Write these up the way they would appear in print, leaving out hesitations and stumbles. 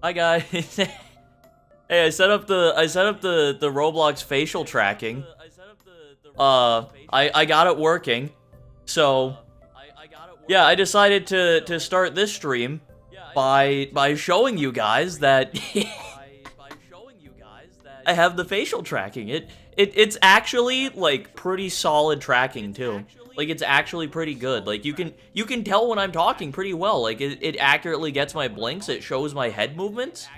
Hi guys. Hey, I set up the Roblox facial tracking. I got it working. So yeah, I decided to start this stream by showing you guys that I have the facial tracking. It's actually like pretty solid tracking too. Like it's actually pretty good. Like you can tell when I'm talking pretty well. Like it accurately gets my blinks. It shows my head movements.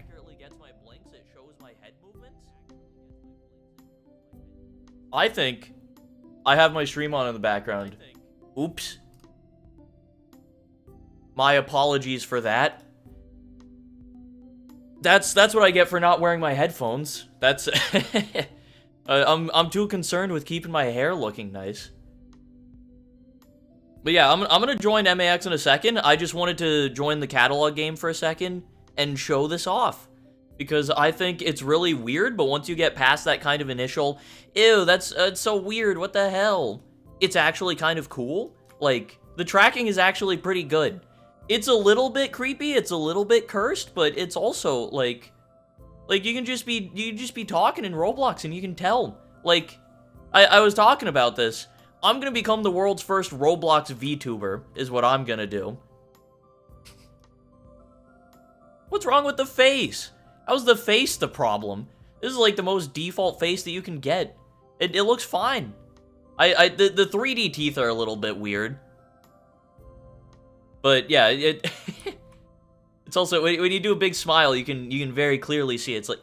I think I have my stream on in the background. Oops. My apologies for that. That's what I get for not wearing my headphones. That's I'm too concerned with keeping my hair looking nice. But yeah, I'm gonna join MAX in a second. I just wanted to join the catalog game for a second and show this off. Because I think it's really weird, but once you get past that kind of initial, ew, that's so weird, what the hell? It's actually kind of cool. Like, the tracking is actually pretty good. It's a little bit creepy, it's a little bit cursed, but it's also, like you can just be talking in Roblox and you can tell. Like, I was talking about this. I'm gonna become the world's first Roblox VTuber, is what I'm gonna do. What's wrong with the face? How's the face the problem? This is like the most default face that you can get. It looks fine. The 3D teeth are a little bit weird. But yeah, it's also when you do a big smile, you can very clearly see it's like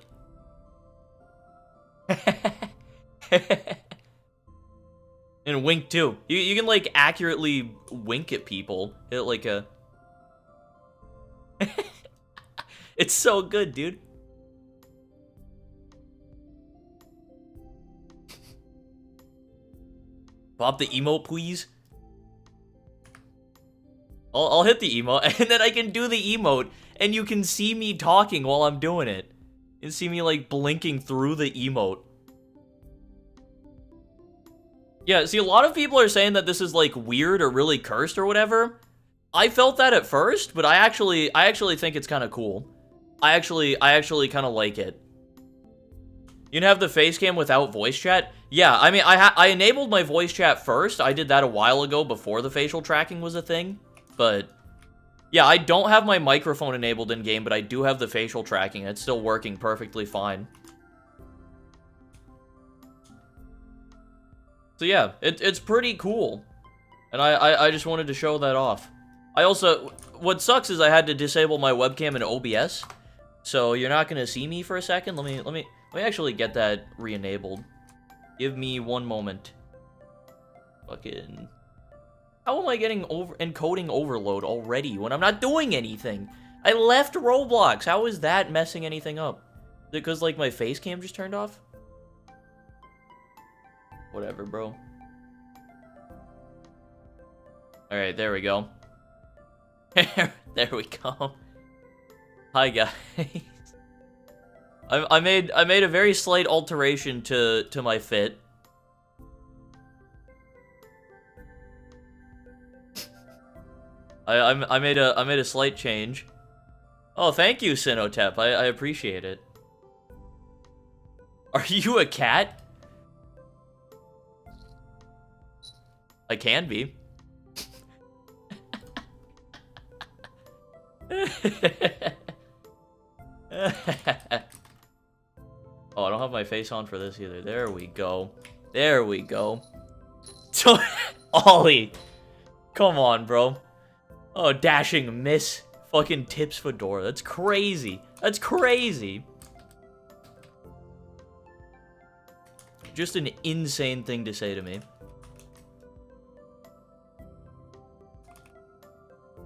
and wink too. You can like accurately wink at people. Hit like a It's so good, dude. Pop the emote, please. I'll hit the emote, and then I can do the emote, and you can see me talking while I'm doing it. You can see me, like, blinking through the emote. Yeah, see, a lot of people are saying that this is, like, weird or really cursed or whatever. I felt that at first, but I actually think it's kind of cool. I actually kind of like it. You can have the face cam without voice chat? Yeah, I mean, I enabled my voice chat first. I did that a while ago before the facial tracking was a thing. But, yeah, I don't have my microphone enabled in-game, but I do have the facial tracking. It's still working perfectly fine. So, yeah, it's pretty cool. And I just wanted to show that off. I also, what sucks is I had to disable my webcam in OBS. So, you're not going to see me for a second. Let me actually get that re-enabled. Give me one moment. Fucking... How am I getting encoding overload already when I'm not doing anything? I left Roblox. How is that messing anything up? Is it because, like, my face cam just turned off? Whatever, bro. Alright, there we go. There we go. Hi, guys. I made a very slight alteration to my fit. I made a slight change. Oh, thank you, Sinotep. I appreciate it. Are you a cat? I can be. Oh, I don't have my face on for this either. There we go. There we go. Ollie. Come on, bro. Oh, dashing miss. Fucking tips fedora. That's crazy. That's crazy. Just an insane thing to say to me.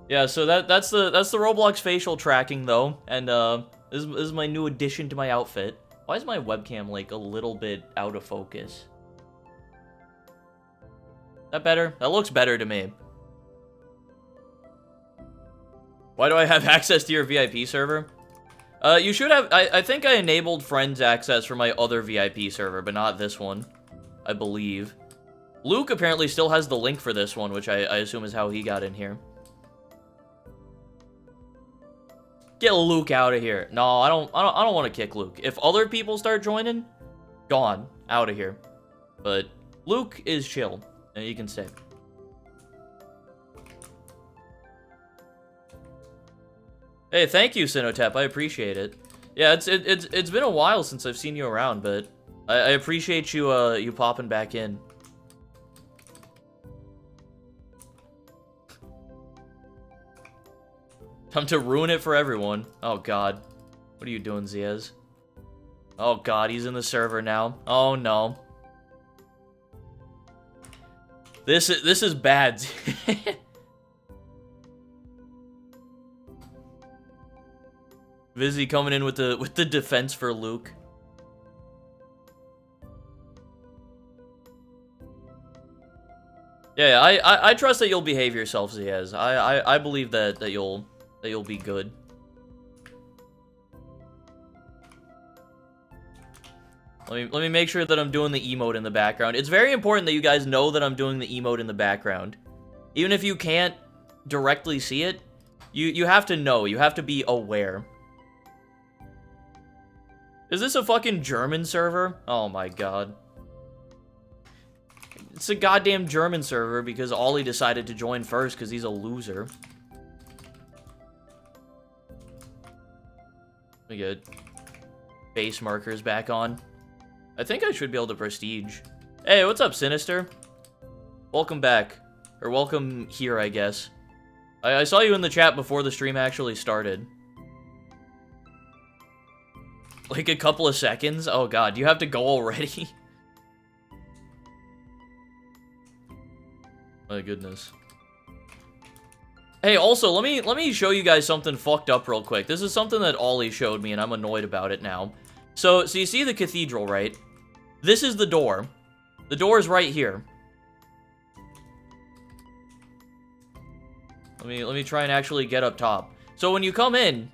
Yeah, so that's the Roblox facial tracking though, and this is my new addition to my outfit. Why is my webcam like a little bit out of focus? That better? That looks better to me. Why do I have access to your VIP server? You should have... I think I enabled friends access for my other VIP server, but not this one. I believe. Luke apparently still has the link for this one, which I assume is how he got in here. Get Luke out of here. No, I don't want to kick Luke. If other people start joining, gone. Out of here. But Luke is chill. And you can stay. Hey, thank you, Sinotep. I appreciate it. Yeah, it's been a while since I've seen you around, but I appreciate you you popping back in. Time to ruin it for everyone. Oh god. What are you doing, Ziaz? Oh god, he's in the server now. Oh no. This is bad. Vizzy coming in with the defense for Luke. Yeah, I trust that you'll behave yourself, Ziaz. I believe that you'll be good. Let me make sure that I'm doing the emote in the background. It's very important that you guys know that I'm doing the emote in the background. Even if you can't directly see it, you have to know. You have to be aware. Is this a fucking German server? Oh my god. It's a goddamn German server because Ollie decided to join first because he's a loser. We get base markers back on. I think I should be able to prestige. Hey, what's up, Sinister? Welcome back. Or welcome here, I guess. I saw you in the chat before the stream actually started. Like a couple of seconds? Oh god, you have to go already? My goodness. Hey, also, let me show you guys something fucked up real quick. This is something that Ollie showed me, and I'm annoyed about it now. So you see the cathedral, right? This is the door. The door is right here. Let me try and actually get up top. So when you come in,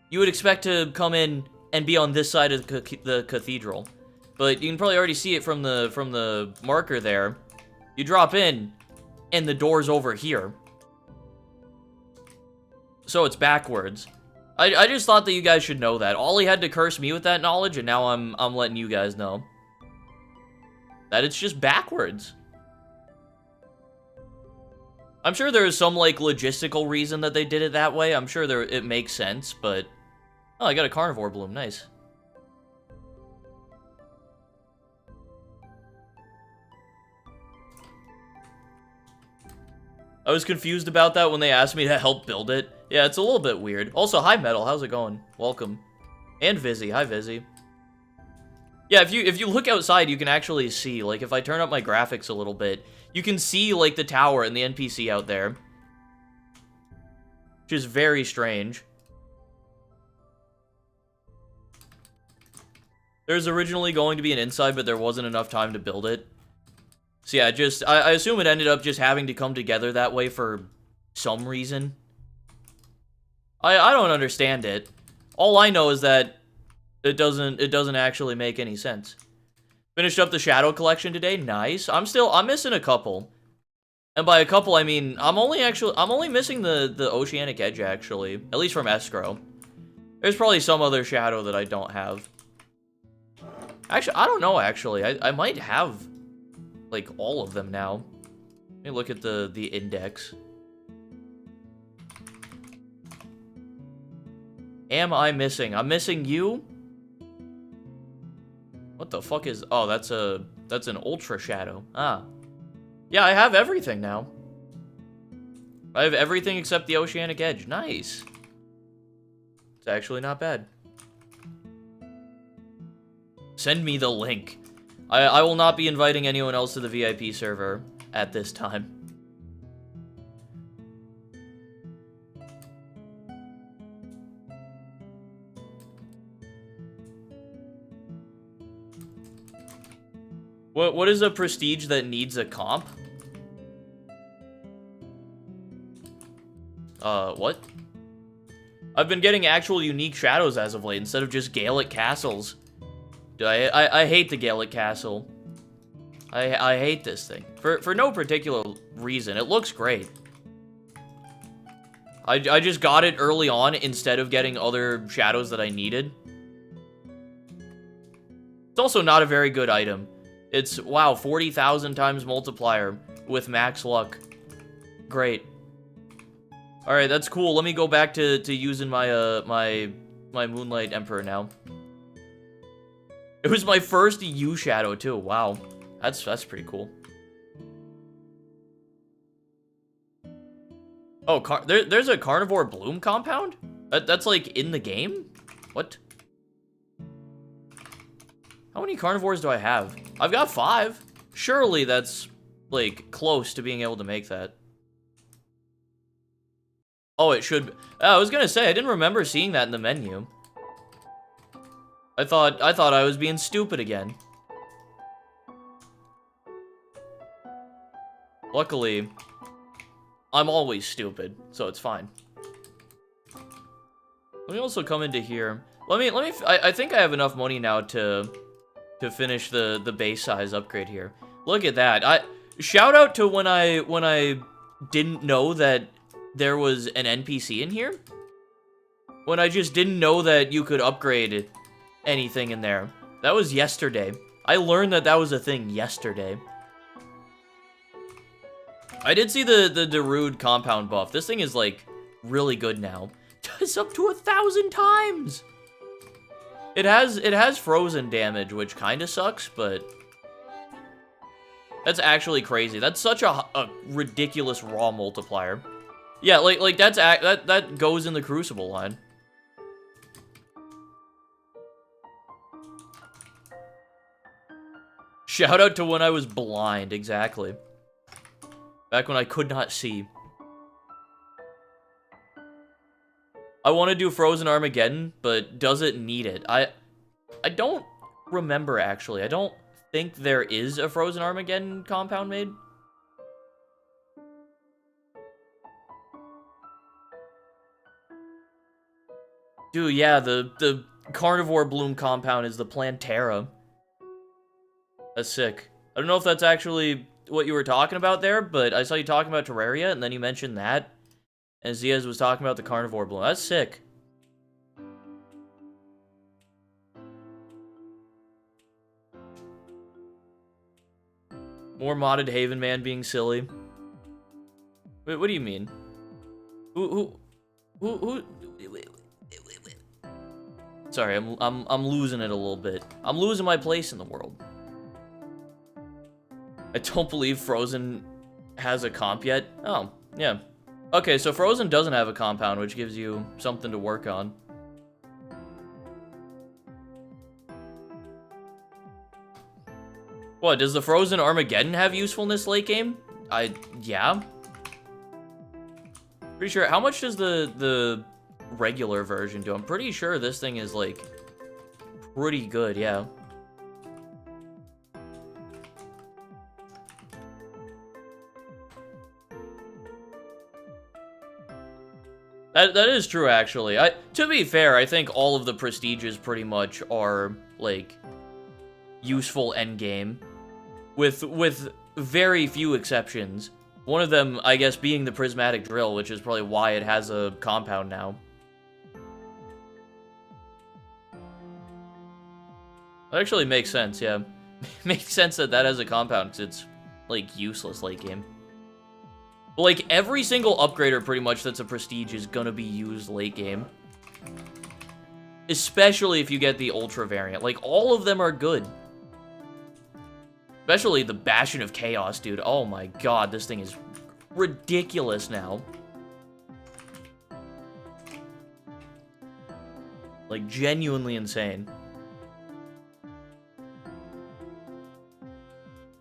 you would expect to come in and be on this side of the cathedral. But you can probably already see it from the marker there. You drop in, and the door's over here. So it's backwards. I just thought that you guys should know that. Ollie had to curse me with that knowledge, and now I'm letting you guys know that it's just backwards. I'm sure there is some, like, logistical reason that they did it that way. I'm sure it makes sense, but... Oh, I got a carnivore bloom. Nice. I was confused about that when they asked me to help build it. Yeah, it's a little bit weird. Also, hi, Metal. How's it going? Welcome. And Vizzy. Hi, Vizzy. Yeah, if you look outside, you can actually see, like, if I turn up my graphics a little bit, you can see, like, the tower and the NPC out there. Which is very strange. There's originally going to be an inside, but there wasn't enough time to build it. So yeah, I assume it ended up just having to come together that way for some reason. I don't understand it. All I know is that it doesn't actually make any sense. Finished up the Shadow Collection today. Nice. I'm missing a couple. And by a couple, I mean, I'm only missing the Oceanic Edge, actually. At least from Escrow. There's probably some other Shadow that I don't have. Actually, I don't know, actually. I might have, like, all of them now. Let me look at the index. Am I missing? I'm missing you? What the fuck is... Oh, that's an Ultra Shadow. Ah. Yeah, I have everything now. I have everything except the Oceanic Edge. Nice. It's actually not bad. Send me the link. I will not be inviting anyone else to the VIP server at this time. What is a prestige that needs a comp? What? I've been getting actual unique shadows as of late instead of just Gaelic castles. I hate the Gaelic castle. I hate this thing. For no particular reason. It looks great. I just got it early on instead of getting other shadows that I needed. It's also not a very good item. It's, wow, 40,000 times multiplier with max luck. Great. Alright, that's cool. Let me go back to using my, my Moonlight Emperor now. It was my first U shadow, too. Wow. That's pretty cool. Oh, there's a Carnivore Bloom compound? That's, like, in the game? What? How many carnivores do I have? I've got 5. Surely that's, like, close to being able to make that. Oh, it should be. I was gonna say, I didn't remember seeing that in the menu. I thought I was being stupid again. Luckily, I'm always stupid, so it's fine. Let me also come into here. I think I have enough money now to finish the base size upgrade here. Look at that. Shout out to when I didn't know that there was an NPC in here. When I just didn't know that you could upgrade anything in there. That was yesterday. I learned that was a thing yesterday. I did see the Darude compound buff. This thing is, like, really good now. It's up to 1,000 times! It has frozen damage, which kind of sucks, but that's actually crazy. That's such a ridiculous raw multiplier. Yeah, like that goes in the Crucible line. Shout out to when I was blind, exactly. Back when I could not see. I want to do Frozen Armageddon, but does it need it? I don't remember, actually. I don't think there is a Frozen Armageddon compound made. Dude, yeah, the Carnivore Bloom compound is the Plantera. That's sick. I don't know if that's actually what you were talking about there, but I saw you talking about Terraria, and then you mentioned that. And Ziaz was talking about the Carnivore Bloom. That's sick. More modded Haven Man being silly. Wait, what do you mean? Who? Sorry, I'm losing it a little bit. I'm losing my place in the world. I don't believe Frozen has a comp yet. Oh, yeah. Okay, so Frozen doesn't have a compound, which gives you something to work on. What, does the Frozen Armageddon have usefulness late game? Yeah. Pretty sure, how much does the regular version do? I'm pretty sure this thing is, like, pretty good, yeah. That is true, actually. To be fair, I think all of the prestiges pretty much are, like, useful endgame. With very few exceptions. One of them, I guess, being the Prismatic Drill, which is probably why it has a compound now. That actually makes sense, yeah. Makes sense that has a compound, because it's, like, useless late game. But, like, every single upgrader, pretty much, that's a prestige is gonna be used late game. Especially if you get the Ultra variant. Like, all of them are good. Especially the Bastion of Chaos, dude. Oh my god, this thing is ridiculous now. Like, genuinely insane.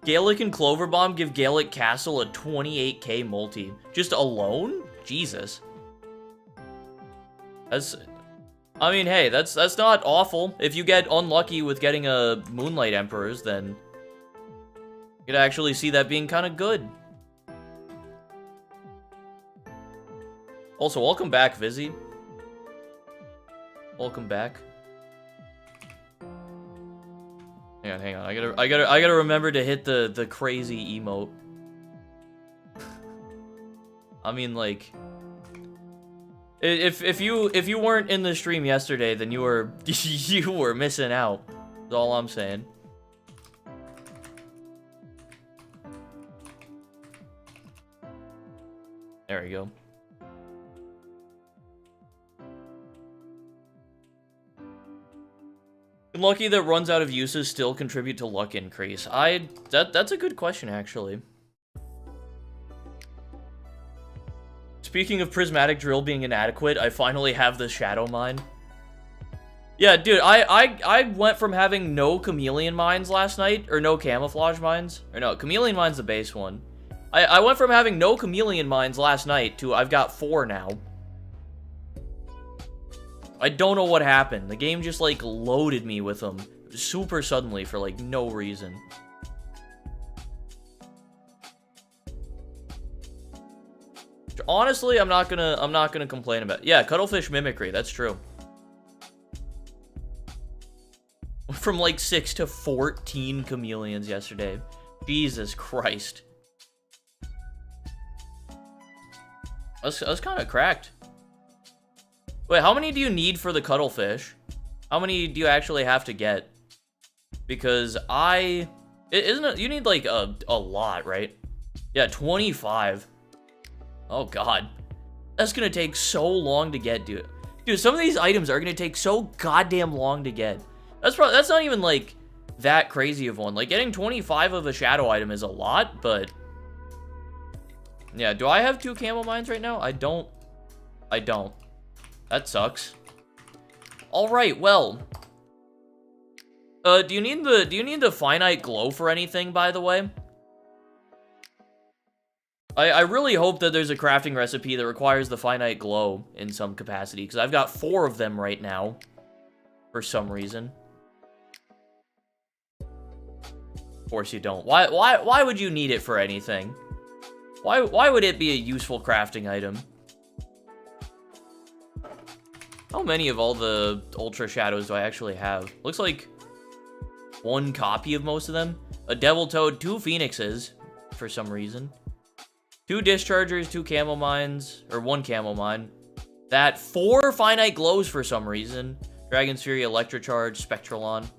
Gallic and Cloverbomb give Gallic Castle a 28k multi. Just alone? Jesus. I mean, hey, that's not awful. If you get unlucky with getting a Moonlight Emperors, then you could actually see that being kind of good. Also, welcome back, Vizzy. Welcome back. Hang on. I gotta remember to hit the crazy emote. I mean, like, If you weren't in the stream yesterday, then you were you were missing out. That's all I'm saying. There we go. Lucky that runs out of uses still contribute to luck increase. That's a good question, actually. Speaking of prismatic drill being inadequate, I finally have the shadow mine. Yeah, dude, I went from having no chameleon mines last night, or no camouflage mines, or no, chameleon mine's the base one. I went from having no chameleon mines last night to I've got 4 now. I don't know what happened. The game just, like, loaded me with them super suddenly for, like, no reason. Honestly, I'm not gonna complain about it. Yeah, cuttlefish mimicry, that's true. From, like, 6 to 14 chameleons yesterday. Jesus Christ. That's kind of cracked. Wait, how many do you need for the cuttlefish? How many do you actually have to get? Because isn't it, you need like a lot, right? Yeah, 25. Oh god. That's gonna take so long to get, dude. Dude, some of these items are gonna take so goddamn long to get. That's not even like that crazy of one. Like getting 25 of a shadow item is a lot, but yeah, do I have 2 camo mines right now? I don't. That sucks. All right, well. Do you need the finite glow for anything, by the way? I really hope that there's a crafting recipe that requires the finite glow in some capacity, because I've got 4 of them right now, for some reason. Of course you don't. Why would you need it for anything? Why would it be a useful crafting item? How many of all the Ultra Shadows do I actually have? Looks like 1 copy of most of them. A Devil Toad, 2 Phoenixes, for some reason. 2 Dischargers, 2 Camo Mines, or 1 Camo Mine. That 4 Finite Glows for some reason. Dragon's Fury, Electrocharge, Spectralon.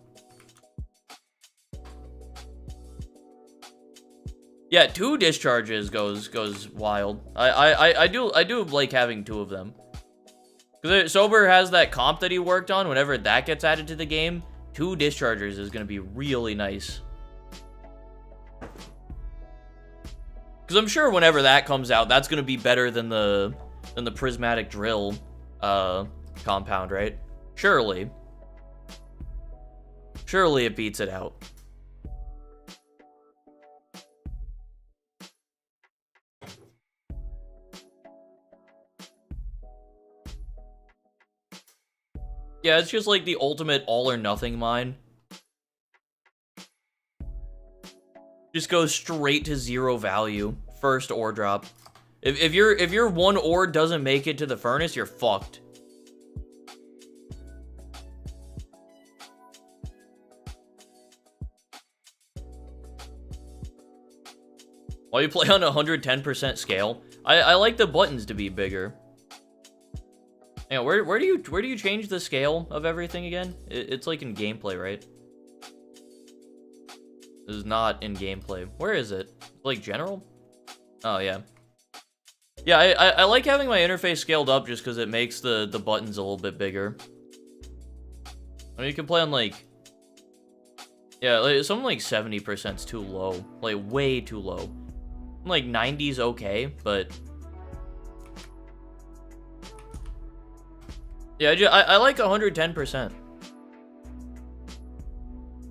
Yeah, 2 Discharges goes wild. I do like having 2 of them. Because Sober has that comp that he worked on. Whenever that gets added to the game, 2 Dischargers is going to be really nice. Because I'm sure whenever that comes out, that's going to be better than the prismatic drill compound, right? Surely. Surely it beats it out. Yeah, it's just like the ultimate all or nothing mine. Just goes straight to 0 value. First ore drop. If your 1 ore doesn't make it to the furnace, you're fucked. While you play on 110% scale, I like the buttons to be bigger. Yeah, where do you change the scale of everything again? It's like in gameplay, right? This is not in gameplay. Where is it? Like general? Oh yeah. Yeah, I like having my interface scaled up just because it makes the buttons a little bit bigger. I mean, you can play on like, yeah, like, something like 70% is too low, like way too low. Like 90's okay, but yeah, I like 110%.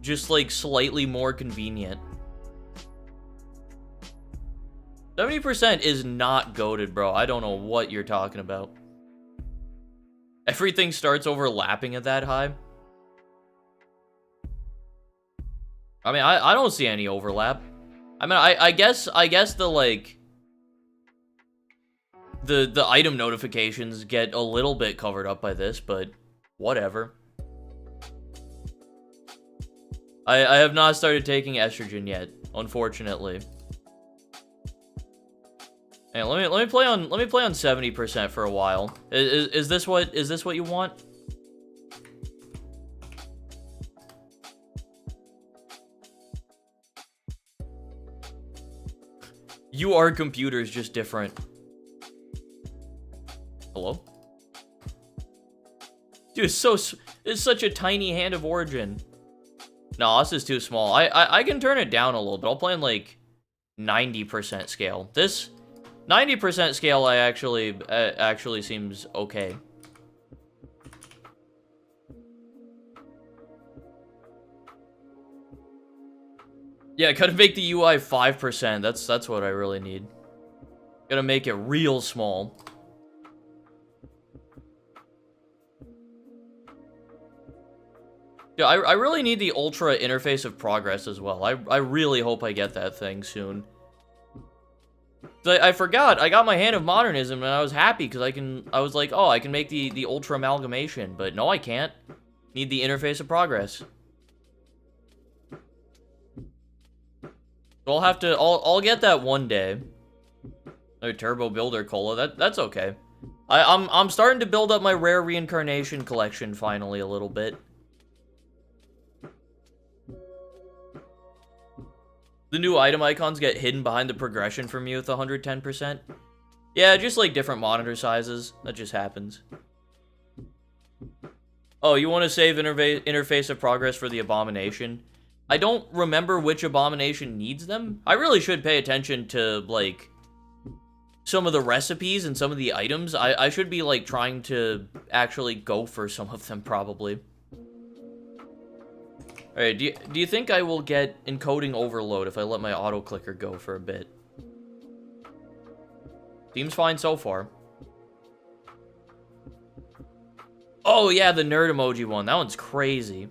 Just like slightly more convenient. 70% is not goated, bro. I don't know what you're talking about. Everything starts overlapping at that high. I mean, I don't see any overlap. I mean, I guess the like the item notifications get a little bit covered up by this, but whatever. I have not started taking estrogen yet, unfortunately. Hey, let me play on 70% for a while. Is this what you want? You are computers, just different. Hello? Dude, it's such a tiny hand of origin. No, this is too small. I can turn it down a little bit. I'll play in like 90% scale. This 90% scale actually seems okay. Yeah, gotta make the UI 5%. That's what I really need. Gotta make it real small. Yeah, I really need the Ultra interface of progress as well. I really hope I get that thing soon. I forgot, I got my Hand of Modernism and I was happy because I was like, oh, I can make the Ultra amalgamation, but no, I can't. Need the interface of progress. So I'll get that one day. Oh, Turbo Builder Cola, that's okay. I'm starting to build up my rare reincarnation collection finally a little bit. The new item icons get hidden behind the progression for me with 110%. Yeah, just like different monitor sizes. That just happens. Oh, you want to save interface of progress for the abomination? I don't remember which abomination needs them. I really should pay attention to, like, some of the recipes and some of the items. I should be, like, trying to actually go for some of them, probably. Alright, do you think I will get encoding overload if I let my auto clicker go for a bit? Seems fine so far. Oh yeah, the nerd emoji one. That one's crazy.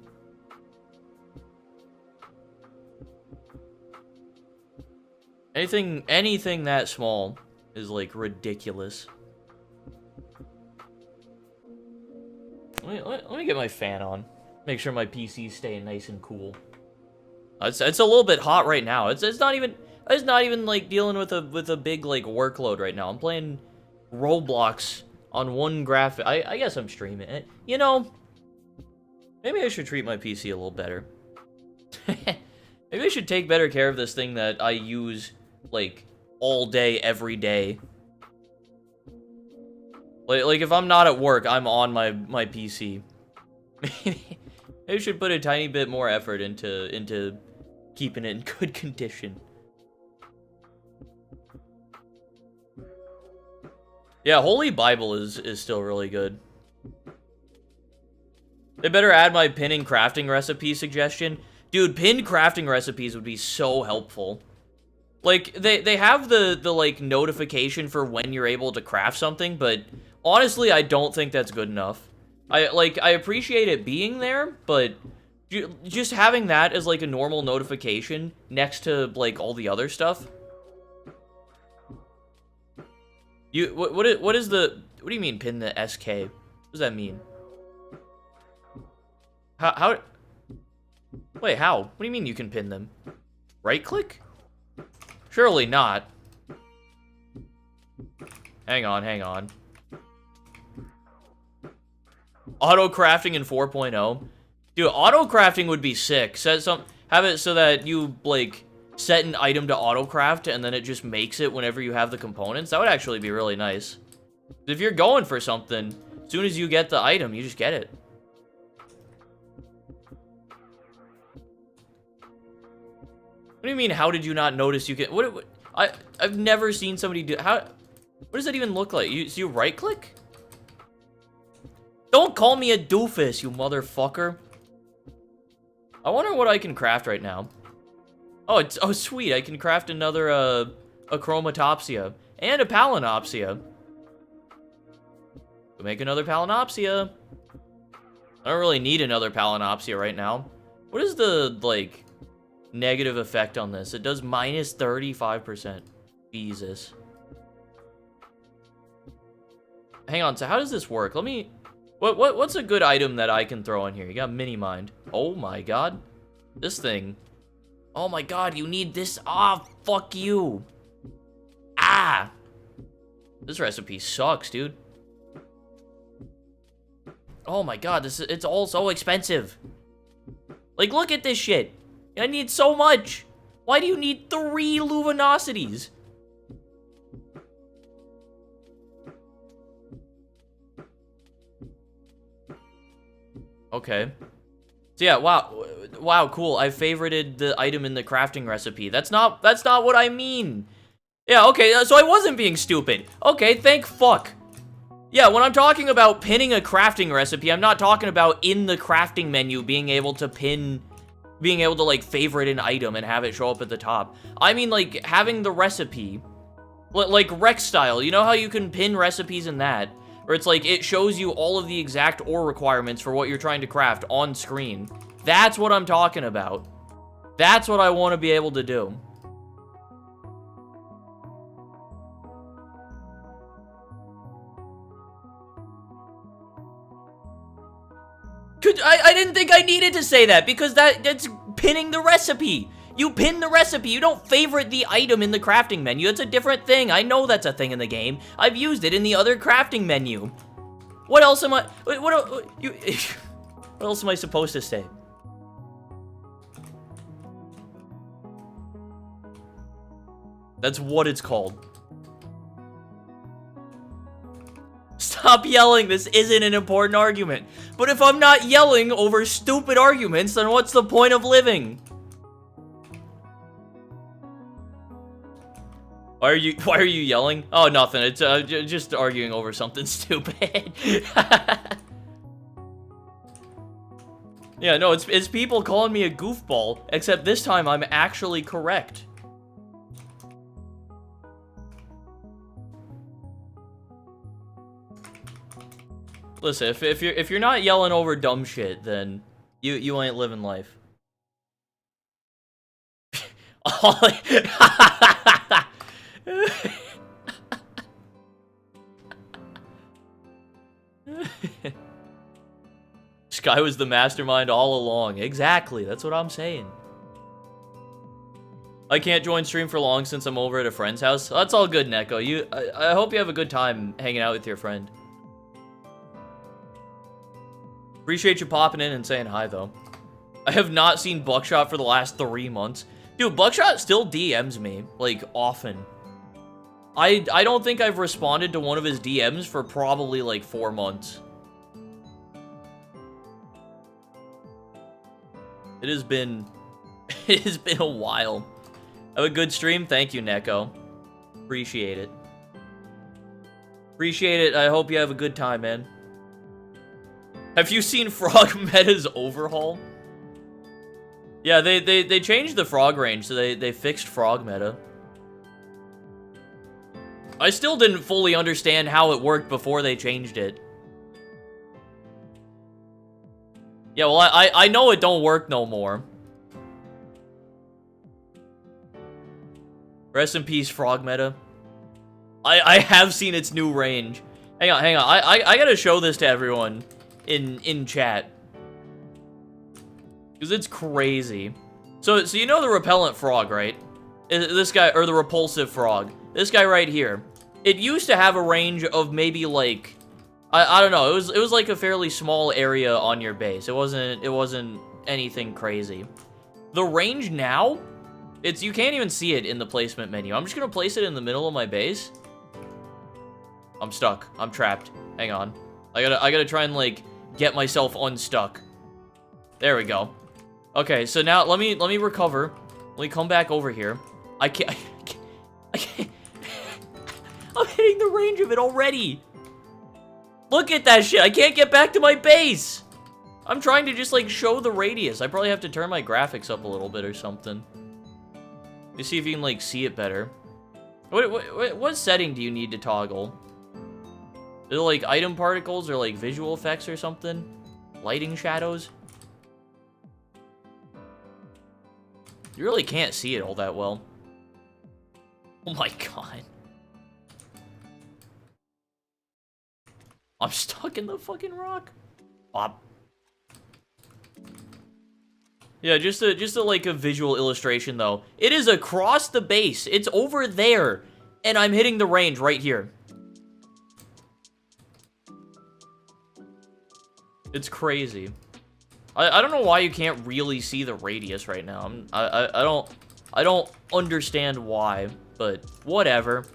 Anything that small is like ridiculous. Let me get my fan on. Make sure my PC's staying nice and cool. It's a little bit hot right now. It's not even like dealing with a big like workload right now. I'm playing Roblox on one graphic. I guess I'm streaming it. You know, maybe I should treat my PC a little better. Maybe I should take better care of this thing that I use like all day every day. Like if I'm not at work, I'm on my PC. Maybe I should put a tiny bit more effort into keeping it in good condition. Yeah, Holy Bible is still really good. They better add my pinning crafting recipe suggestion. Dude, pinned crafting recipes would be so helpful. Like, they have the like notification for when you're able to craft something, but honestly, I don't think that's good enough. I appreciate it being there, but just having that as like a normal notification next to like all the other stuff. What do you mean pin the SK? What does that mean? How wait, how? What do you mean you can pin them? Right click? Surely not. Hang on. Auto crafting in 4.0. Dude, auto crafting would be sick. Have it so that you like set an item to auto craft and then it just makes it whenever you have the components. That would actually be really nice. If you're going for something, as soon as you get the item, you just get it. What do you mean, how did you not notice you can... I've never seen somebody do... What does that even look like? You right click? Don't call me a doofus, you motherfucker. I wonder what I can craft right now. Oh, sweet. I can craft another, a chromatopsia. And a palinopsia. We'll make another palinopsia. I don't really need another palinopsia right now. What is the, like, negative effect on this? It does minus 35%. Jesus. Hang on, so how does this work? Let me... What's a good item that I can throw in here? You got mini mind. Oh my god. This thing. Oh my god, you need this. Ah, fuck you. Ah. This recipe sucks, dude. Oh my god, it's all so expensive. Like, look at this shit. I need so much. Why do you need 3 luminosities? Okay. So yeah, wow, cool. I favorited the item in the crafting recipe. That's not what I mean. Yeah, okay, so I wasn't being stupid. Okay, thank fuck. Yeah, when I'm talking about pinning a crafting recipe, I'm not talking about in the crafting menu being able to like favorite an item and have it show up at the top. I mean like having the recipe, like Rex style. You know how you can pin recipes in that? Where it's like, it shows you all of the exact ore requirements for what you're trying to craft on screen. That's what I'm talking about. That's what I want to be able to do. I didn't think I needed to say that, because that's pinning the recipe. You pin the recipe. You don't favorite the item in the crafting menu. It's a different thing. I know that's a thing in the game. I've used it in the other crafting menu. What else am I... What else am I supposed to say? That's what it's called. Stop yelling. This isn't an important argument. But if I'm not yelling over stupid arguments, then what's the point of living? Why are you yelling? Oh, nothing. It's just arguing over something stupid. Yeah, no, it's people calling me a goofball, except this time I'm actually correct. Listen, if you're not yelling over dumb shit, then you ain't living life. Sky was the mastermind all along. Exactly, that's what I'm saying. I can't join stream for long since I'm over at a friend's house. That's all good, Neko. I hope you have a good time hanging out with your friend. Appreciate you popping in and saying hi, though. I have not seen Buckshot for the last 3 months. Dude, Buckshot still DMs me, like, often. I don't think I've responded to one of his DMs for probably, like, 4 months. It has been a while. Have a good stream. Thank you, Neko. Appreciate it. Appreciate it. I hope you have a good time, man. Have you seen Frog Meta's overhaul? Yeah, they changed the frog range, so they fixed Frog Meta. I still didn't fully understand how it worked before they changed it. Yeah, well, I know it don't work no more. Rest in peace, Frog Meta. I have seen its new range. Hang on. I gotta show this to everyone in chat. Because it's crazy. So you know the repellent frog, right? This guy, or the repulsive frog. This guy right here. It used to have a range of maybe like, I don't know. It was like a fairly small area on your base. It wasn't anything crazy. The range now, you can't even see it in the placement menu. I'm just gonna place it in the middle of my base. I'm stuck. I'm trapped. Hang on. I gotta try and like get myself unstuck. There we go. Okay, so now let me recover. Let me come back over here. I can't. I'm hitting the range of it already. Look at that shit. I can't get back to my base. I'm trying to just like show the radius. I probably have to turn my graphics up a little bit or something. Let me see if you can like see it better. What setting do you need to toggle? Is it like item particles or like visual effects or something? Lighting shadows? You really can't see it all that well. Oh my god. I'm stuck in the fucking rock. Pop. Yeah, just a like a visual illustration though. It is across the base. It's over there. And I'm hitting the range right here. It's crazy. I don't know why you can't really see the radius right now. I don't understand why, but whatever.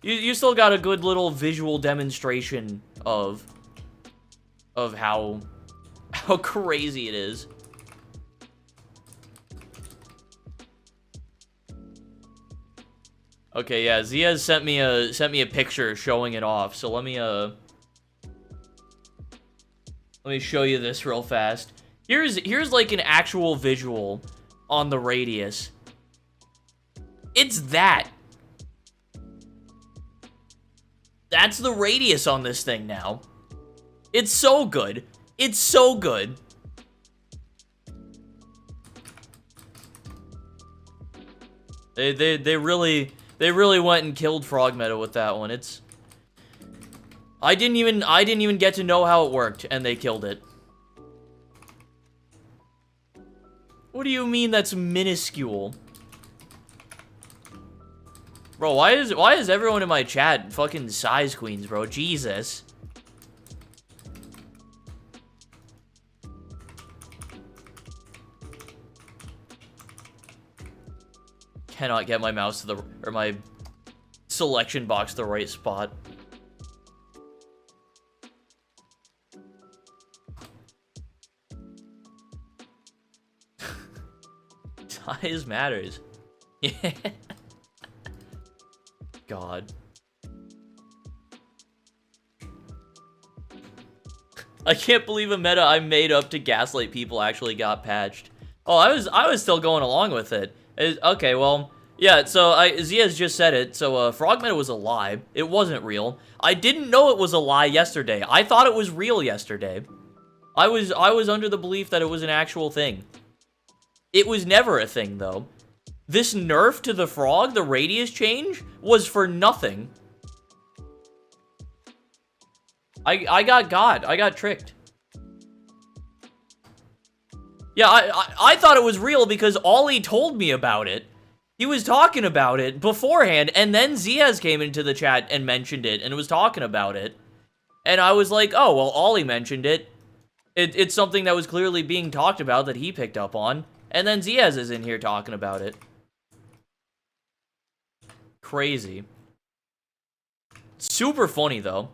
You still got a good little visual demonstration of how crazy it is. Okay, yeah, Ziaz sent me a picture showing it off. So let me show you this real fast. Here's like an actual visual on the radius. It's that. That's the radius on this thing now. It's so good. It's so good. They really went and killed Frog Meta with that one. I didn't even get to know how it worked, and they killed it. What do you mean that's minuscule? Bro, why is everyone in my chat fucking size queens, bro? Jesus. Cannot get my mouse to my selection box to the right spot. Size matters. Yeah. God. I can't believe a meta I made up to gaslight people actually got patched. Oh, I was still going along with it. Okay, well, yeah, so Zia's just said it. So Frog Meta was a lie. It wasn't real. I didn't know it was a lie yesterday. I thought it was real yesterday. I was under the belief that it was an actual thing. It was never a thing, though. This nerf to the frog, the radius change, was for nothing. I got tricked. Yeah, I thought it was real because Ollie told me about it. He was talking about it beforehand, and then Ziaz came into the chat and mentioned it and was talking about it. And I was like, oh, well, Ollie mentioned it. It's something that was clearly being talked about that he picked up on. And then Ziaz is in here talking about it. Crazy. Super funny, though.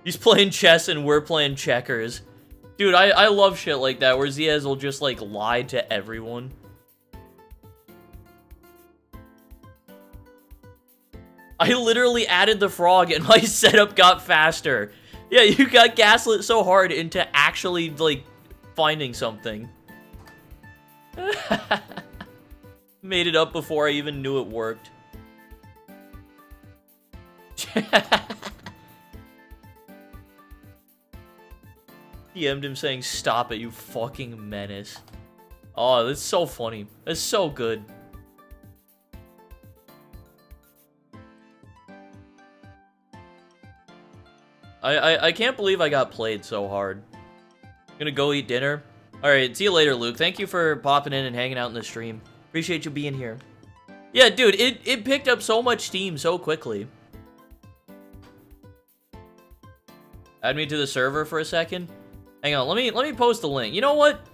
He's playing chess and we're playing checkers. Dude, I love shit like that, where Ziaz will just, like, lie to everyone. I literally added the frog and my setup got faster. Yeah, you got gaslit so hard into actually, like, finding something. Made it up before I even knew it worked. DM'd him saying, stop it, you fucking menace. Oh, that's so funny. That's so good. I can't believe I got played so hard. Gonna go eat dinner. Alright, see you later, Luke. Thank you for popping in and hanging out in the stream. Appreciate you being here. Yeah, dude, it picked up so much steam so quickly. Add me to the server for a second. Hang on, let me post the link. You know what?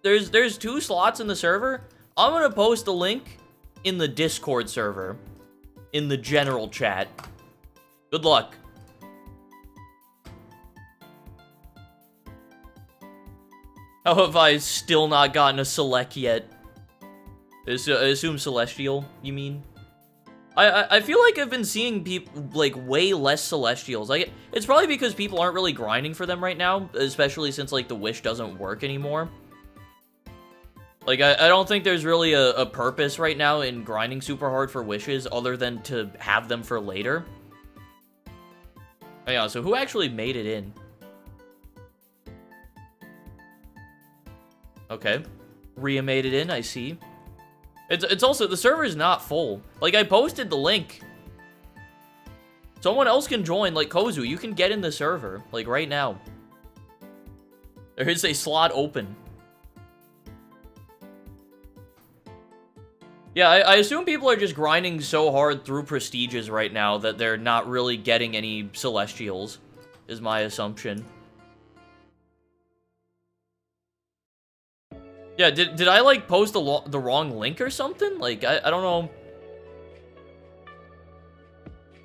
There's 2 slots in the server. I'm gonna post the link in the Discord server. In the general chat. Good luck. How have I still not gotten a select yet? I assume Celestial, you mean? I feel like I've been seeing people, like, way less Celestials. Like, it's probably because people aren't really grinding for them right now, especially since, like, the wish doesn't work anymore. Like, I don't think there's really a purpose right now in grinding super hard for wishes other than to have them for later. Oh, yeah, so who actually made it in? Okay. Rhea made it in, I see. It's also, the server's not full. Like, I posted the link. Someone else can join, like Kozu. You can get in the server, like, right now. There is a slot open. Yeah, I assume people are just grinding so hard through prestiges right now that they're not really getting any celestials, is my assumption. Yeah, did I, like, post the wrong link or something? Like, I don't know.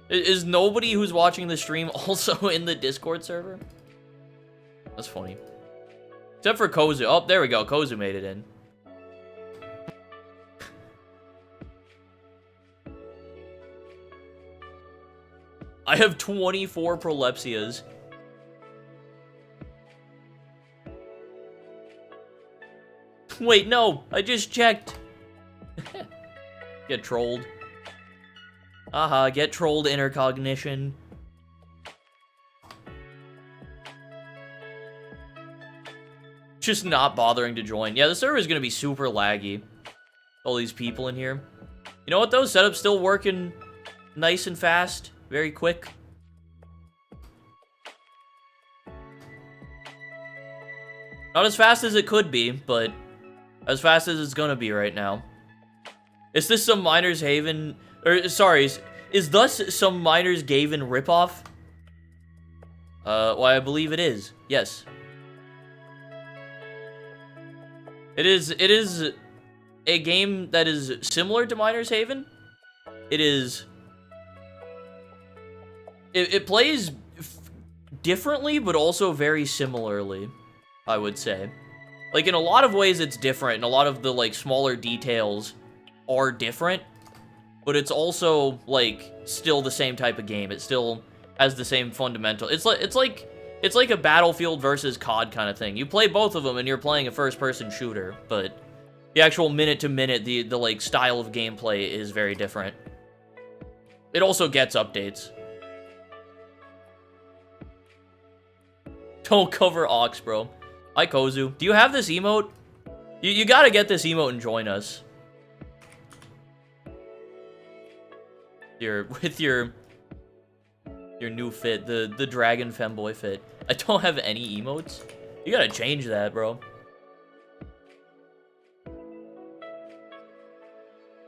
Is nobody who's watching the stream also in the Discord server? That's funny. Except for Kozu. Oh, there we go. Kozu made it in. I have 24 prolepsias. Wait, no. I just checked. Get trolled. Aha, get trolled, intercognition. Just not bothering to join. Yeah, the server is gonna be super laggy. All these people in here. You know what, though? Setup's still working nice and fast. Very quick. Not as fast as it could be, but as fast as it's gonna be right now. Is this some Miners Haven... Or, sorry, is thus some Miners Gaven ripoff? Well, I believe it is. Yes. It is a game that is similar to Miners Haven. It is... It plays differently, but also very similarly, I would say. Like, in a lot of ways, it's different, and a lot of the, like, smaller details are different, but it's also, like, still the same type of game. It still has the same fundamental... It's like a Battlefield versus COD kind of thing. You play both of them, and you're playing a first-person shooter, but the actual minute-to-minute, the like, style of gameplay is very different. It also gets updates. Don't cover Ox, bro. Hi, Kozu. Do you have this emote? You gotta get this emote and join us. With your new fit, the dragon femboy fit. I don't have any emotes. You gotta change that, bro.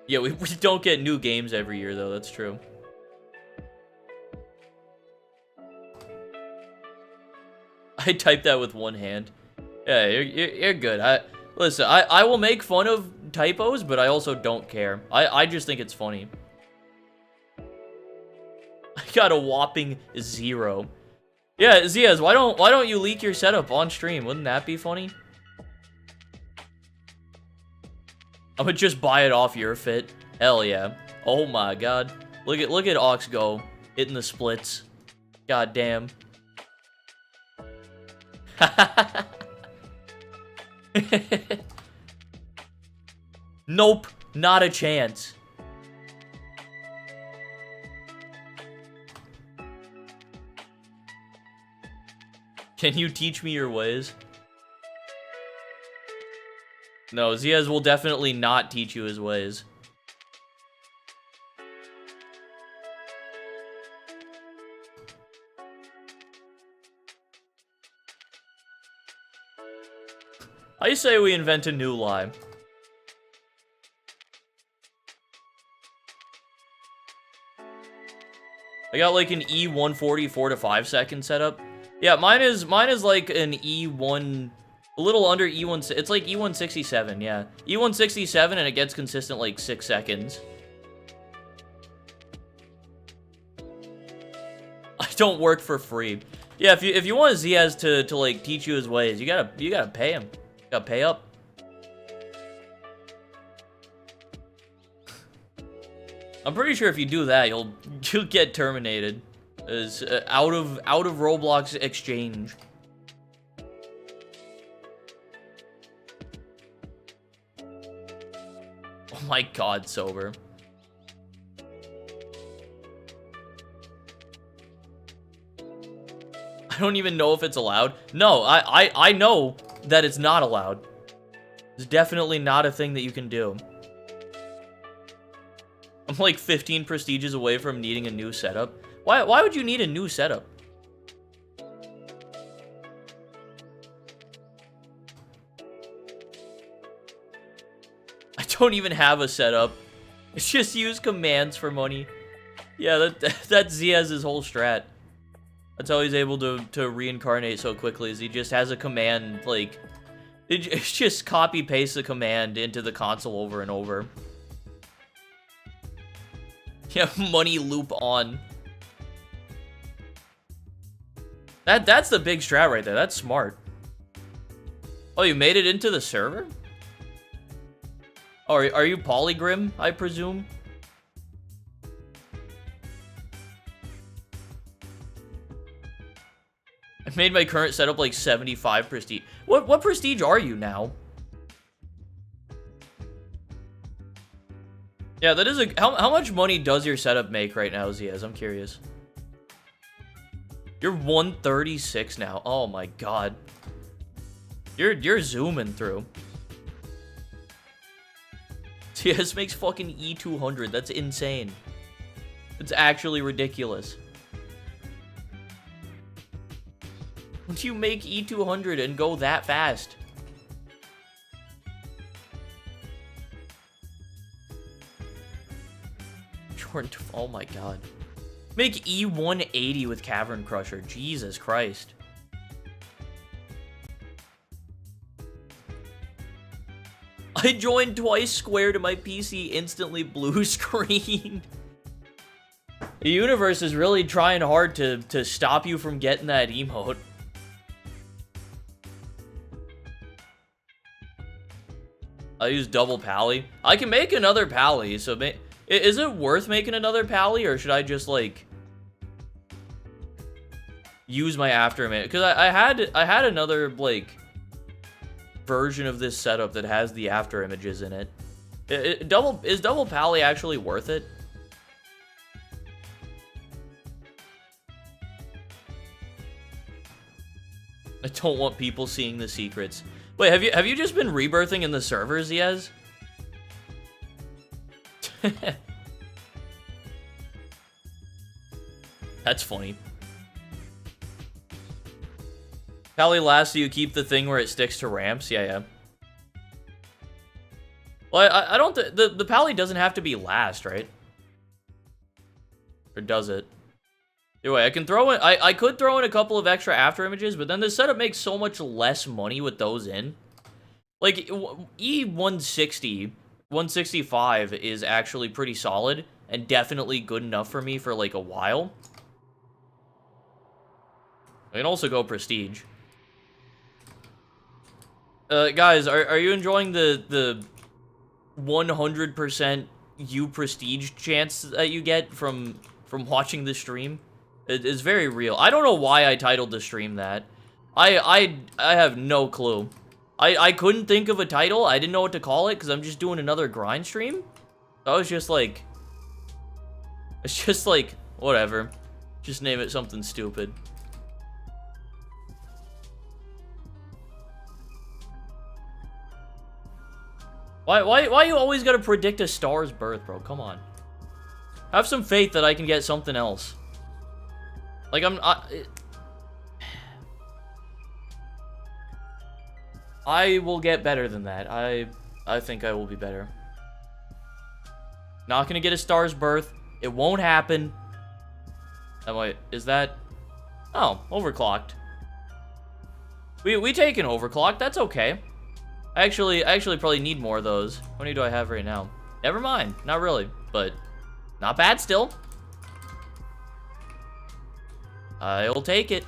Yeah, we don't get new games every year, though. That's true. I typed that with one hand. Yeah, you're good. Listen, I will make fun of typos, but I also don't care. I just think it's funny. I got a whopping 0. Yeah, Ziaz, why don't you leak your setup on stream? Wouldn't that be funny? I would just buy it off your fit. Hell yeah. Oh my god. Look at Ox go. Hitting the splits. God damn. Nope, not a chance. Can you teach me your ways? No, Ziaz will definitely not teach you his ways. I say we invent a new lie. I got like an E140 4 to 5 second setup. Yeah, mine is like an E1, a little under E1. It's like E167, yeah, E167, and it gets consistent like 6 seconds. I don't work for free. Yeah, if you want Ziaz to like teach you his ways, you gotta pay him. You gotta pay up. I'm pretty sure if you do that, you'll get terminated. As out of Roblox exchange. Oh my god, sober. I don't even know if it's allowed. No, I know that it's not allowed. It's definitely not a thing that you can do. I'm like 15 prestiges away from needing a new setup. Why would you need a new setup? I don't even have a setup. It's just use commands for money. Yeah, that's Ziaz's whole strat. That's how he's able to reincarnate so quickly, is he just has a command, like... It's just copy-paste the command into the console over and over. Yeah, money loop on. That's the big strat right there. That's smart. Oh, you made it into the server? Oh, are you Polygrim, I presume? I made my current setup like 75 prestige. What prestige are you now? Yeah, that is a... How much money does your setup make right now, Ziaz? I'm curious. You're 136 now. Oh my god. You're zooming through. Ziaz makes fucking E200. That's insane. It's actually ridiculous. Don't you make E200 and go that fast? Oh my god. Make E180 with Cavern Crusher. Jesus Christ. I joined twice square to my PC, instantly blue screen. The universe is really trying hard to stop you from getting that emote. I use double pally. I can make another pally, so is it worth making another pally, or should I just, like, use my after image? Because I had another, like, version of this setup that has the after images in it. Is double pally actually worth it? I don't want people seeing the secrets. Wait, have you just been rebirthing in the servers, Yaz? That's funny. Pally lasts so you keep the thing where it sticks to ramps? Yeah. Well, I don't... The pally doesn't have to be last, right? Or does it? Anyway, I can throw in... I could throw in a couple of extra after images, but then the setup makes so much less money with those in. Like, E160, 165 is actually pretty solid, and definitely good enough for me for, like, a while. I can also go Prestige. Guys, are you enjoying the 100% U Prestige chance that you get from watching the stream? It is very real. I don't know why I titled the stream that. I have no clue. I couldn't think of a title. I didn't know what to call it because I'm just doing another grind stream. So I was just like... It's just like, whatever. Just name it something stupid. Why you always gotta predict a star's birth, bro? Come on. Have some faith that I can get something else. Like, I will get better than that. I think I will be better. Not gonna get a star's birth. It won't happen. Is that... Oh, overclocked. We take an overclock. That's okay. I actually probably need more of those. How many do I have right now? Never mind. Not really, but not bad still. I'll take it.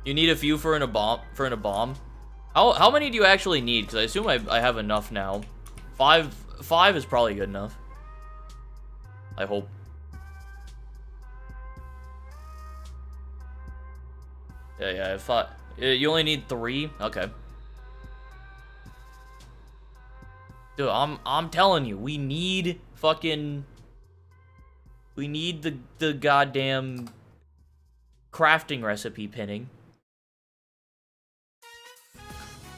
You need a few for a bomb. How many do you actually need? Because I assume I have enough now. Five is probably good enough. I hope. Yeah, I thought... You only need 3? Okay. Dude, I'm telling you, we need fucking... We need the goddamn crafting recipe pinning.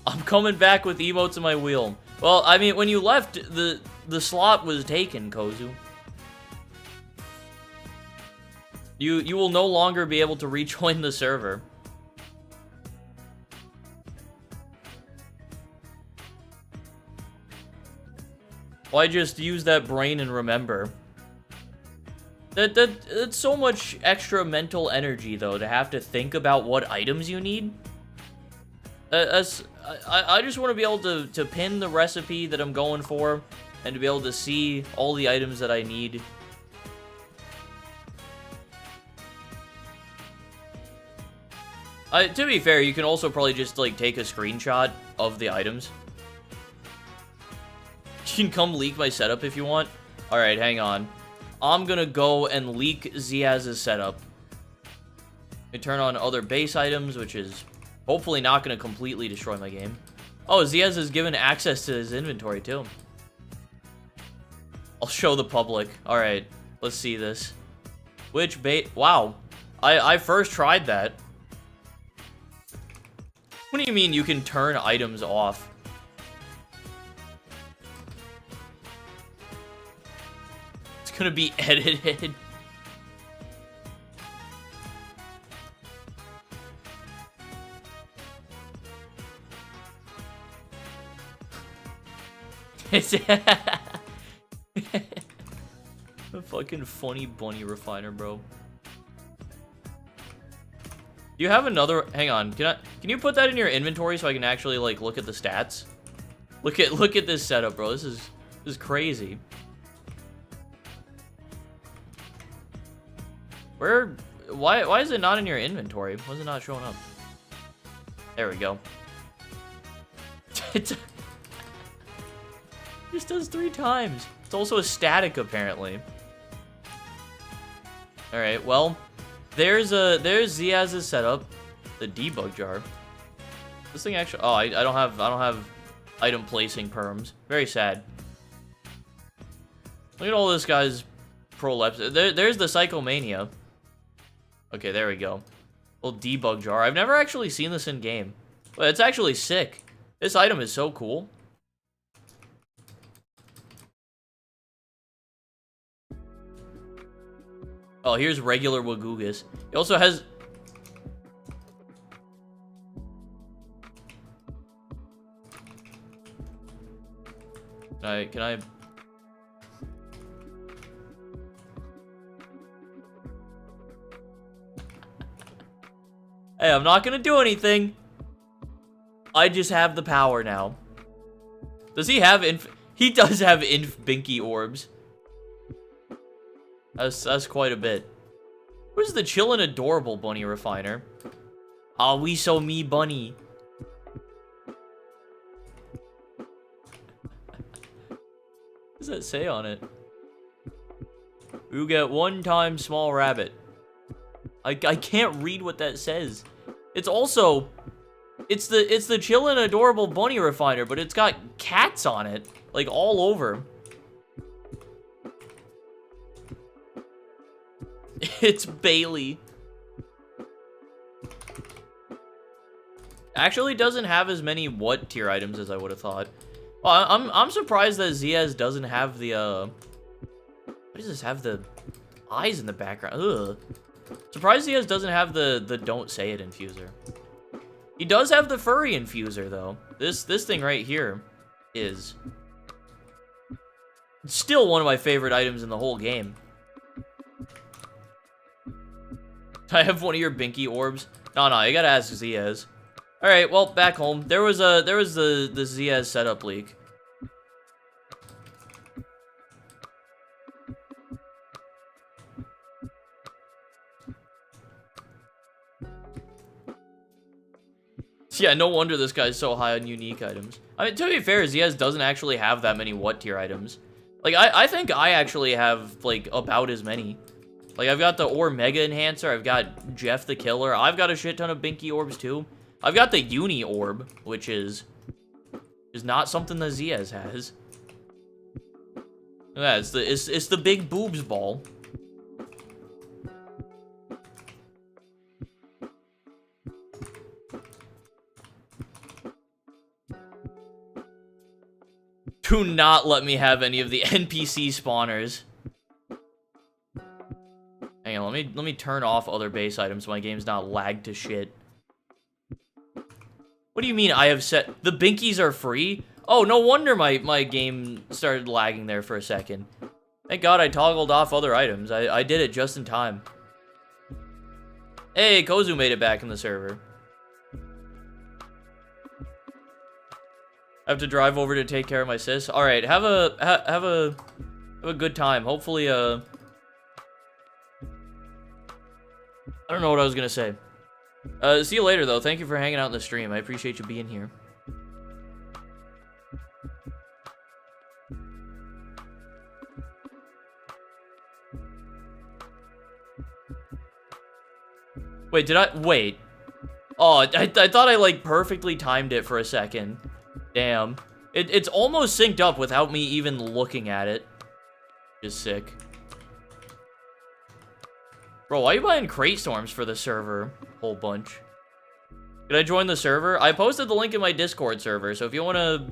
I'm coming back with emotes in my wheel. Well, I mean, when you left, the slot was taken, Kozu. You will no longer be able to rejoin the server. Why just use that brain and remember? That's so much extra mental energy, though, to have to think about what items you need. I just want to be able to pin the recipe that I'm going for, and to be able to see all the items that I need. To be fair, you can also probably just, like, take a screenshot of the items. You can come leak my setup if you want. Alright, hang on. I'm gonna go and leak Ziaz's setup. I turn on other base items, which is hopefully not gonna completely destroy my game. Oh, Ziaz is given access to his inventory, too. I'll show the public. Alright, let's see this. Which bait? Wow. I first tried that. What do you mean you can turn items off? It's gonna be edited. It's a fucking funny bunny refiner, bro. Do you have another? Hang on. Can you put that in your inventory so I can actually like look at the stats? Look at this setup, bro. This is crazy. Why is it not in your inventory? Why is it not showing up? There we go. It just does 3 times. It's also a static, apparently. Alright, well, there's Ziaz's setup. The debug jar. This thing actually, oh, I don't have item placing perms. Very sad. Look at all this guy's prolepts. There's the Psychomania. Okay, there we go. Little debug jar. I've never actually seen this in game. But it's actually sick. This item is so cool. Oh, here's regular Wagugas. He also has... Can I... Hey, I'm not gonna do anything. I just have the power now. Does he have He does have Binky orbs. That's quite a bit. Where's the chillin' adorable bunny refiner? Ah, we so me bunny. What does that say on it? You get 1 time small rabbit. I can't read what that says. It's also... It's the chillin' adorable bunny refiner, but it's got cats on it. Like, all over. It's Bailey. Actually doesn't have as many what tier items as I would have thought. Well, I'm surprised that Ziaz doesn't have the Why does this have the eyes in the background? Ugh. Surprised Ziaz doesn't have the don't say it infuser. He does have the furry infuser though. This thing right here is still one of my favorite items in the whole game. I have one of your Binky orbs. No, you gotta ask Ziaz. All right, well, back home, there was the Ziaz setup leak. Yeah, no wonder this guy's so high on unique items. I mean, to be fair, Ziaz doesn't actually have that many what tier items. Like, I think I actually have, like, about as many. Like, I've got the Ore Mega Enhancer, I've got Jeff the Killer, I've got a shit ton of Binky orbs, too. I've got the Uni Orb, which is not something that Ziaz has. Yeah, it's the big boobs ball. Do not let me have any of the NPC spawners. Hang on, let me turn off other base items so my game's not lagged to shit. What do you mean I have set... The Binkies are free? Oh, no wonder my game started lagging there for a second. Thank God I toggled off other items. I did it just in time. Hey, Kozu made it back in the server. I have to drive over to take care of my sis. All right, have a good time. Hopefully, I don't know what I was gonna say. See you later, though. Thank you for hanging out in the stream. I appreciate you being here. Wait, did I? Wait. Oh, I thought I, like, perfectly timed it for a second. Damn. It's almost synced up without me even looking at it. Just sick. Bro, why are you buying crate storms for the server? Whole bunch. Did I join the server? I posted the link in my Discord server, so if you want to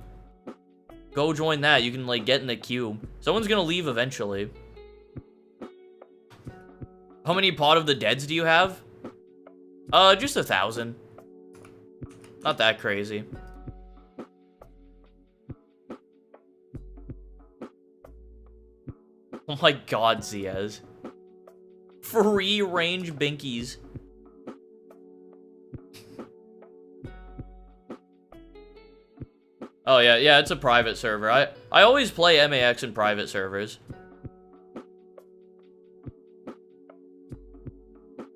go join that, you can, like, get in the queue. Someone's gonna leave eventually. How many Pot of the Deads do you have? Just 1,000. Not that crazy. Oh my god, Ziaz. Free range binkies. Oh yeah, it's a private server. I always play MAX in private servers.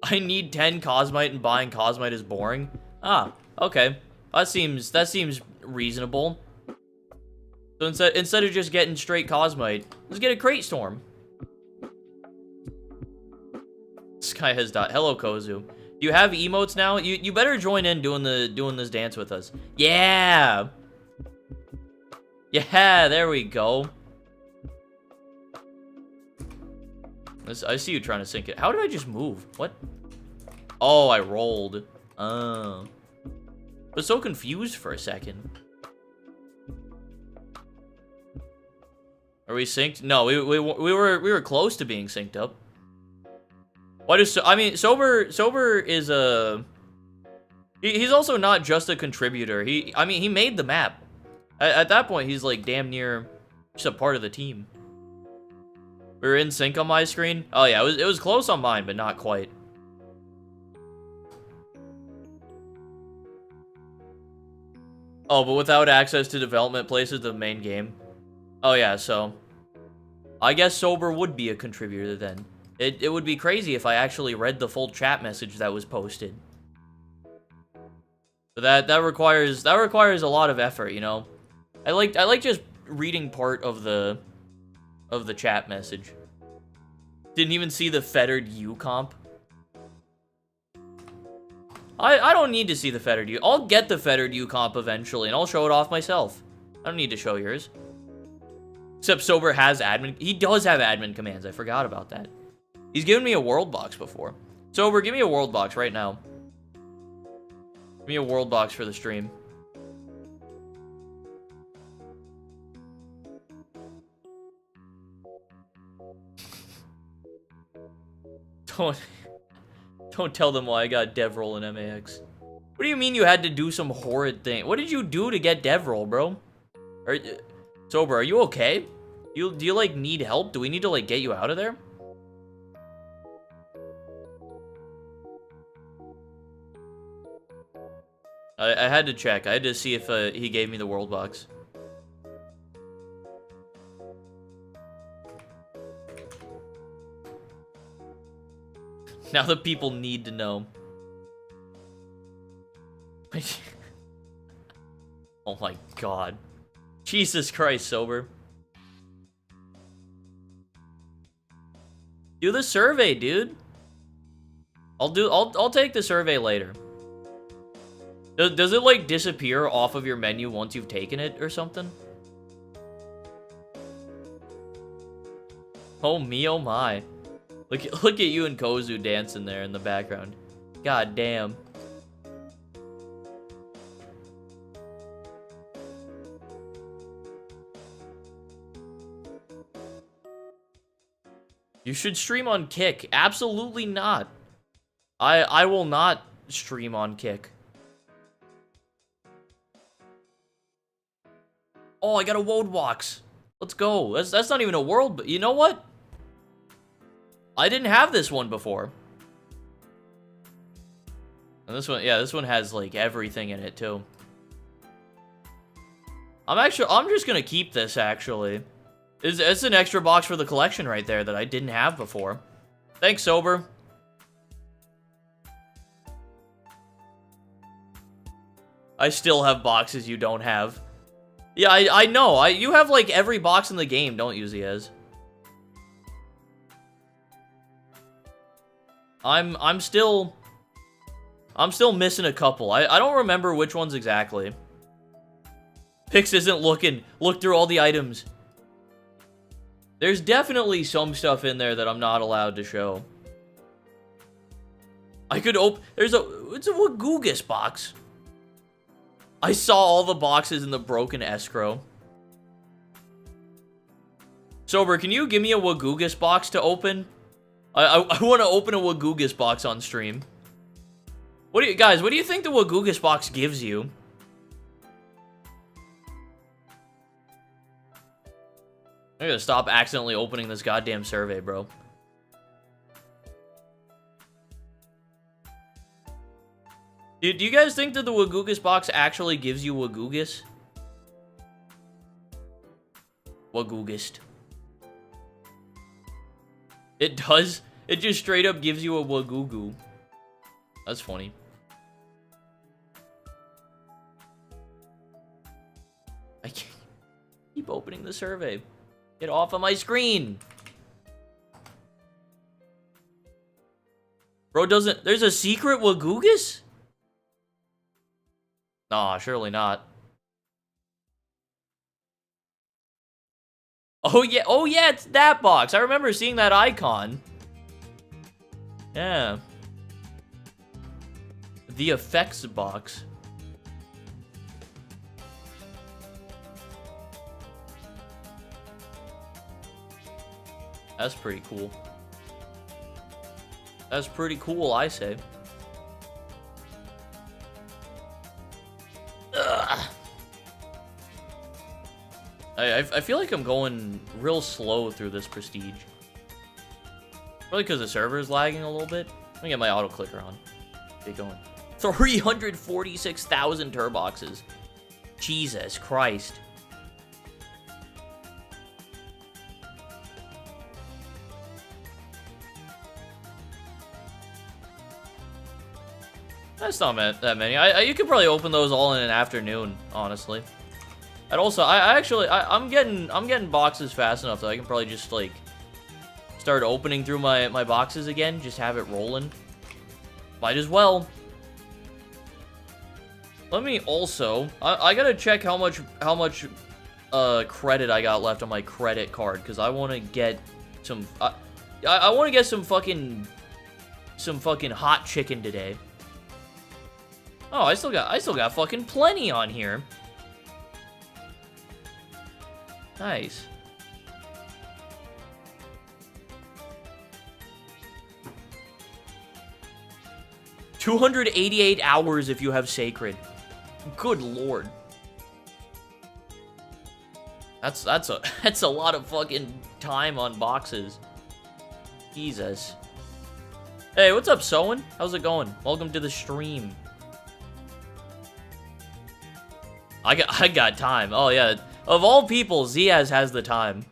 I need 10 Cosmite and buying Cosmite is boring. Ah, okay. That seems reasonable. So instead of just getting straight Cosmite, let's get a Crate Storm. This guy has died. Hello, Kozu. Do you have emotes now? You better join in doing this dance with us. Yeah. Yeah, there we go. I see you trying to sync it. How did I just move? What? Oh, I rolled. Oh. I was so confused for a second. Are we synced? No, we were close to being synced up. Why does I mean Sober is a he's also not just a contributor. I mean he made the map. At that point he's like damn near just a part of the team. We were in sync on my screen. Oh yeah, it was close on mine, but not quite. Oh, but without access to development places of the main game. Oh yeah, so I guess Sober would be a contributor then. It would be crazy if I actually read the full chat message that was posted. But that requires a lot of effort, you know. I like just reading part of the chat message. Didn't even see the fettered U comp. I don't need to see the fettered U. I'll get the fettered U comp eventually, and I'll show it off myself. I don't need to show yours. Except Sober has admin. He does have admin commands. I forgot about that. He's given me a world box before. Sober, give me a world box right now. Give me a world box for the stream. Don't tell them why I got DevRoll in MAX. What do you mean you had to do some horrid thing? What did you do to get DevRoll, bro? Sober, are you okay? Do you like need help? Do we need to like get you out of there? I had to check. I had to see if he gave me the world box. Now the people need to know. Oh my god. Jesus Christ, Sober. Do the survey, dude. I'll take the survey later. Does it like disappear off of your menu once you've taken it or something? Oh me, oh my. Look at you and Kozu dancing there in the background. God damn. You should stream on Kick. Absolutely not. I will not stream on Kick. Oh, I got a woad box. Let's go. That's not even a world, but you know what? I didn't have this one before. And this one, yeah, this one has like everything in it too. I'm just gonna keep this actually. It's an extra box for the collection right there that I didn't have before. Thanks, Sober. I still have boxes you don't have. Yeah, I know. You have like every box in the game, don't you, Ziaz? I'm still missing a couple. I don't remember which ones exactly. Pix isn't looking. Look through all the items. There's definitely some stuff in there that I'm not allowed to show. I could open... it's a Wagoogus box. I saw all the boxes in the broken escrow. Sober, can you give me a Wagoogus box to open? I want to open a Wagoogus box on stream. What do you think the Wagoogus box gives you? I gotta stop accidentally opening this goddamn survey, bro. Do you guys think that the Wagoogus box actually gives you Wagoogus? Wagoogust. It does? It just straight up gives you a Wagoogu. That's funny. I can't keep opening the survey. Get off of my screen. Bro doesn't... There's a secret Wagoogus? Nah, surely not. Oh yeah, it's that box. I remember seeing that icon. Yeah. The effects box. That's pretty cool. That's pretty cool, I say. Ugh. I feel like I'm going real slow through this prestige. Probably because the server is lagging a little bit. Let me get my auto clicker on. Get going. 346,000 turboxes. Jesus Christ. That's not that many. You could probably open those all in an afternoon, honestly. And also, I'm getting boxes fast enough that I can probably just like start opening through my boxes again. Just have it rolling. Might as well. Let me also. I gotta check how much credit I got left on my credit card because I want to get some. I want to get some fucking hot chicken today. Oh, I still got fucking plenty on here. Nice. $288 hours if you have Sacred. Good lord. That's a lot of fucking time on boxes. Jesus. Hey, what's up, Soen? How's it going? Welcome to the stream. I got time. Oh yeah. Of all people, Ziaz has the time.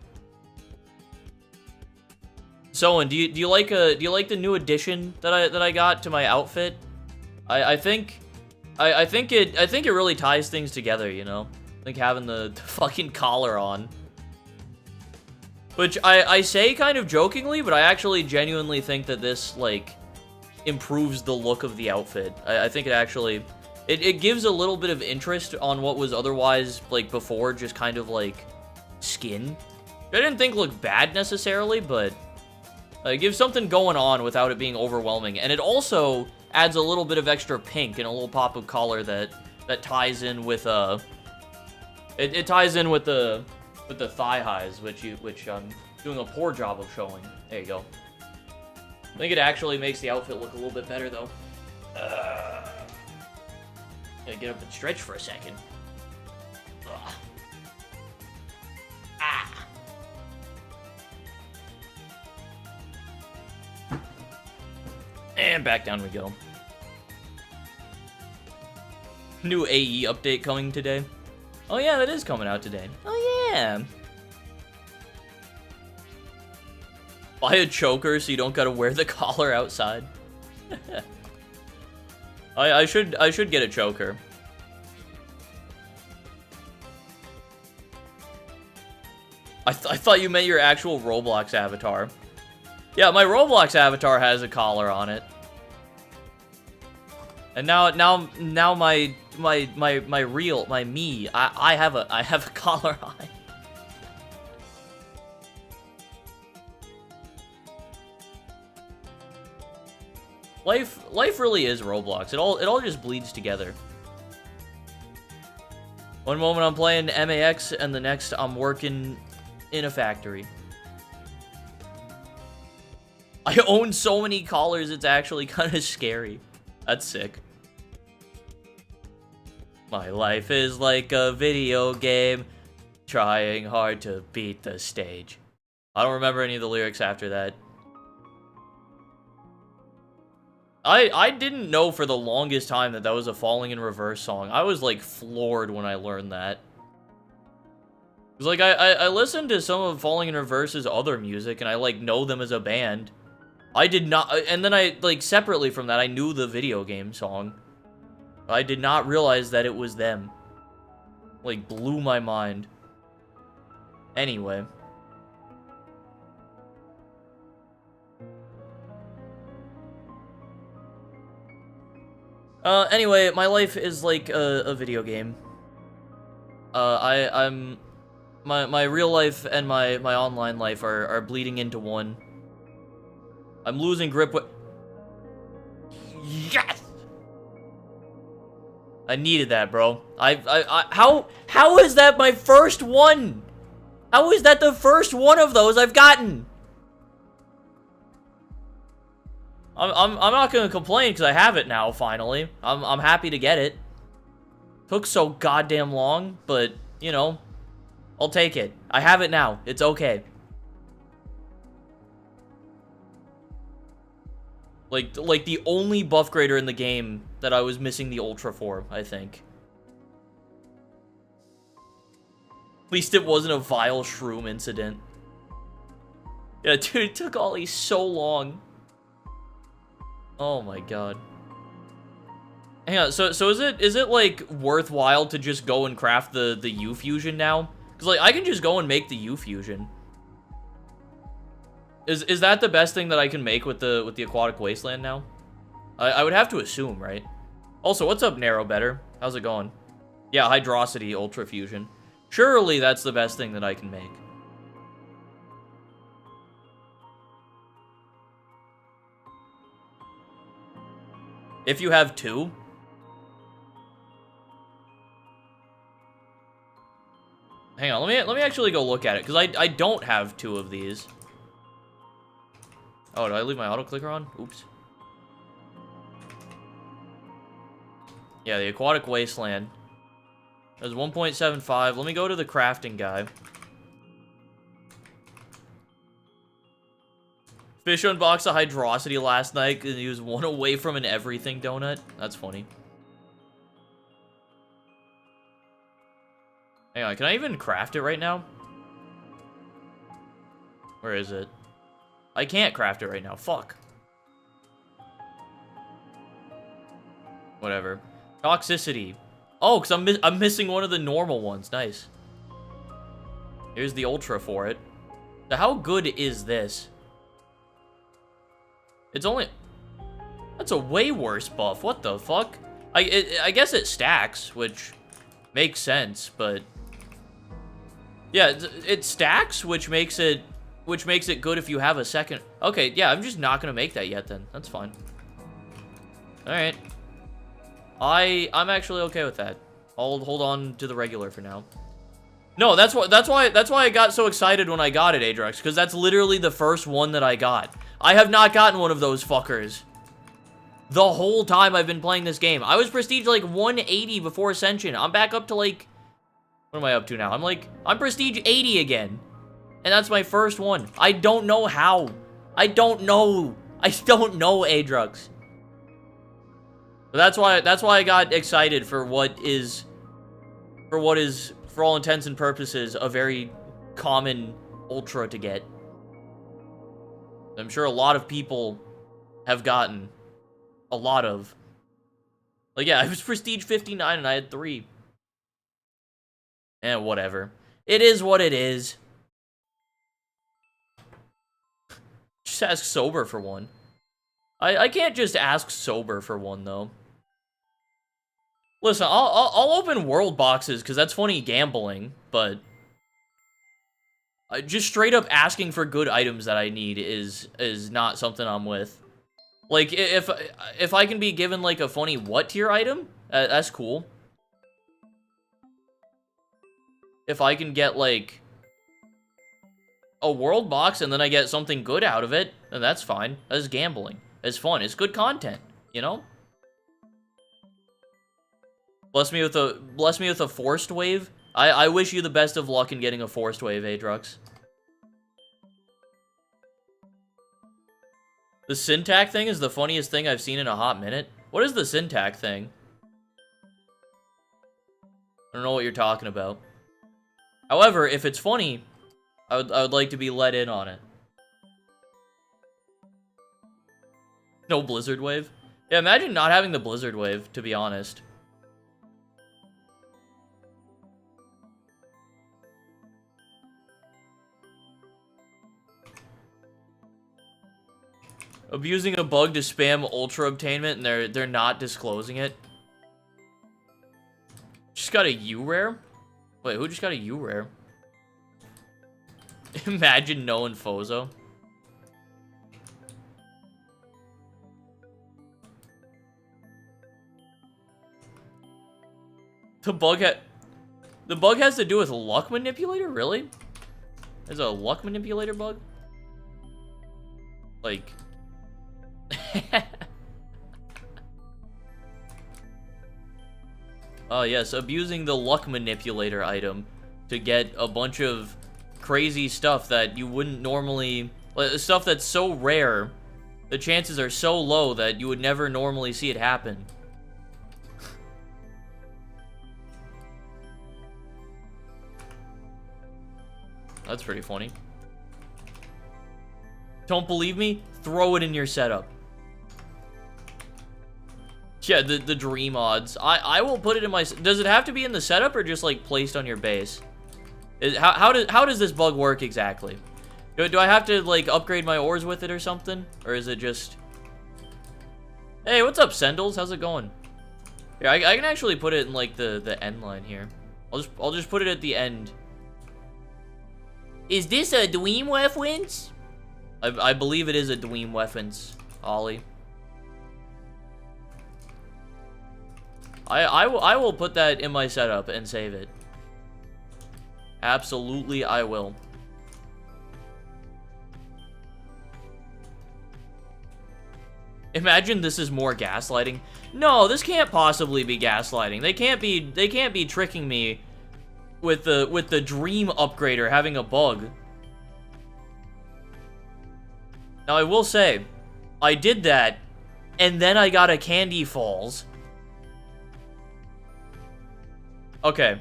Soen, do you like the new addition that I got to my outfit? I think it really ties things together, you know? I think having the fucking collar on. Which I say kind of jokingly, but I actually genuinely think that this like improves the look of the outfit. I think it actually it gives a little bit of interest on what was otherwise like before just kind of like skin. I didn't think looked bad necessarily, but it gives something going on without it being overwhelming. And it also adds a little bit of extra pink and a little pop of color that ties in with it ties in with the thigh highs, which I'm doing a poor job of showing. There you go. I think it actually makes the outfit look a little bit better though. Gotta get up and stretch for a second. Ugh. And back down we go. New AE update coming today. Oh yeah, that is coming out today. Oh yeah. Buy a choker so you don't gotta wear the collar outside. I should get a choker. I thought you meant your actual Roblox avatar. Yeah, my Roblox avatar has a collar on it. And now my me, I have a collar on it. Life really is Roblox. It all just bleeds together. One moment I'm playing MAX and the next I'm working in a factory. I own so many collars, it's actually kind of scary. That's sick. My life is like a video game, trying hard to beat the stage. I don't remember any of the lyrics after that. I didn't know for the longest time that was a Falling in Reverse song. I was like floored when I learned that. Cause like I listened to some of Falling in Reverse's other music and I like know them as a band. I did not, and then I like separately from that I knew the video game song. I did not realize that it was them. Like blew my mind. Anyway. Anyway, my life is like a video game. I'm my real life and my online life are bleeding into one. I'm losing grip with. Yes! I needed that, bro. How is that my first one? How is that the first one of those I've gotten? I'm not gonna complain because I have it now, finally. I'm happy to get it. Took so goddamn long, but, you know, I'll take it. I have it now. It's okay. Like the only buff grader in the game that I was missing the Ultra for, I think. At least it wasn't a vile shroom incident. Yeah, dude, it took Ollie so long. Oh my god. Hang on, so is it like worthwhile to just go and craft the U fusion now? Cause like I can just go and make the U fusion. Is that the best thing that I can make with the aquatic wasteland now? I would have to assume, right? Also, what's up, Narrow Better? How's it going? Yeah, Hydrosity Ultra Fusion. Surely that's the best thing that I can make. If you have two? Hang on, let me actually go look at it, because I don't have two of these. Oh, did I leave my auto clicker on? Oops. Yeah, the aquatic wasteland. There's 1.75. Let me go to the crafting guy. Fish unboxed a Hydrosity last night and he was one away from an everything donut. That's funny. Hang on, can I even craft it right now? Where is it? I can't craft it right now. Fuck. Whatever. Toxicity. Oh, because I'm missing one of the normal ones. Nice. Here's the ultra for it. So how good is this? It's only... That's a way worse buff. What the fuck? I guess it stacks, which makes sense, but... Yeah, it stacks, which makes it good if you have a second... Okay, yeah, I'm just not gonna make that yet then. That's fine. Alright. I'm actually okay with that. I'll hold on to the regular for now. No, that's why I got so excited when I got it, Adrox, because that's literally the first one that I got. I have not gotten one of those fuckers the whole time I've been playing this game. I was prestige like 180 before Ascension. I'm back up to like... What am I up to now? I'm prestige 80 again. And that's my first one. I don't know how. I don't know, Adrux. That's why I got excited for what is, for all intents and purposes, a very common ultra to get. I'm sure a lot of people have gotten a lot of. Like, yeah, I was prestige 59 and I had 3. And whatever. It is what it is. Just ask sober for one. I can't just ask sober for one, though. Listen, I'll open world boxes, because that's funny gambling, but just straight up asking for good items that I need is not something I'm with. Like, if I can be given, like, a funny what tier item, that's cool. If I can get, like, a world box and then I get something good out of it, then that's fine. That's gambling. It's fun. It's good content, you know? Bless me with a forced wave. I wish you the best of luck in getting a forced wave, Adrux. The syntax thing is the funniest thing I've seen in a hot minute. What is the syntax thing? I don't know what you're talking about. However, if it's funny, I would like to be let in on it. No blizzard wave? Yeah, imagine not having the blizzard wave, to be honest. Abusing a bug to spam ultra obtainment and they're not disclosing it. Just got a U rare? Wait, who just got a U rare? Imagine knowing Fozo. The bug has to do with luck manipulator? Really? There's a luck manipulator bug? Like... Oh yes, abusing the luck manipulator item to get a bunch of crazy stuff that you wouldn't normally... Stuff that's so rare, the chances are so low that you would never normally see it happen. That's pretty funny. Don't believe me? Throw it in your setup. Yeah, the dream odds. I will put it in my... Does it have to be in the setup or just, like, placed on your base? How does this bug work exactly? Do I have to, like, upgrade my ores with it or something? Or is it just... Hey, what's up, Sendles? How's it going? Here, I can actually put it in, like, the end line here. I'll just put it at the end. Is this a Dweem Weapons? I believe it is a Dweem Weapons, Ollie. I will put that in my setup and save it. Absolutely, I will. Imagine this is more gaslighting. No, this can't possibly be gaslighting. They can't be tricking me with the dream upgrader having a bug. Now I will say, I did that, and then I got a Candy Falls. Okay,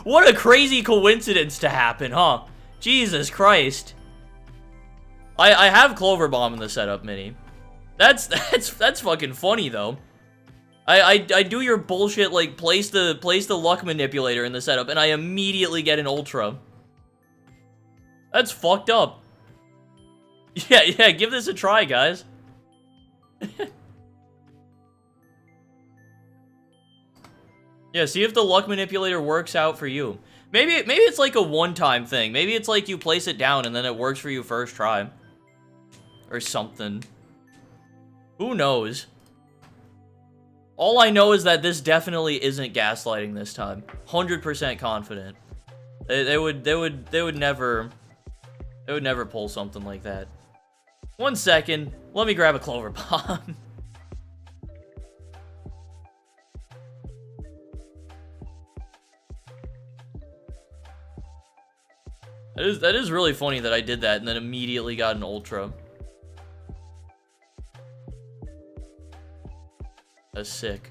what a crazy coincidence to happen, huh? Jesus Christ. I have Clover Bomb in the setup, Mini. That's fucking funny though. I do your bullshit like place the luck manipulator in the setup and I immediately get an ultra. That's fucked up. Yeah, give this a try, guys. Yeah, see if the luck manipulator works out for you. Maybe it's like a one-time thing. Maybe it's like you place it down and then it works for you first try. Or something. Who knows? All I know is that this definitely isn't gaslighting this time. 100% confident. They would never pull something like that. 1 second. Let me grab a Clover Bomb. That is really funny that I did that and then immediately got an ultra. That's sick.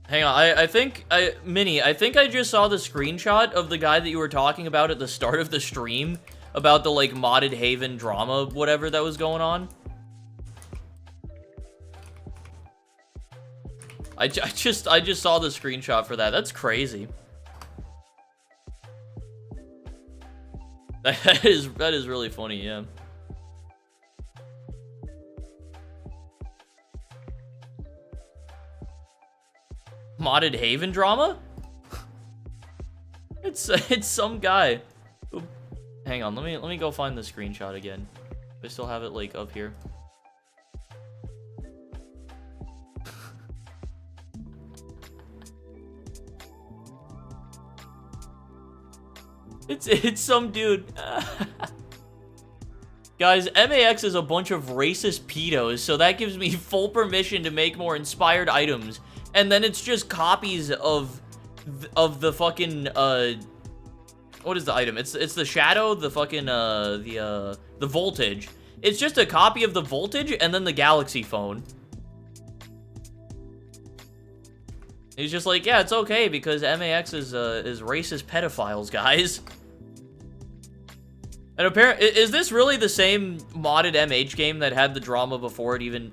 Hang on, I think I just saw the screenshot of the guy that you were talking about at the start of the stream about the, like, modded Haven drama, whatever that was going on. I just saw the screenshot for that. That's crazy. That is really funny, yeah. Modded Haven drama? It's some guy. Oop. Hang on, let me go find the screenshot again. I still have it, like, up here. It's some dude. Guys, MAX is a bunch of racist pedos, so that gives me full permission to make more inspired items. And then it's just copies of the fucking, what is the item? It's the shadow, the fucking, the voltage. It's just a copy of the voltage and then the Galaxy phone. He's just like, yeah, it's okay because MAX is racist pedophiles, guys. And apparently, is this really the same modded MH game that had the drama before it even...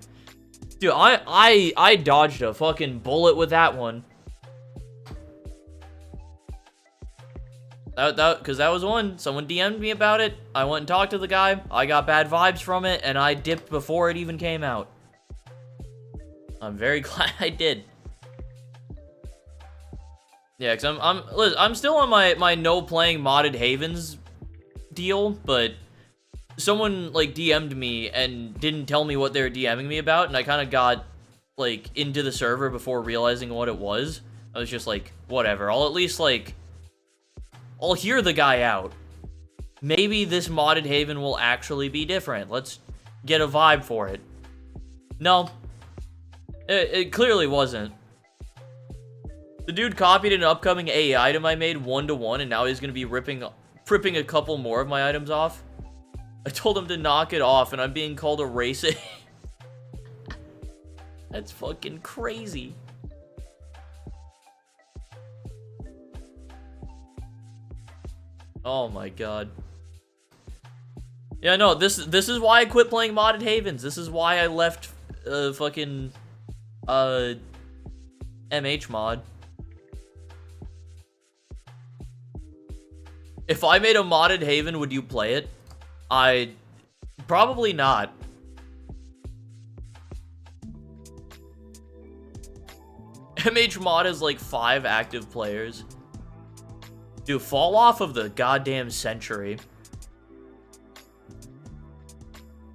Dude, I dodged a fucking bullet with that one. Because that was one. Someone DM'd me about it. I went and talked to the guy. I got bad vibes from it, and I dipped before it even came out. I'm very glad I did. Yeah, because I'm still on my no playing modded Havens deal, but someone, like, DM'd me and didn't tell me what they were DMing me about, and I kind of got, like, into the server before realizing what it was. I was just like, whatever, I'll at least, like, I'll hear the guy out. Maybe this modded Haven will actually be different. Let's get a vibe for it. No. It clearly wasn't. The dude copied an upcoming AA item I made 1-to-1, and now he's gonna be ripping a couple more of my items off. I told him to knock it off, and I'm being called a racist. That's fucking crazy. Oh my god. Yeah, no, this is why I quit playing modded Havens. This is why I left fucking MH mod. If I made a modded Haven, would you play it? Probably not. MH mod has like 5 active players. Dude, fall off of the goddamn century.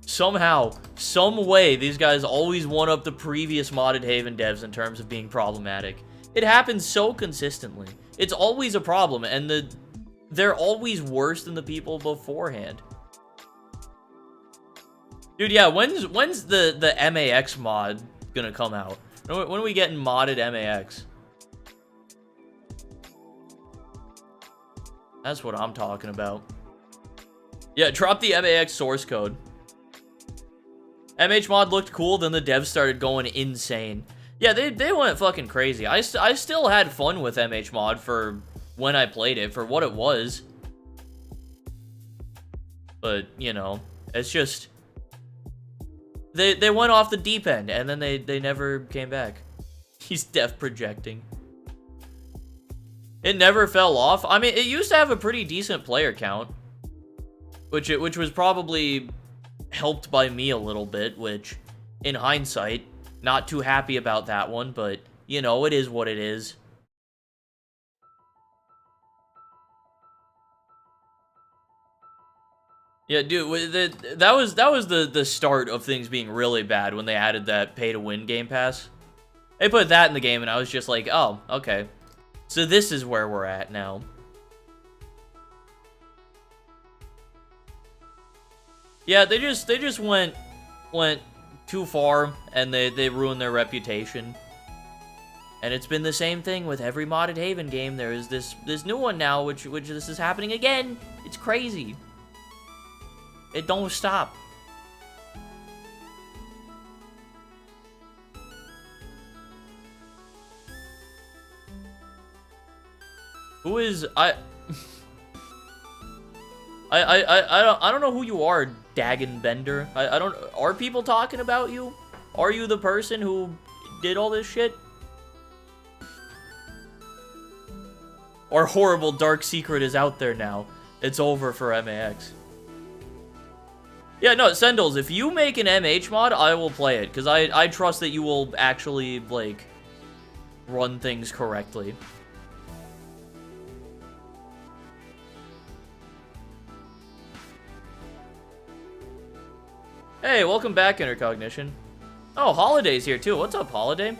Somehow, some way, these guys always one up the previous modded Haven devs in terms of being problematic. It happens so consistently. It's always a problem, and they're always worse than the people beforehand. Dude, yeah, when's the MAX mod gonna come out? When are we getting modded MAX? That's what I'm talking about. Yeah, drop the MAX source code. MH mod looked cool, then the devs started going insane. Yeah, they went fucking crazy. I still had fun with MH mod for when I played it, for what it was. But, you know, it's just... They went off the deep end, and then they never came back. He's def projecting. It never fell off. I mean, it used to have a pretty decent player count. Which was probably helped by me a little bit, which, in hindsight, not too happy about that one, but, you know, it is what it is. Yeah, dude, that was the start of things being really bad when they added that pay-to-win Game Pass. They put that in the game, and I was just like, oh, okay. So this is where we're at now. Yeah, they just went too far, and they ruin their reputation. And it's been the same thing with every modded Haven game. There is this new one now, which this is happening again. It's crazy. It don't stop. Who is I don't know who you are, Dagon Bender. I don't. Are people talking about you? Are you the person who did all this shit? Our horrible dark secret is out there now. It's over for MAX. Yeah, no, Sendals, if you make an MH mod, I will play it, because I trust that you will actually, like, run things correctly. Hey, welcome back, Intercognition. Oh, Holiday's here, too. What's up, Holiday?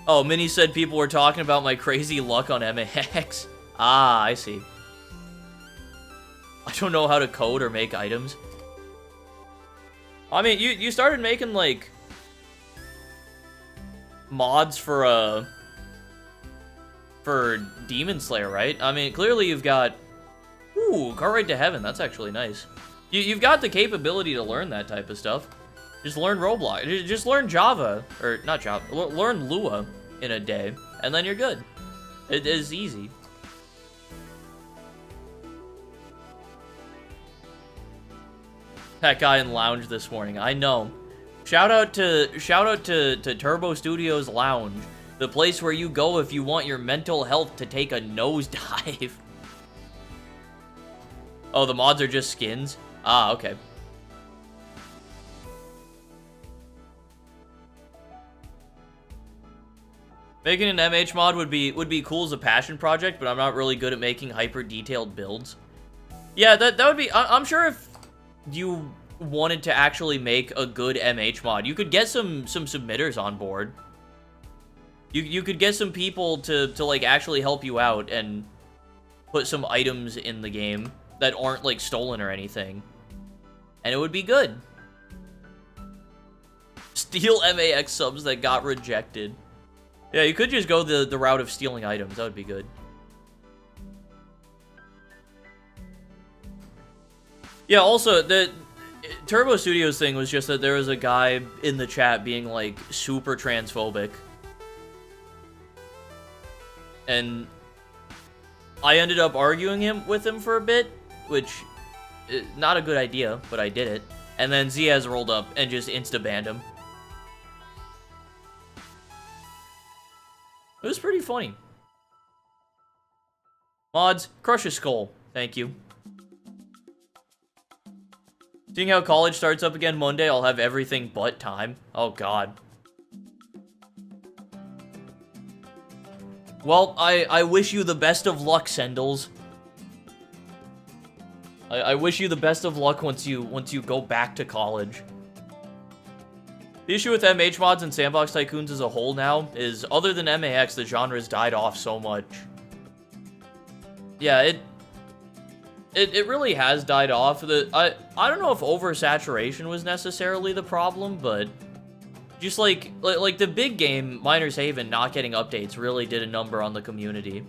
Oh, Minnie said people were talking about my crazy luck on MAX. Ah, I see. I don't know how to code or make items. I mean, you started making, like, mods for Demon Slayer, right? I mean, clearly you've got... Ooh, Car Ride to Heaven. That's actually nice. You've got the capability to learn that type of stuff. Just learn Roblox. Just learn Java. Or, not Java. Learn Lua in a day. And then you're good. It is easy. That guy in Lounge this morning. I know. Shout out to Turbo Studios Lounge. The place where you go if you want your mental health to take a nosedive. Oh, the mods are just skins? Ah, okay. Making an MH mod would be cool as a passion project, but I'm not really good at making hyper detailed builds. Yeah, that would be. I'm sure if you wanted to actually make a good MH mod, you could get some submitters on board. You could get some people to like actually help you out and put some items in the game that aren't like stolen or anything, and it would be good. Steal MAX subs that got rejected. Yeah, you could just go the route of stealing items. That would be good. Yeah, also, the Turbo Studios thing was just that there was a guy in the chat being, like, super transphobic. And I ended up arguing with him for a bit, which, not a good idea, but I did it. And then Ziaz rolled up and just insta-banned him. It was pretty funny. Mods, crush a skull. Thank you. Seeing how college starts up again Monday, I'll have everything but time. Oh, God. Well, I wish you the best of luck, Sendals. I wish you the best of luck once you go back to college. The issue with MH mods and Sandbox Tycoons as a whole now is, other than MAX, the genre's died off so much. Yeah, it really has died off. I don't know if oversaturation was necessarily the problem, but just like the big game, Miner's Haven, not getting updates really did a number on the community.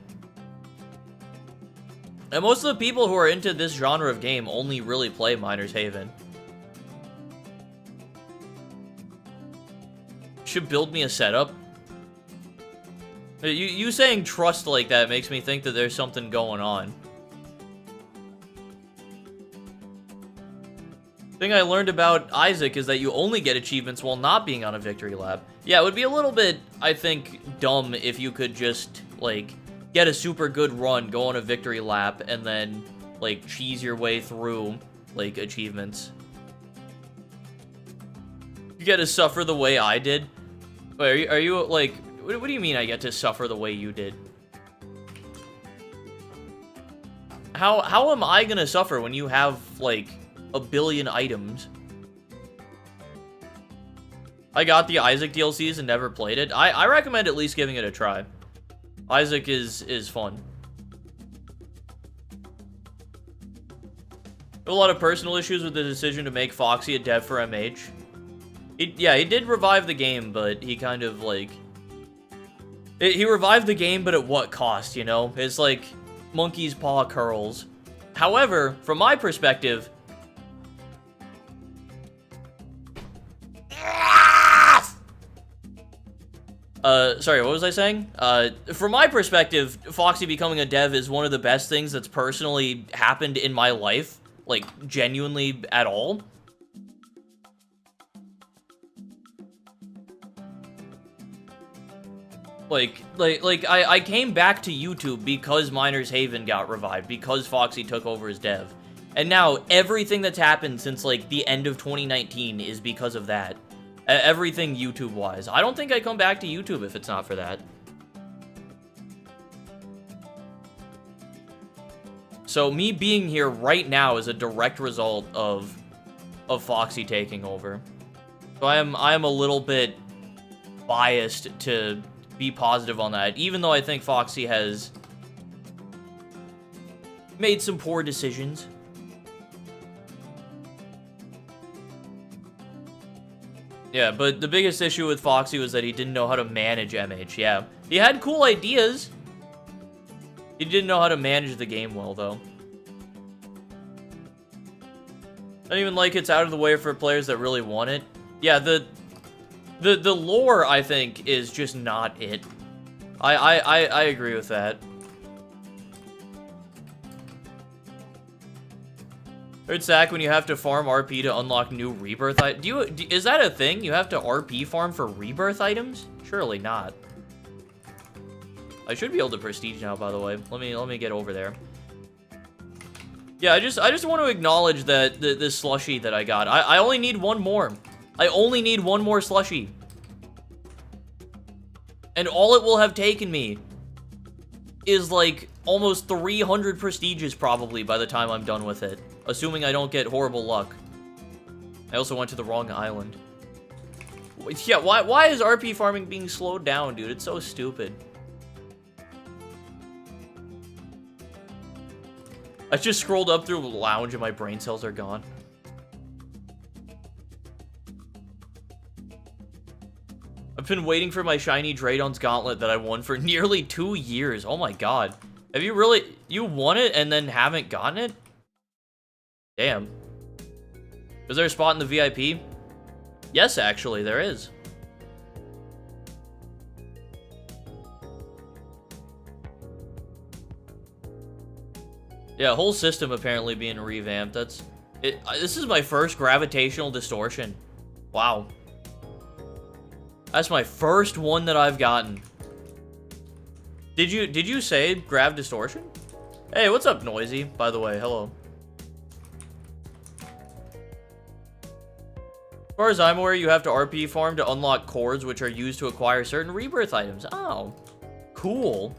And most of the people who are into this genre of game only really play Miner's Haven. Should build me a setup. You saying trust like that makes me think that there's something going on. Thing I learned about Isaac is that you only get achievements while not being on a victory lap. Yeah, it would be a little bit, I think, dumb if you could just, like, get a super good run, go on a victory lap, and then, like, cheese your way through, like, achievements. You get to suffer the way I did? Wait, are you like, what do you mean I get to suffer the way you did? How am I gonna suffer when you have, like, a billion items? I got the Isaac DLCs and never played it. I recommend at least giving it a try. Isaac is fun. A lot of personal issues with the decision to make Foxy a dev for MH. Yeah, he did revive the game, but he kind of, like... He revived the game, but at what cost, you know? It's like monkey's paw curls. However, from my perspective... Sorry, what was I saying? From my perspective, Foxy becoming a dev is one of the best things that's personally happened in my life. Like, genuinely at all. I came back to YouTube because Miner's Haven got revived, because Foxy took over as dev. And now, everything that's happened since, like, the end of 2019 is because of that. Everything YouTube-wise. I don't think I'd come back to YouTube if it's not for that. So, me being here right now is a direct result of Foxy taking over. So, I am a little bit biased to be positive on that, even though I think Foxy has made some poor decisions. Yeah, but the biggest issue with Foxy was that he didn't know how to manage MH, yeah. He had cool ideas. He didn't know how to manage the game well, though. I don't even like it's out of the way for players that really want it. Yeah, the lore, I think, is just not it. I agree with that. It's sack when you have to farm RP to unlock new rebirth items. Is that a thing? You have to RP farm for rebirth items? Surely not. I should be able to prestige now, by the way. Let me get over there. Yeah, I just want to acknowledge that this slushy that I got. I only need one more. I only need one more slushy. And all it will have taken me is like almost 300 prestiges probably by the time I'm done with it. Assuming I don't get horrible luck. I also went to the wrong island. Yeah, why is RP farming being slowed down, dude? It's so stupid. I just scrolled up through the lounge and my brain cells are gone. I've been waiting for my shiny Draydon's Gauntlet that I won for nearly 2 years. Oh my god. Have you really... You won it and then haven't gotten it? Damn. Is there a spot in the VIP? Yes, actually, there is. Yeah, whole system apparently being revamped. That's... This is my first gravitational distortion. Wow. That's my first one that I've gotten. Did you say grav distortion? Hey, what's up, Noisy? By the way, hello. As far as I'm aware, you have to RP farm to unlock cords, which are used to acquire certain rebirth items. Oh, cool.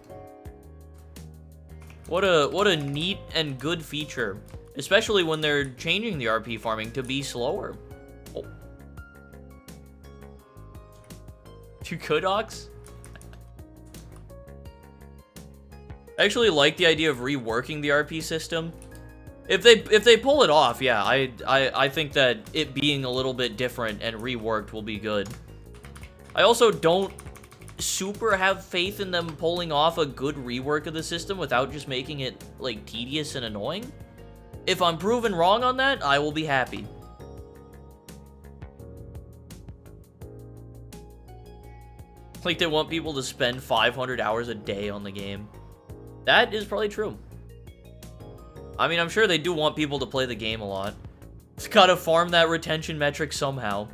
What a neat and good feature, especially when they're changing the RP farming to be slower. Oh. You could, Ox? I actually like the idea of reworking the RP system. If they pull it off, yeah, I think that it being a little bit different and reworked will be good. I also don't super have faith in them pulling off a good rework of the system without just making it, like, tedious and annoying. If I'm proven wrong on that, I will be happy. Like, they want people to spend 500 hours a day on the game. That is probably true. I mean, I'm sure they do want people to play the game a lot. It's gotta farm that retention metric somehow.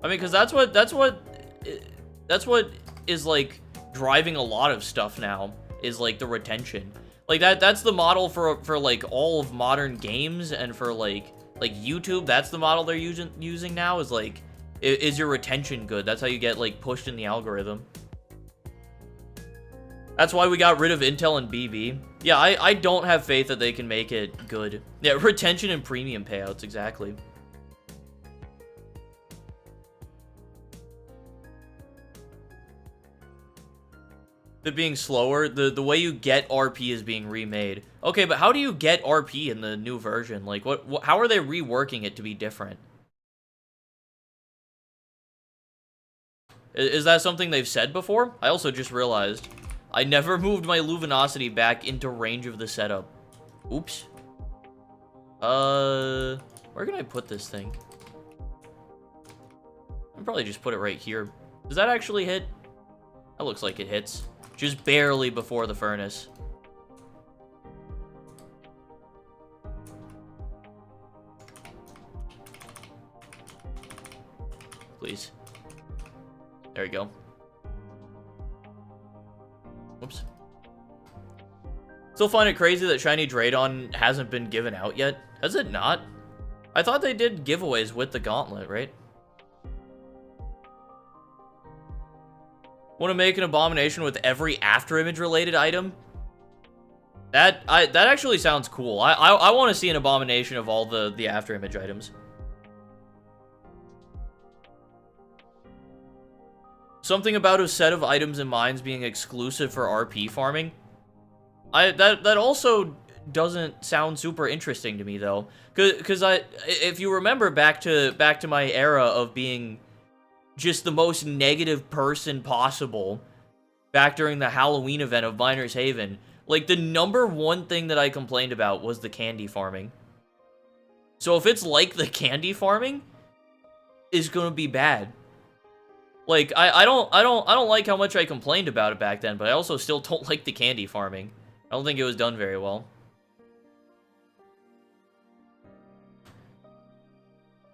I mean, because that's what is, like, driving a lot of stuff now, is, like, the retention. Like, that's the model for like, all of modern games, and for, like YouTube, that's the model they're using now, is, like, is your retention good? That's how you get, like, pushed in the algorithm. That's why we got rid of Intel and BB. Yeah, I don't have faith that they can make it good. Yeah, retention and premium payouts, exactly. The being slower, the way you get RP is being remade. Okay, but how do you get RP in the new version? Like, how are they reworking it to be different? Is that something they've said before? I also just realized I never moved my luminosity back into range of the setup. Oops. Where can I put this thing? I'll probably just put it right here. Does that actually hit? That looks like it hits. Just barely before the furnace. Please. There you go. Whoops. Still find it crazy that Shiny Draydon hasn't been given out yet. Has it not? I thought they did giveaways with the gauntlet, right? Want to make an abomination with every afterimage related item? That actually sounds cool. I want to see an abomination of all the afterimage items. Something about a set of items and mines being exclusive for RP farming. That also doesn't sound super interesting to me though, because if you remember back to my era of being just the most negative person possible back during the Halloween event of Miner's Haven, like the #1 thing that I complained about was the candy farming. So if it's like the candy farming, it's gonna be bad. Like I don't like how much I complained about it back then, but I also still don't like the candy farming. I don't think it was done very well.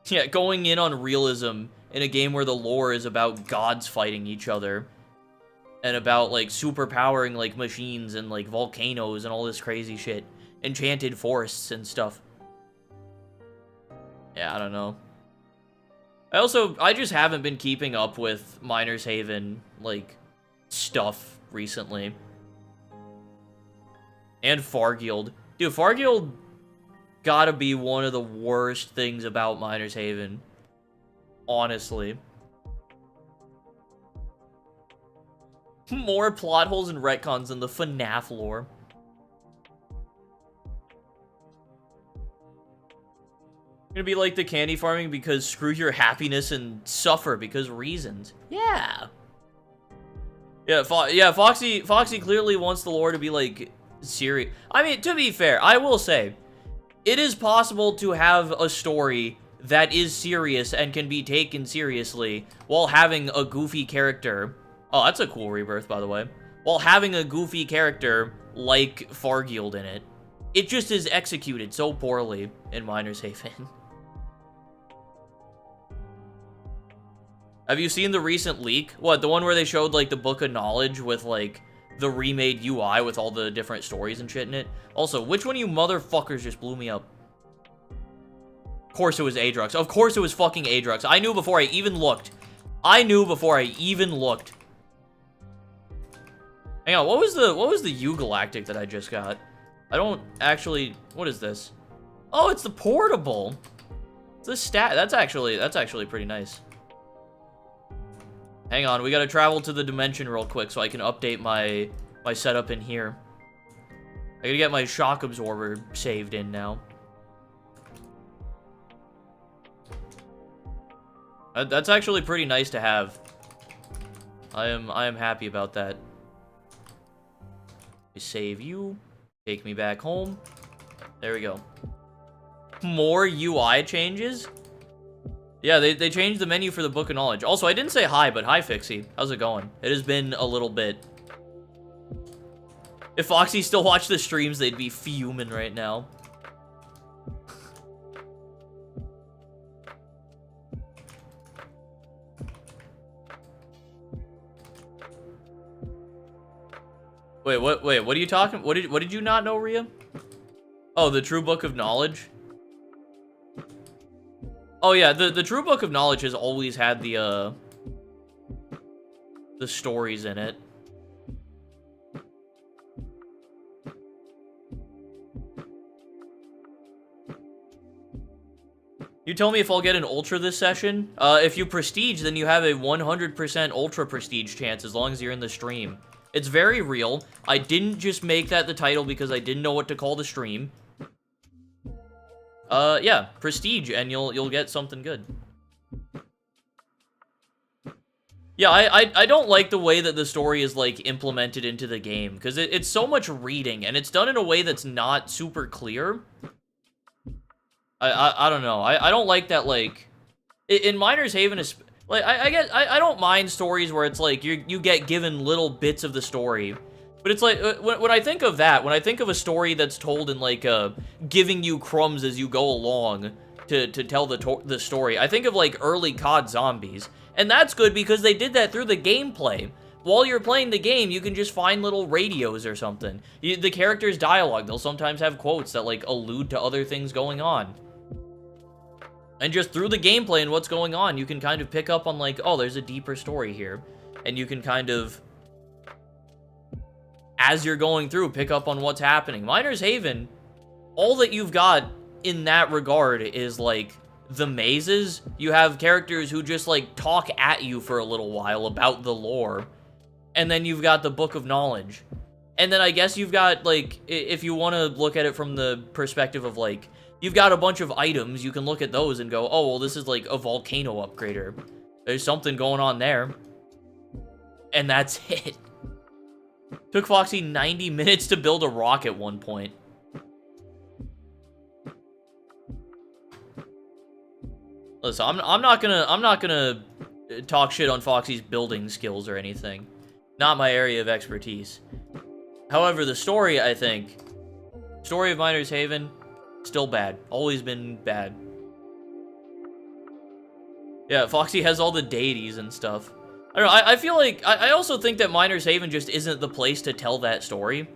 Yeah, going in on realism in a game where the lore is about gods fighting each other. And about, like, superpowering, like, machines and, like, volcanoes and all this crazy shit. Enchanted forests and stuff. Yeah, I don't know. I just haven't been keeping up with Miner's Haven, like, stuff recently. And Farguild. Dude, Farguild gotta be one of the worst things about Miner's Haven. Honestly. More plot holes and retcons than the FNAF lore. Gonna be like the candy farming because screw your happiness and suffer because reasons. Yeah. Yeah, Foxy clearly wants the lore to be like serious. I mean, to be fair, I will say it is possible to have a story that is serious and can be taken seriously while having a goofy character. Oh, that's a cool rebirth, by the way. While having a goofy character like Farguild in it. It just is executed so poorly in Miner's Haven. Have you seen the recent leak? What, the one where they showed, like, the Book of Knowledge with, like, the remade UI with all the different stories and shit in it? Also, which one of you motherfuckers just blew me up? Of course it was Adrux. Of course it was fucking Adrux. I knew before I even looked. Hang on, what was the U-Galactic that I just got? I don't actually... What is this? Oh, it's the portable. It's the stat. That's actually pretty nice. Hang on, we gotta travel to the dimension real quick so I can update my setup in here. I gotta get my shock absorber saved in now. That's actually pretty nice to have. I am happy about that. Save you. Take me back home. There we go. More UI changes? Yeah, they changed the menu for the Book of Knowledge. Also, I didn't say hi, but hi, Fixie. How's it going? It has been a little bit. If Foxy still watched the streams, they'd be fuming right now. Wait, what are you talking? What did you not know, Rhea? Oh, the True Book of Knowledge? Oh yeah, the True Book of Knowledge has always had the stories in it. You tell me if I'll get an Ultra this session? If you Prestige, then you have a 100% Ultra Prestige chance as long as you're in the stream. It's very real. I didn't just make that the title because I didn't know what to call the stream. Yeah, prestige, and you'll get something good. Yeah, I don't like the way that the story is, like, implemented into the game, because it's so much reading, and it's done in a way that's not super clear. I don't know. I don't like that, like, in Miner's Haven, like, I don't mind stories where it's, like, you get given little bits of the story, but it's like, when I think of that, when I think of a story that's told in, like, giving you crumbs as you go along to tell the story, I think of, like, early COD Zombies. And that's good because they did that through the gameplay. While you're playing the game, you can just find little radios or something. The character's dialogue, they'll sometimes have quotes that, like, allude to other things going on. And just through the gameplay and what's going on, you can kind of pick up on, like, oh, there's a deeper story here. And you can kind of, as you're going through, pick up on what's happening. Miner's Haven, all that you've got in that regard is, like, the mazes. You have characters who just, like, talk at you for a little while about the lore. And then you've got the Book of Knowledge. And then I guess you've got, like, if you want to look at it from the perspective of, like, you've got a bunch of items, you can look at those and go, oh, well, this is, like, a volcano upgrader. There's something going on there. And that's it. Took Foxy 90 minutes to build a rock at one point. Listen, I'm not gonna talk shit on Foxy's building skills or anything. Not my area of expertise. However, the story, I think, story of Miner's Haven, still bad. Always been bad. Yeah, Foxy has all the deities and stuff. I don't know, I feel like, I also think that Miner's Haven just isn't the place to tell that story.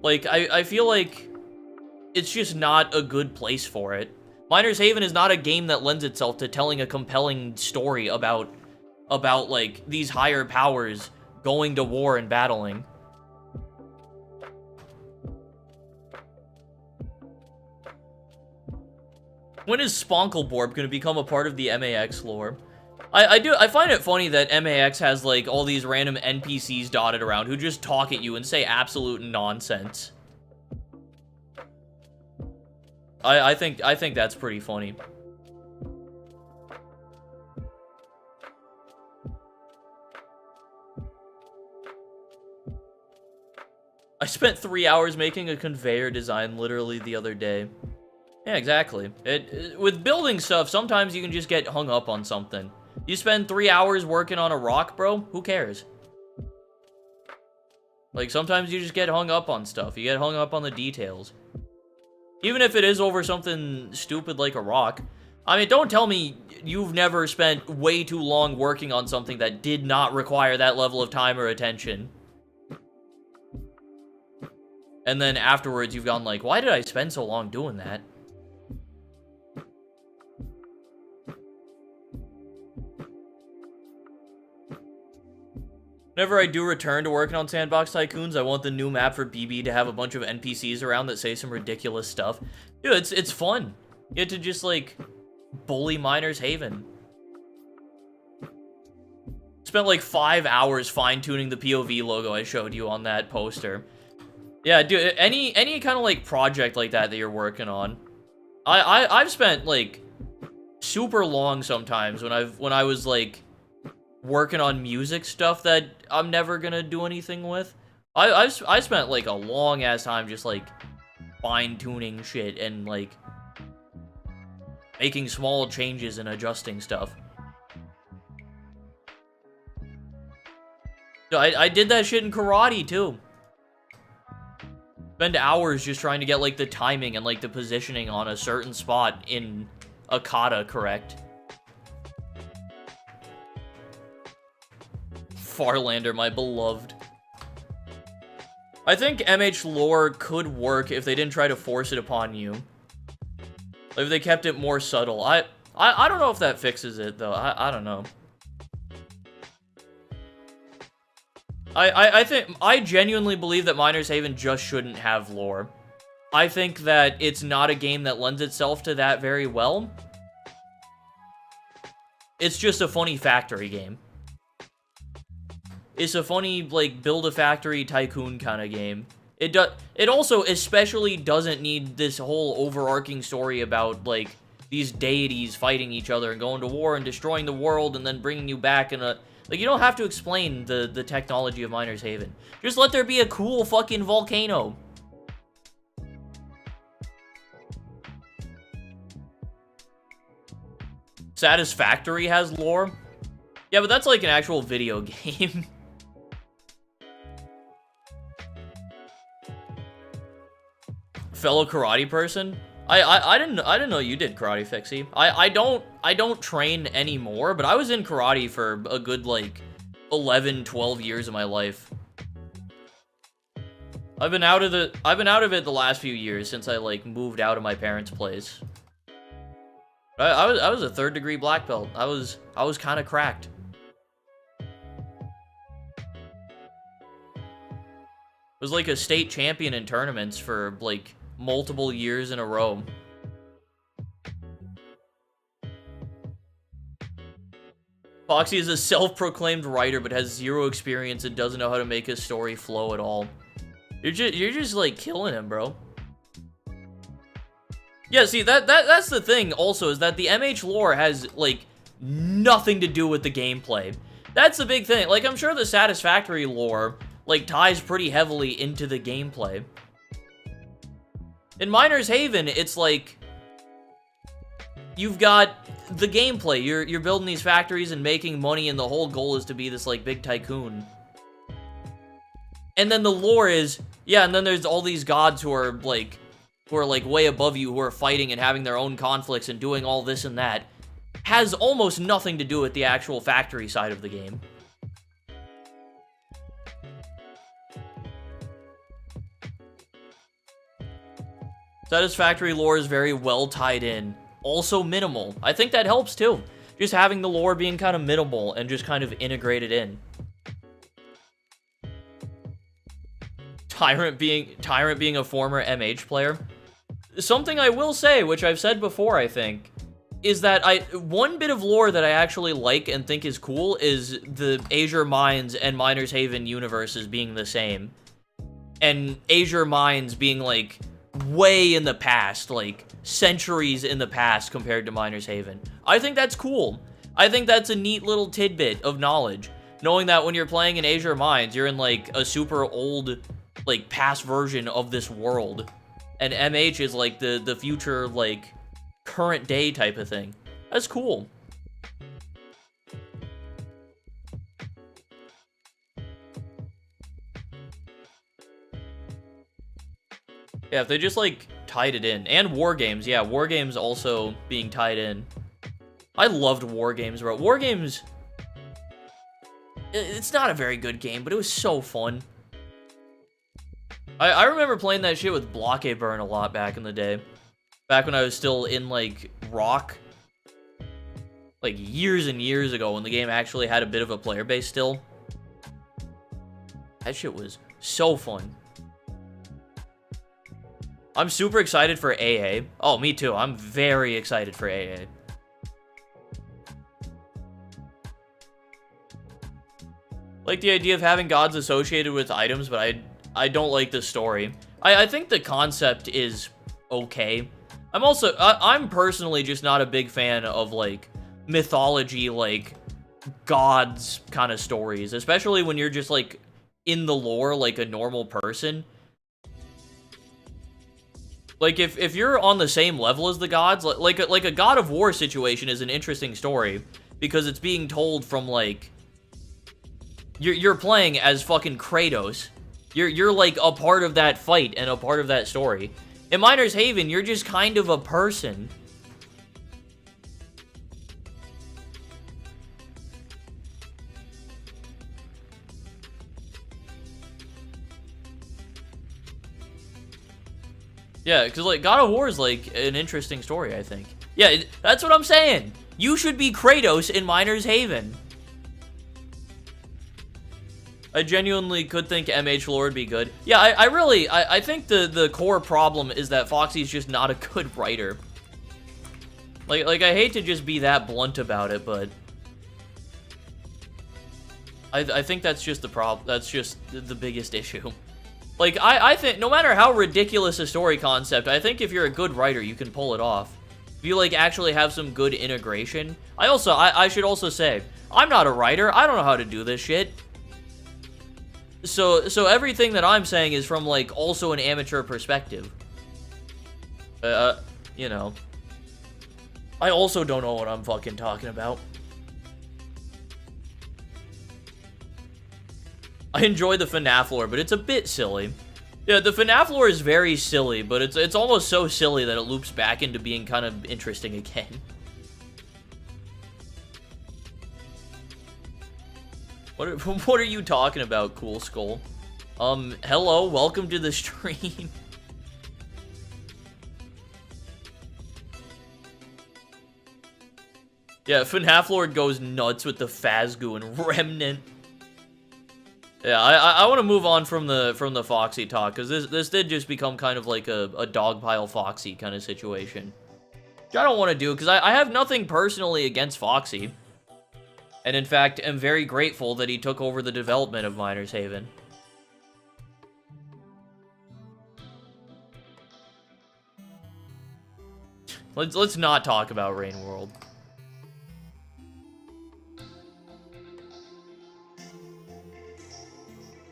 Like, I feel like it's just not a good place for it. Miner's Haven is not a game that lends itself to telling a compelling story about like, these higher powers going to war and battling. When is Sponkleborb gonna become a part of the MAX lore? I find it funny that MAX has, like, all these random NPCs dotted around who just talk at you and say absolute nonsense. I think that's pretty funny. I spent 3 hours making a conveyor design literally the other day. Yeah, exactly. With building stuff, sometimes you can just get hung up on something. You spend 3 hours working on a rock, bro? Who cares? Like, sometimes you just get hung up on stuff. You get hung up on the details. Even if it is over something stupid like a rock. I mean, don't tell me you've never spent way too long working on something that did not require that level of time or attention. And then afterwards, you've gone like, why did I spend so long doing that? Whenever I do return to working on Sandbox Tycoons, I want the new map for BB to have a bunch of NPCs around that say some ridiculous stuff. Dude, it's fun. You get to just, like, bully Miner's Haven. Spent, like, 5 hours fine-tuning the POV logo I showed you on that poster. Yeah, dude, any kind of, like, project like that you're working on. I've spent, like, super long sometimes when I was, like, working on music stuff that I'm never gonna do anything with. I spent, like, a long-ass time just, like, fine-tuning shit and, like, making small changes and adjusting stuff. I did that shit in karate, too. Spend hours just trying to get, like, the timing and, like, the positioning on a certain spot in a kata correct. Farlander, my beloved. I think MH lore could work if they didn't try to force it upon you. If they kept it more subtle. I don't know if that fixes it, though. I don't know. I genuinely believe that Miner's Haven just shouldn't have lore. I think that it's not a game that lends itself to that very well. It's just a funny factory game. It's a funny, like, build-a-factory tycoon kind of game. It also especially doesn't need this whole overarching story about, like, these deities fighting each other and going to war and destroying the world and then bringing you back in a... Like, you don't have to explain the technology of Miner's Haven. Just let there be a cool fucking volcano. Satisfactory has lore? Yeah, but that's like an actual video game. Fellow karate person? I didn't know you did karate, Fixie. I don't train anymore, but I was in karate for a good like 11, 12 years of my life. I've been out of it the last few years since I like moved out of my parents' place. I was a 3rd degree black belt. I was kind of cracked. Was like a state champion in tournaments for like multiple years in a row. Foxy is a self-proclaimed writer but has 0 experience and doesn't know how to make his story flow at all. You're just like killing him, bro. Yeah, see, that's the thing also, is that the MH lore has like nothing to do with the gameplay. That's the big thing. Like, I'm sure the Satisfactory lore like ties pretty heavily into the gameplay. In Miner's Haven, it's like you've got the gameplay. You're building these factories and making money, and the whole goal is to be this like big tycoon. And then the lore is, yeah, and then there's all these gods who are like way above you, who are fighting and having their own conflicts and doing all this and that. Has almost nothing to do with the actual factory side of the game. Satisfactory lore is very well tied in. Also minimal. I think that helps too. Just having the lore being kind of minimal and just kind of integrated in. Tyrant being a former MH player. Something I will say, which I've said before, I think, is that one bit of lore that I actually like and think is cool is the Azure Mines and Miner's Haven universes being the same. And Azure Mines being like way in the past, like centuries in the past compared to Miner's Haven. I think that's cool. I think that's a neat little tidbit of knowledge. Knowing that when you're playing in Azure Mines, you're in like a super old, like past version of this world. And MH is like the future, like current day type of thing. That's cool. Yeah, if they just like tied it in. And War Games, yeah, War Games also being tied in. I loved War Games, bro. War Games, it's not a very good game, but it was so fun. I remember playing that shit with Block A Burn a lot back in the day. Back when I was still in, like, Rock. Like, years and years ago, when the game actually had a bit of a player base still. That shit was so fun. I'm super excited for AA. Oh, me too. I'm very excited for AA. Like the idea of having gods associated with items, but I don't like the story. I think the concept is okay. I'm personally just not a big fan of, like, mythology, like, gods kind of stories. Especially when you're just, like, in the lore like a normal person. Like, if you're on the same level as the gods, like a God of War situation is an interesting story. Because it's being told from, like... You're playing as fucking Kratos. You're like a part of that fight and a part of that story. In Miner's Haven, you're just kind of a person. Yeah, because like God of War is like an interesting story, I think. Yeah, that's what I'm saying. You should be Kratos in Miner's Haven. I genuinely could think MH lore would be good. Yeah, I think the core problem is that Foxy's just not a good writer. Like I hate to just be that blunt about it, but I think that's just the problem. That's just the biggest issue. Like, I think no matter how ridiculous a story concept, I think if you're a good writer, you can pull it off. If you, like, actually have some good integration. I should also say, I'm not a writer. I don't know how to do this shit. So everything that I'm saying is from, like, also an amateur perspective. You know. I also don't know what I'm fucking talking about. I enjoy the FNAF lore, but it's a bit silly. Yeah, the FNAF lore is very silly, but it's almost so silly that it loops back into being kind of interesting again. What are you talking about, Cool Skull? Hello, welcome to the stream. Yeah, FNAF Lord goes nuts with the Phasgoo and Remnant. Yeah, I want to move on from the Foxy talk, because this did just become kind of like a dogpile Foxy kind of situation. Which I don't want to do, because I have nothing personally against Foxy. And in fact, am very grateful that he took over the development of Miners Haven. Let's not talk about Rain World.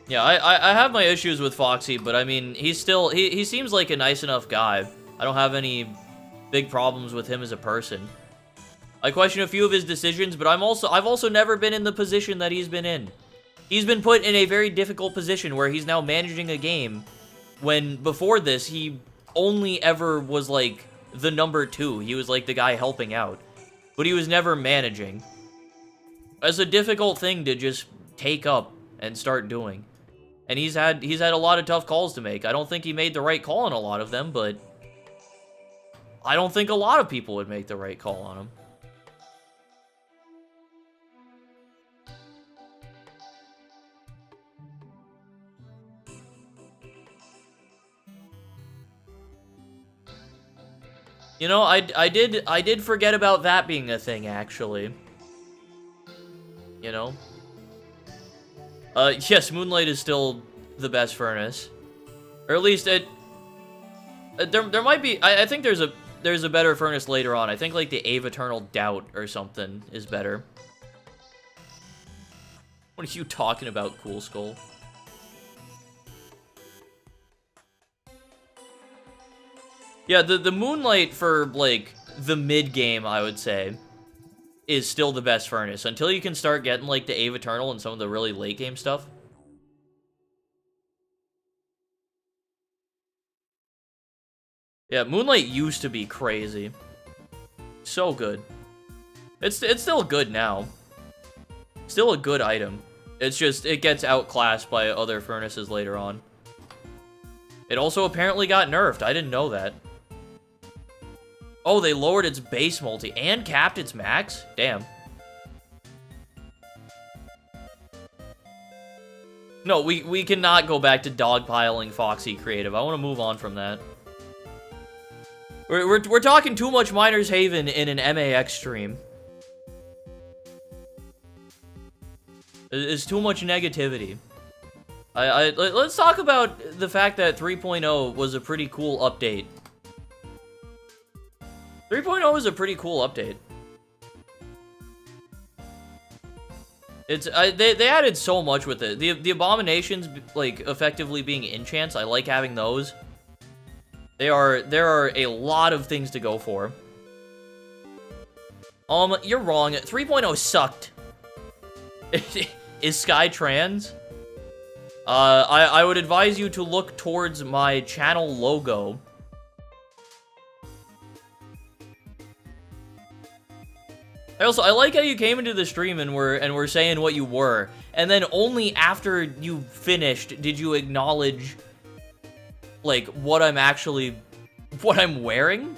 Yeah, I have my issues with Foxy, but I mean, he seems like a nice enough guy. I don't have any big problems with him as a person. I question a few of his decisions, but I've also never been in the position that he's been in. He's been put in a very difficult position where he's now managing a game when before this he only ever was like the number 2. He was like the guy helping out, but he was never managing. It's a difficult thing to just take up and start doing. And he's had a lot of tough calls to make. I don't think he made the right call on a lot of them, but I don't think a lot of people would make the right call on him. You know, I did forget about that being a thing, actually. You know? Yes, Moonlight is still the best furnace. Or at least there might be, I think there's a better furnace later on. I think like the Ave Eternal Doubt or something is better. What are you talking about, Cool Skull? Yeah, the Moonlight for, like, the mid-game, I would say, is still the best furnace. Until you can start getting, like, the Ave Eternal and some of the really late-game stuff. Yeah, Moonlight used to be crazy. So good. It's still good now. Still a good item. It's just, it gets outclassed by other furnaces later on. It also apparently got nerfed. I didn't know that. Oh, they lowered its base multi and capped its max? Damn. No, we cannot go back to dogpiling Foxy creative. I want to move on from that. We're talking too much Miners Haven in an MAX stream. It's too much negativity. Let's talk about the fact that 3.0 was a pretty cool update. 3.0 is a pretty cool update. It's they added so much with it. The abominations, like, effectively being enchants. I like having those. There are a lot of things to go for. You're wrong. 3.0 sucked. Is Sky trans? I would advise you to look towards my channel logo. I like how you came into the stream and were saying what you were, and then only after you finished did you acknowledge, like, what I'm wearing.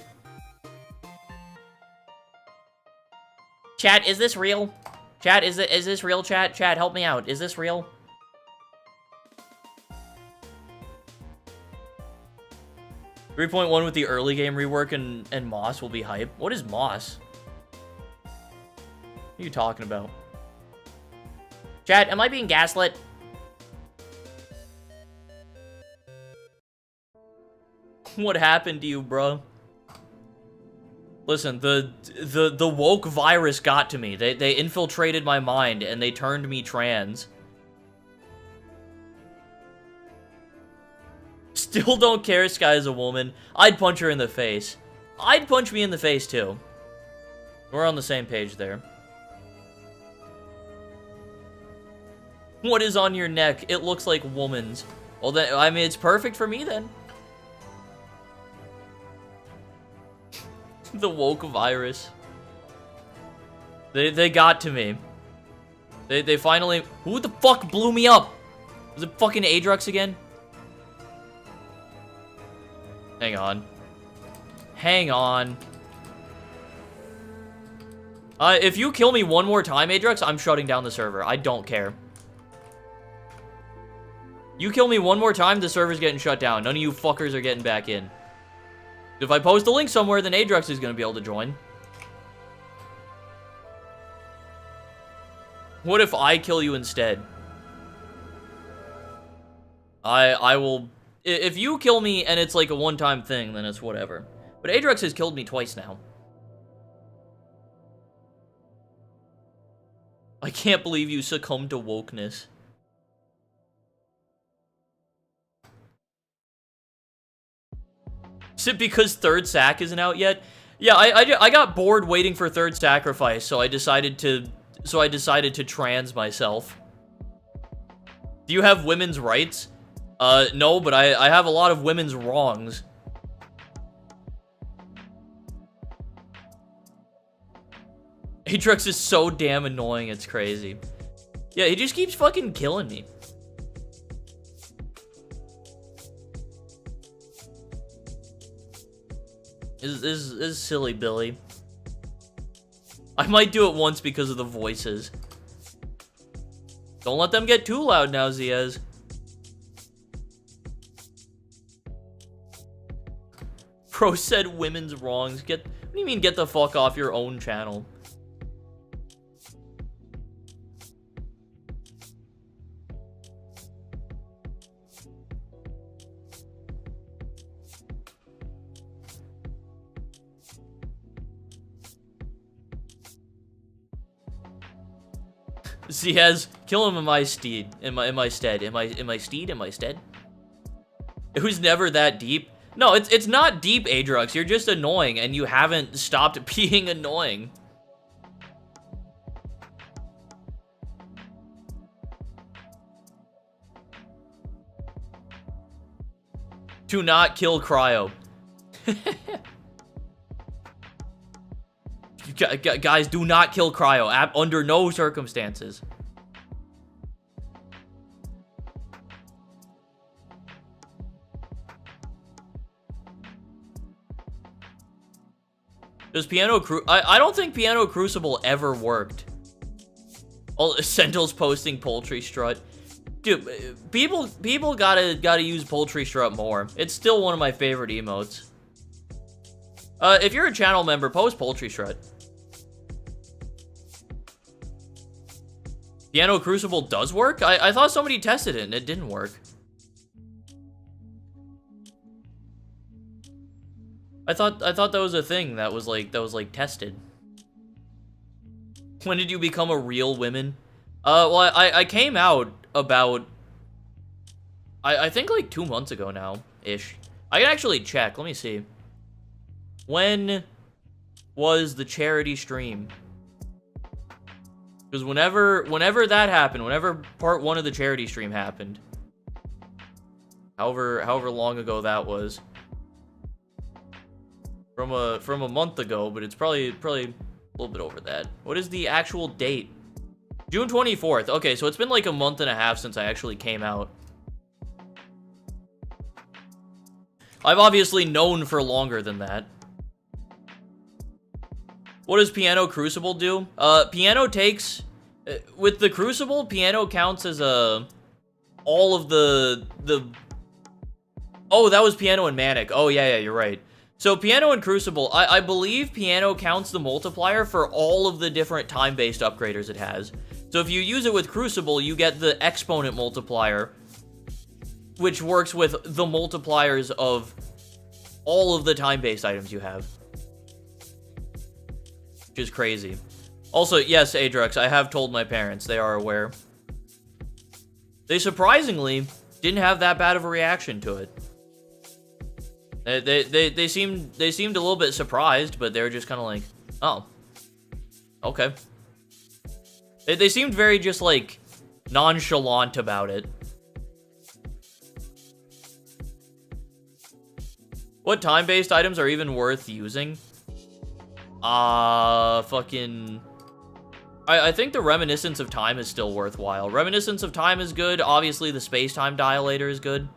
Chat, is this real? Chat, is this real, chat? Chat, help me out. Is this real? 3.1 with the early game rework and Moss will be hype. What is Moss? What are you talking about? Chat, am I being gaslit? What happened to you, bro? Listen, the woke virus got to me. They infiltrated my mind and they turned me trans. Still don't care Sky is a woman. I'd punch her in the face. I'd punch me in the face too. We're on the same page there. What is on your neck? It looks like woman's. Well, then, I mean, it's perfect for me then. The woke virus. They got to me. They finally... Who the fuck blew me up? Was it fucking Adrux again? Hang on. Hang on. If you kill me one more time, Adrux, I'm shutting down the server. I don't care. You kill me one more time, the server's getting shut down. None of you fuckers are getting back in. If I post a link somewhere, then Adrux is going to be able to join. What if I kill you instead? I will... If you kill me and it's like a one-time thing, then it's whatever. But Adrux has killed me twice now. I can't believe you succumbed to wokeness. Is it because Third Sack isn't out yet? Yeah, I got bored waiting for Third Sacrifice, so I decided to trans myself. Do you have women's rights? No, but I have a lot of women's wrongs. Atrix is so damn annoying, it's crazy. Yeah, he just keeps fucking killing me. This is silly, Billy. I might do it once because of the voices. Don't let them get too loud now, Ziaz. Pro said women's wrongs. What do you mean get the fuck off your own channel? Ziaz, kill him in my steed. In my stead. In my stead? It was never that deep. No, it's not deep, Adrux. You're just annoying, and you haven't stopped being annoying. Do not kill Cryo. Guys, do not kill Cryo. Under no circumstances. Does I don't think Piano Crucible ever worked. Oh, Sentinel's posting Poultry Strut. Dude, people gotta use Poultry Strut more. It's still one of my favorite emotes. If you're a channel member, post Poultry Strut. Piano Crucible does work? I thought somebody tested it and it didn't work. I thought that was a thing that was like tested. When did you become a real woman? Well, I came out about I think like 2 months ago now ish. I can actually check. Let me see. When was the charity stream? Because whenever that happened, whenever part 1 of the charity stream happened, however long ago that was. From a month ago, but it's probably a little bit over that. What is the actual date? June 24th. Okay, so it's been like a month and a half since I actually came out. I've obviously known for longer than that. What does Piano Crucible do? Piano takes... with the Crucible, Piano counts as all of the... Oh, that was Piano and Manic. Oh, yeah, you're right. So Piano and Crucible, I believe Piano counts the multiplier for all of the different time-based upgraders it has. So if you use it with Crucible, you get the exponent multiplier, which works with the multipliers of all of the time-based items you have. Which is crazy. Also, yes, Adrux, I have told my parents. They are aware. They surprisingly didn't have that bad of a reaction to it. They seemed a little bit surprised, but they were just kind of like, oh, okay. They seemed very just like nonchalant about it. What time-based items are even worth using? Fucking... I think the Reminiscence of Time is still worthwhile. Reminiscence of Time is good. Obviously, the Space-Time Dilator is good.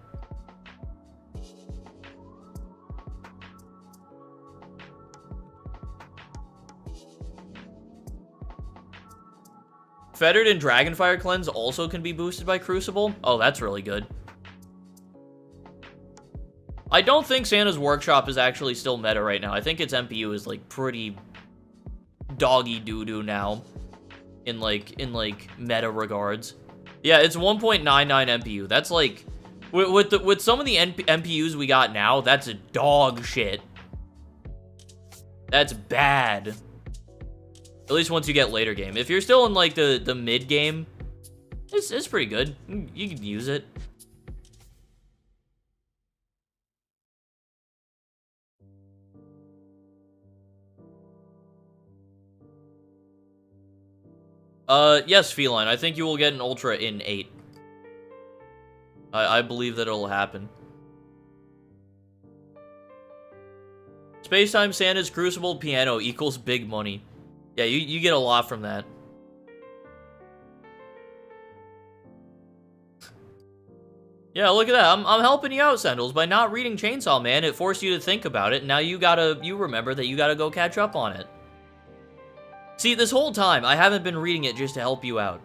Fettered and Dragonfire Cleanse also can be boosted by Crucible. Oh, that's really good. I don't think Santa's Workshop is actually still meta right now. I think its MPU is, like, pretty doggy doo-doo now. In meta regards. Yeah, it's 1.99 MPU. That's, like... With some of the MPUs we got now, that's dog shit. That's bad. At least once you get later game. If you're still in, like, the mid-game, it's pretty good. You can use it. Yes, Feline. I think you will get an Ultra in 8. I believe that it'll happen. Spacetime Santa's Crucible Piano equals big money. Yeah, you get a lot from that. Yeah, look at that. I'm helping you out, Sendles. By not reading Chainsaw Man, it forced you to think about it. Now you remember that you gotta go catch up on it. See, this whole time, I haven't been reading it just to help you out.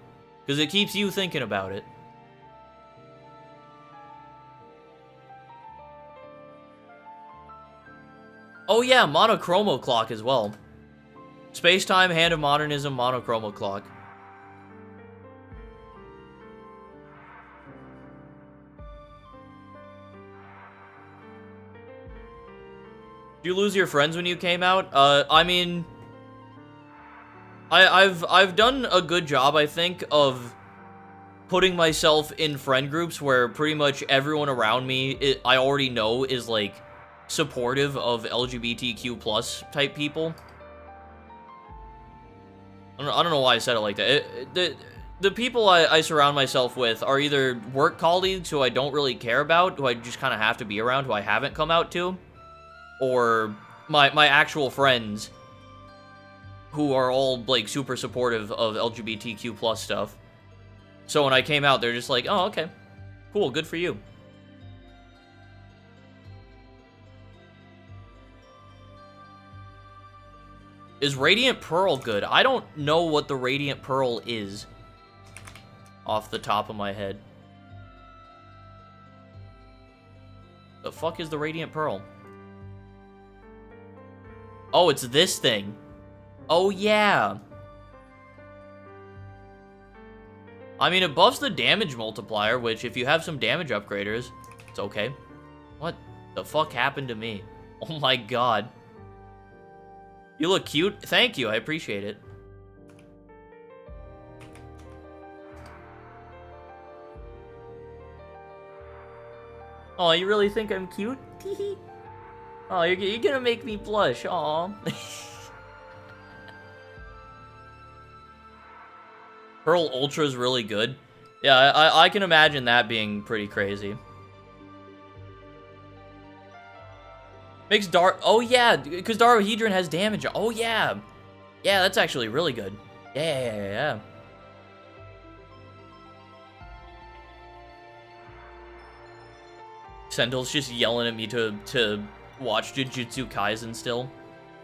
Because it keeps you thinking about it. Oh yeah, Monochromo Clock as well. Space-Time, Hand of Modernism, Monochromo Clock. Did you lose your friends when you came out? I mean... I've done a good job, I think, of putting myself in friend groups where pretty much everyone around me, I already know, is, like, supportive of LGBTQ plus type people. I don't know why I said it like that. The people I surround myself with are either work colleagues who I don't really care about, who I just kind of have to be around, who I haven't come out to, or my actual friends, who are all, like, super supportive of LGBTQ plus stuff. So when I came out, they're just like, oh, okay. Cool, good for you. Is Radiant Pearl good? I don't know what the Radiant Pearl is. Off the top of my head. The fuck is the Radiant Pearl? Oh, it's this thing. Oh, yeah. I mean, it buffs the damage multiplier, which, if you have some damage upgraders, it's okay. What the fuck happened to me? Oh my god. You look cute. Thank you, I appreciate it. Oh, you really think I'm cute? Oh, you're gonna make me blush. Aw. Pearl Ultra is really good. Yeah, I can imagine that being pretty crazy. Makes Dark... Oh, yeah, because Darahedron has damage. Oh, yeah. Yeah, that's actually really good. Yeah. Sentinel's just yelling at me to watch Jujutsu Kaisen still.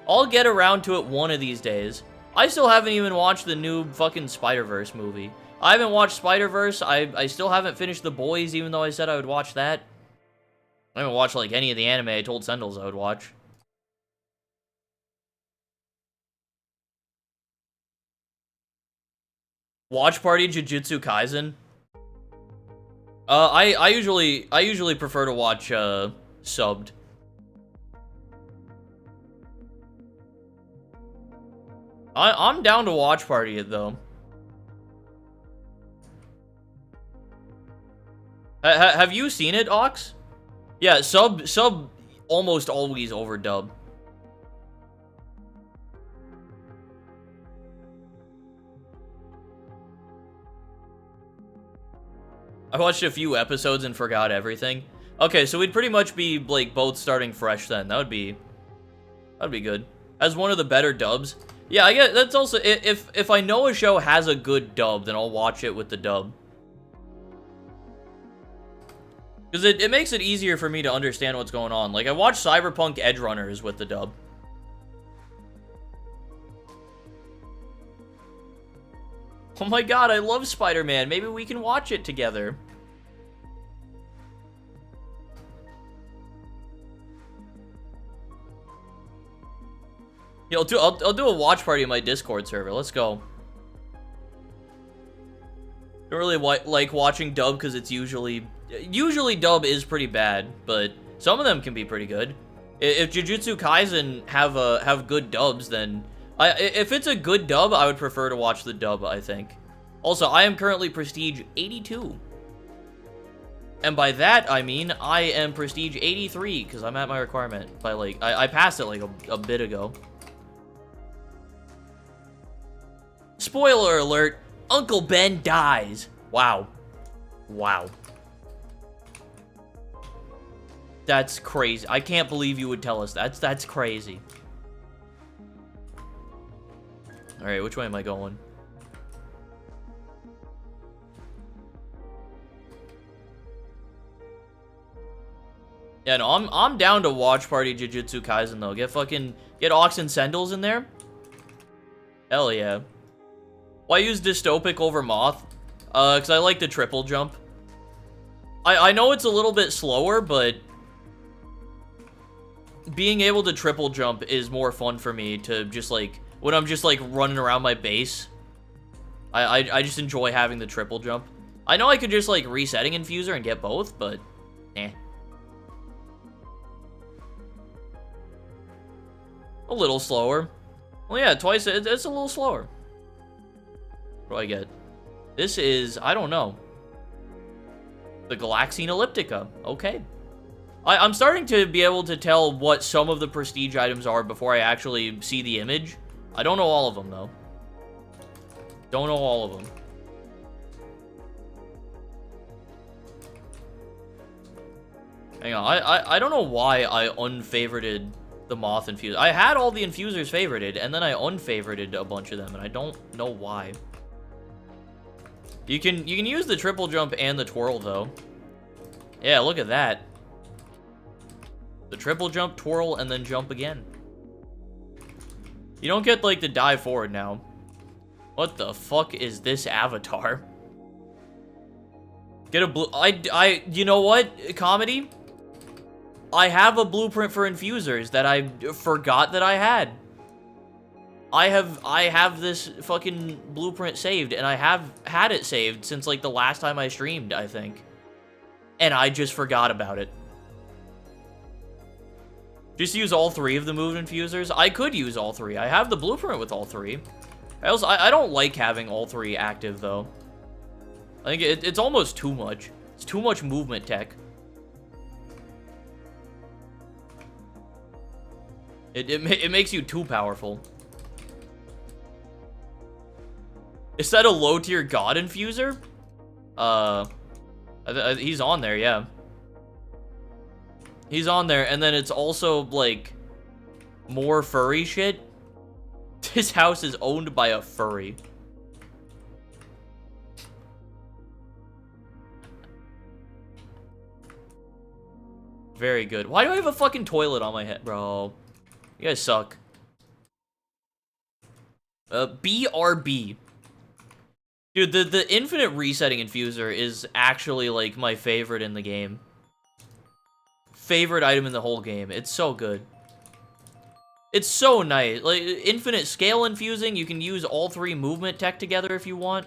I'll get around to it one of these days. I still haven't even watched the new fucking Spider-Verse movie. I haven't watched Spider-Verse. I still haven't finished The Boys, even though I said I would watch that. I haven't watched, like, any of the anime I told Sendles I would watch. Watch Party Jujutsu Kaisen. I usually prefer to watch subbed. I'm down to watch party it though. Have you seen it, Ox? Yeah, sub almost always over dub. I watched a few episodes and forgot everything. Okay, so we'd pretty much be like both starting fresh then. That'd be good. As one of the better dubs. Yeah, I get that's also if I know a show has a good dub, then I'll watch it with the dub. Because it makes it easier for me to understand what's going on. Like, I watched Cyberpunk Edge Runners with the dub. Oh my god, I love Spider-Man. Maybe we can watch it together. Yeah, I'll do a watch party in my Discord server. Let's go. Don't really like watching dub because it's usually dub is pretty bad, but some of them can be pretty good. If Jujutsu Kaisen have good dubs, then if it's a good dub, I would prefer to watch the dub, I think. Also, I am currently Prestige 82. And by that, I mean I am Prestige 83, because I'm at my requirement. By like, I passed it like a bit ago. Spoiler alert, Uncle Ben dies. Wow. Wow. That's crazy. I can't believe you would tell us that. That's crazy. Alright, which way am I going? Yeah, no, I'm down to watch party Jujutsu Kaisen though. Get Ox and Sendals in there. Hell yeah. Why use Dystopic over Moth? Because I like the triple jump. I know it's a little bit slower, but being able to triple jump is more fun for me to just like, when I'm just like running around my base. I just enjoy having the triple jump. I know I could just like resetting Infuser and get both, but eh. A little slower. Well, yeah, twice, it's a little slower. What do I get? This is, I don't know. The Galaxine Elliptica. Okay. I'm starting to be able to tell what some of the prestige items are before I actually see the image. I don't know all of them, though. Don't know all of them. Hang on, I don't know why I unfavorited the Moth Infuser. I had all the Infusers favorited, and then I unfavorited a bunch of them, and I don't know why. You can use the triple jump and the twirl, though. Yeah, look at that. The triple jump, twirl, and then jump again. You don't get, like, the dive forward now. What the fuck is this avatar? Get a blue... you know what, Comedy? I have a blueprint for infusers that I forgot that I had. I have this fucking blueprint saved, and I have had it saved since, like, the last time I streamed, I think. And I just forgot about it. Just use all three of the move infusers? I could use all three. I have the blueprint with all three. I don't like having all three active, though. I think it's almost too much. It's too much movement tech. It makes you too powerful. Is that a low-tier god infuser? He's on there, yeah. He's on there, and then it's also, like, more furry shit. This house is owned by a furry. Very good. Why do I have a fucking toilet on my head, bro? You guys suck. BRB. Dude, the infinite resetting infuser is actually, like, my favorite in the game. Favorite item in the whole game. It's so good. It's so nice. Like, infinite scale infusing. You can use all three movement tech together if you want.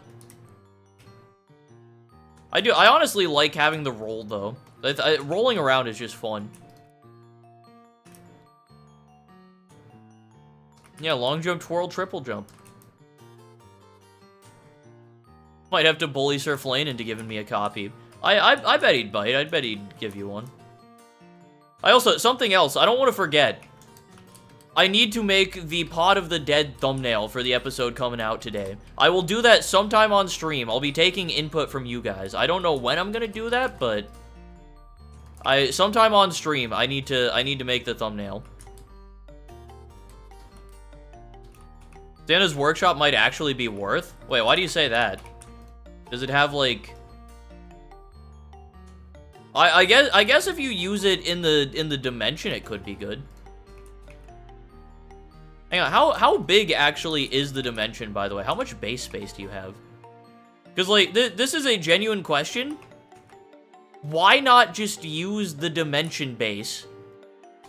I honestly like having the roll, though. Rolling around is just fun. Yeah, long jump, twirl, triple jump. Might have to bully Surf Lane into giving me a copy. I bet he'd bite. I bet he'd give you one. I also, something else, I don't want to forget. I need to make the Pod of the Dead thumbnail for the episode coming out today. I will do that sometime on stream. I'll be taking input from you guys. I don't know when I'm gonna do that, but sometime on stream, I need to make the thumbnail. Santa's Workshop might actually be worth? Wait, why do you say that? Does it have, like... I guess if you use it in the dimension, it could be good. Hang on, how big actually is the dimension, by the way? How much base space do you have? Because, like, this is a genuine question. Why not just use the dimension base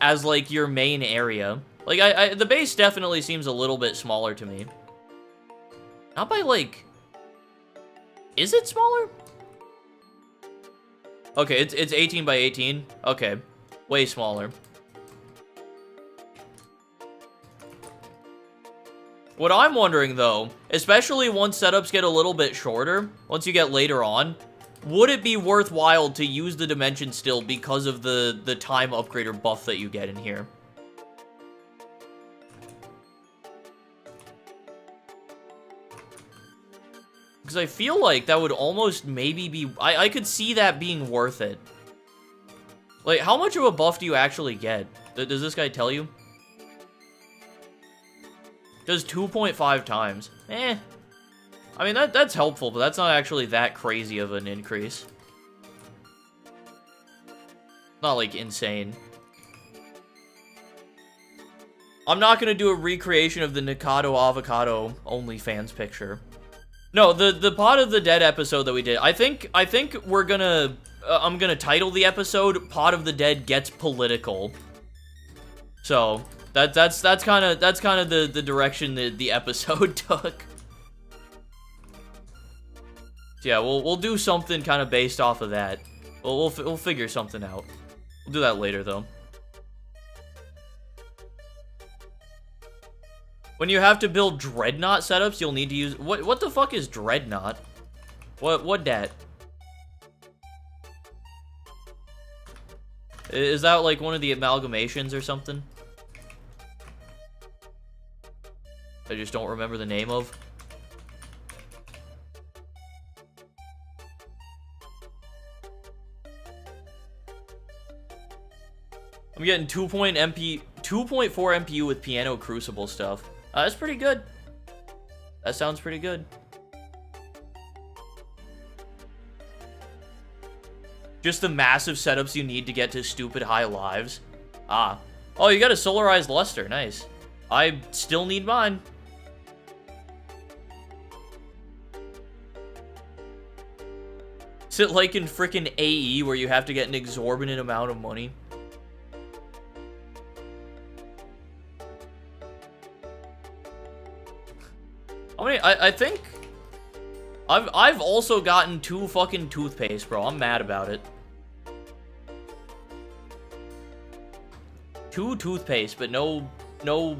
as, like, your main area? Like, the base definitely seems a little bit smaller to me. Not by, like... Is it smaller? Okay, it's 18 by 18. Okay, way smaller. What I'm wondering, though, especially once setups get a little bit shorter, once you get later on, would it be worthwhile to use the dimension still because of the time upgrader buff that you get in here? Because I feel like that would almost maybe be... I could see that being worth it. Like, how much of a buff do you actually get? Does this guy tell you? Does 2.5 times. Eh. I mean, that's helpful, but that's not actually that crazy of an increase. Not, like, insane. I'm not gonna do a recreation of the Nikado Avocado OnlyFans picture. No, the Pod of the Dead episode that we did, I think we're gonna, I'm gonna title the episode, Pod of the Dead Gets Political. So, that's kind of the direction the episode took. So yeah, we'll do something kind of based off of that. We'll figure something out. We'll do that later, though. When you have to build Dreadnought setups, you'll need to use... What the fuck is Dreadnought? What dat? Is that like one of the amalgamations or something? I just don't remember the name of. I'm getting 2.4 MPU with Piano Crucible stuff. That's pretty good. That sounds pretty good. Just the massive setups you need to get to stupid high lives. Ah. Oh, you got a solarized luster. Nice. I still need mine. Is it like in frickin' AE where you have to get an exorbitant amount of money? I mean, I think I've also gotten 2 fucking toothpaste, bro. I'm mad about it. 2 toothpaste, but no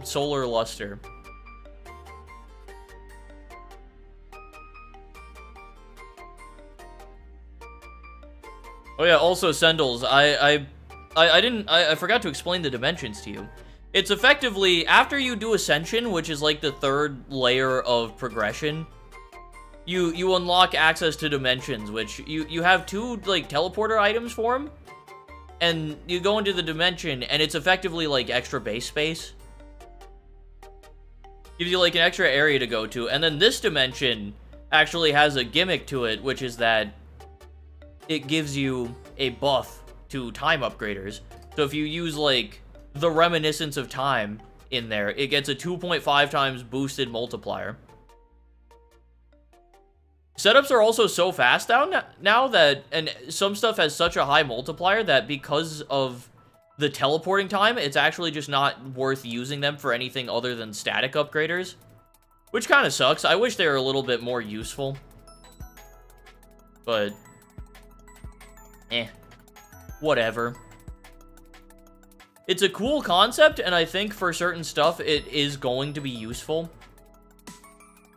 solar luster. Oh yeah, also Sendles, I forgot to explain the dimensions to you. It's effectively, after you do Ascension, which is like the 3rd layer of progression, you unlock access to dimensions, which you have 2, like, teleporter items for them, and you go into the dimension, and it's effectively, like, extra base space. Gives you, like, an extra area to go to, and then this dimension actually has a gimmick to it, which is that it gives you a buff to time upgraders. So if you use, like, the Reminiscence of Time in there, it gets a 2.5 times boosted multiplier. Setups are also so fast now that, and some stuff has such a high multiplier that because of the teleporting time, it's actually just not worth using them for anything other than static upgraders. Which kind of sucks. I wish they were a little bit more useful. But Whatever. It's a cool concept, and I think for certain stuff, it is going to be useful.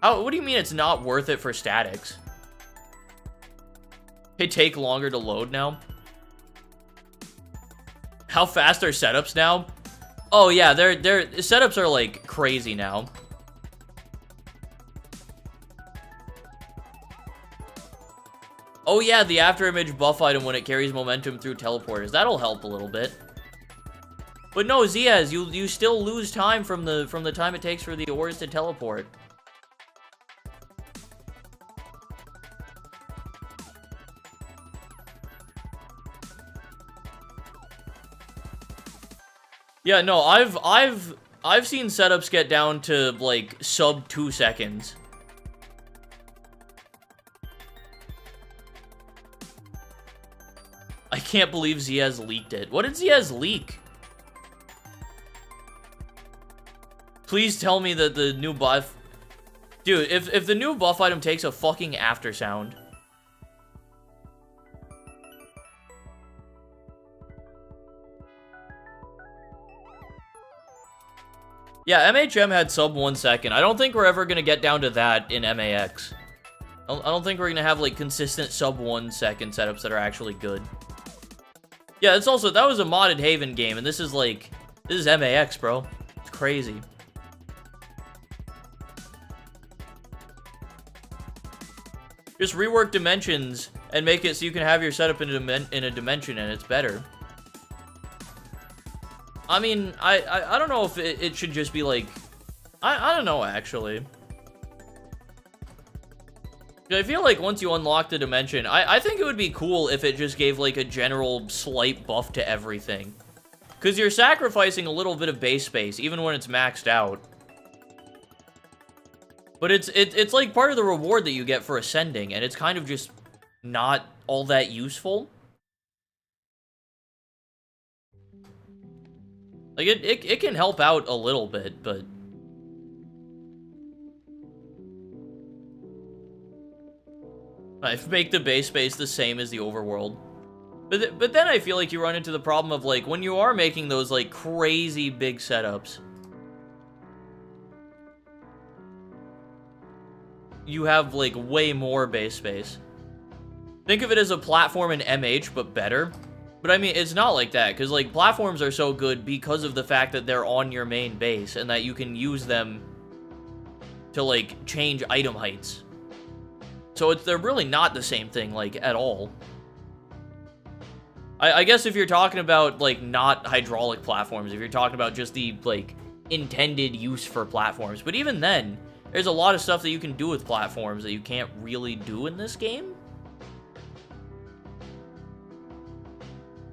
What do you mean it's not worth it for statics? They take longer to load now. How fast are setups now? Oh yeah, their setups are like crazy now. Oh yeah, the afterimage buff item when it carries momentum through teleporters. That'll help a little bit. But no, Ziaz, you still lose time from the time it takes for the ores to teleport. Yeah, no, I've seen setups get down to like sub 2 seconds. I can't believe Ziaz leaked it. What did Ziaz leak? Please tell me that the new buff... Dude, if the new buff item takes a fucking after sound... Yeah, MHM had sub 1 second. I don't think we're ever gonna get down to that in MAX. I don't think we're gonna have, like, consistent sub 1 second setups that are actually good. Yeah, it's also... That was a modded Haven game, and this is, like... This is MAX, bro. It's crazy. Just rework dimensions and make it so you can have your setup in a dimension and it's better. I mean, I don't know if it should just be like... I don't know, actually. I feel like once you unlock the dimension, I think it would be cool if it just gave like a general slight buff to everything. Because you're sacrificing a little bit of base space, even when it's maxed out. But it's like part of the reward that you get for ascending, and it's kind of just not all that useful. Like, it can help out a little bit, but... I make the base space the same as the overworld. But then I feel like you run into the problem of, like, when you are making those, like, crazy big setups... you have, like, way more base space. Think of it as a platform in MH, but better. But, I mean, it's not like that, because, like, platforms are so good because of the fact that they're on your main base, and that you can use them to, like, change item heights. So, they're really not the same thing, like, at all. I guess if you're talking about, like, not hydraulic platforms, if you're talking about just the, like, intended use for platforms. But even then... there's a lot of stuff that you can do with platforms that you can't really do in this game.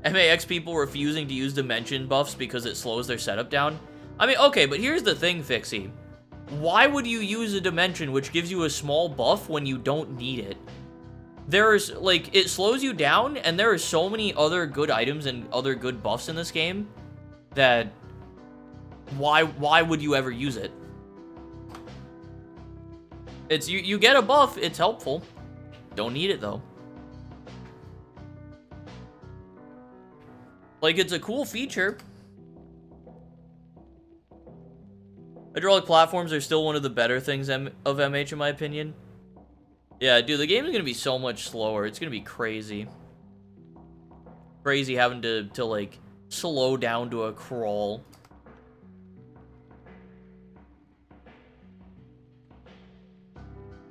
MAX people refusing to use dimension buffs because it slows their setup down. I mean, okay, but here's the thing, Fixie. Why would you use a dimension which gives you a small buff when you don't need it? There's, like, it slows you down, and there are so many other good items and other good buffs in this game that... why would you ever use it? It's, you get a buff, it's helpful. Don't need it, though. Like, it's a cool feature. Hydraulic platforms are still one of the better things of MH, in my opinion. Yeah, dude, the game is gonna be so much slower. It's gonna be crazy. Crazy having to like, slow down to a crawl.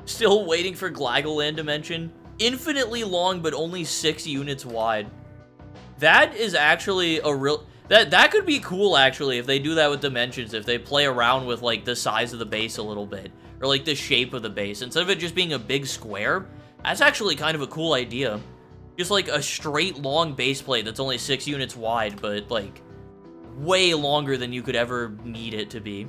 Still waiting for Glagoland Dimension. Infinitely long, but only 6 units wide. That is actually a real... That could be cool, actually, if they do that with dimensions. If they play around with, like, the size of the base a little bit. Or, like, the shape of the base. Instead of it just being a big square, that's actually kind of a cool idea. Just, like, a straight, long base plate that's only 6 units wide, but, like, way longer than you could ever need it to be.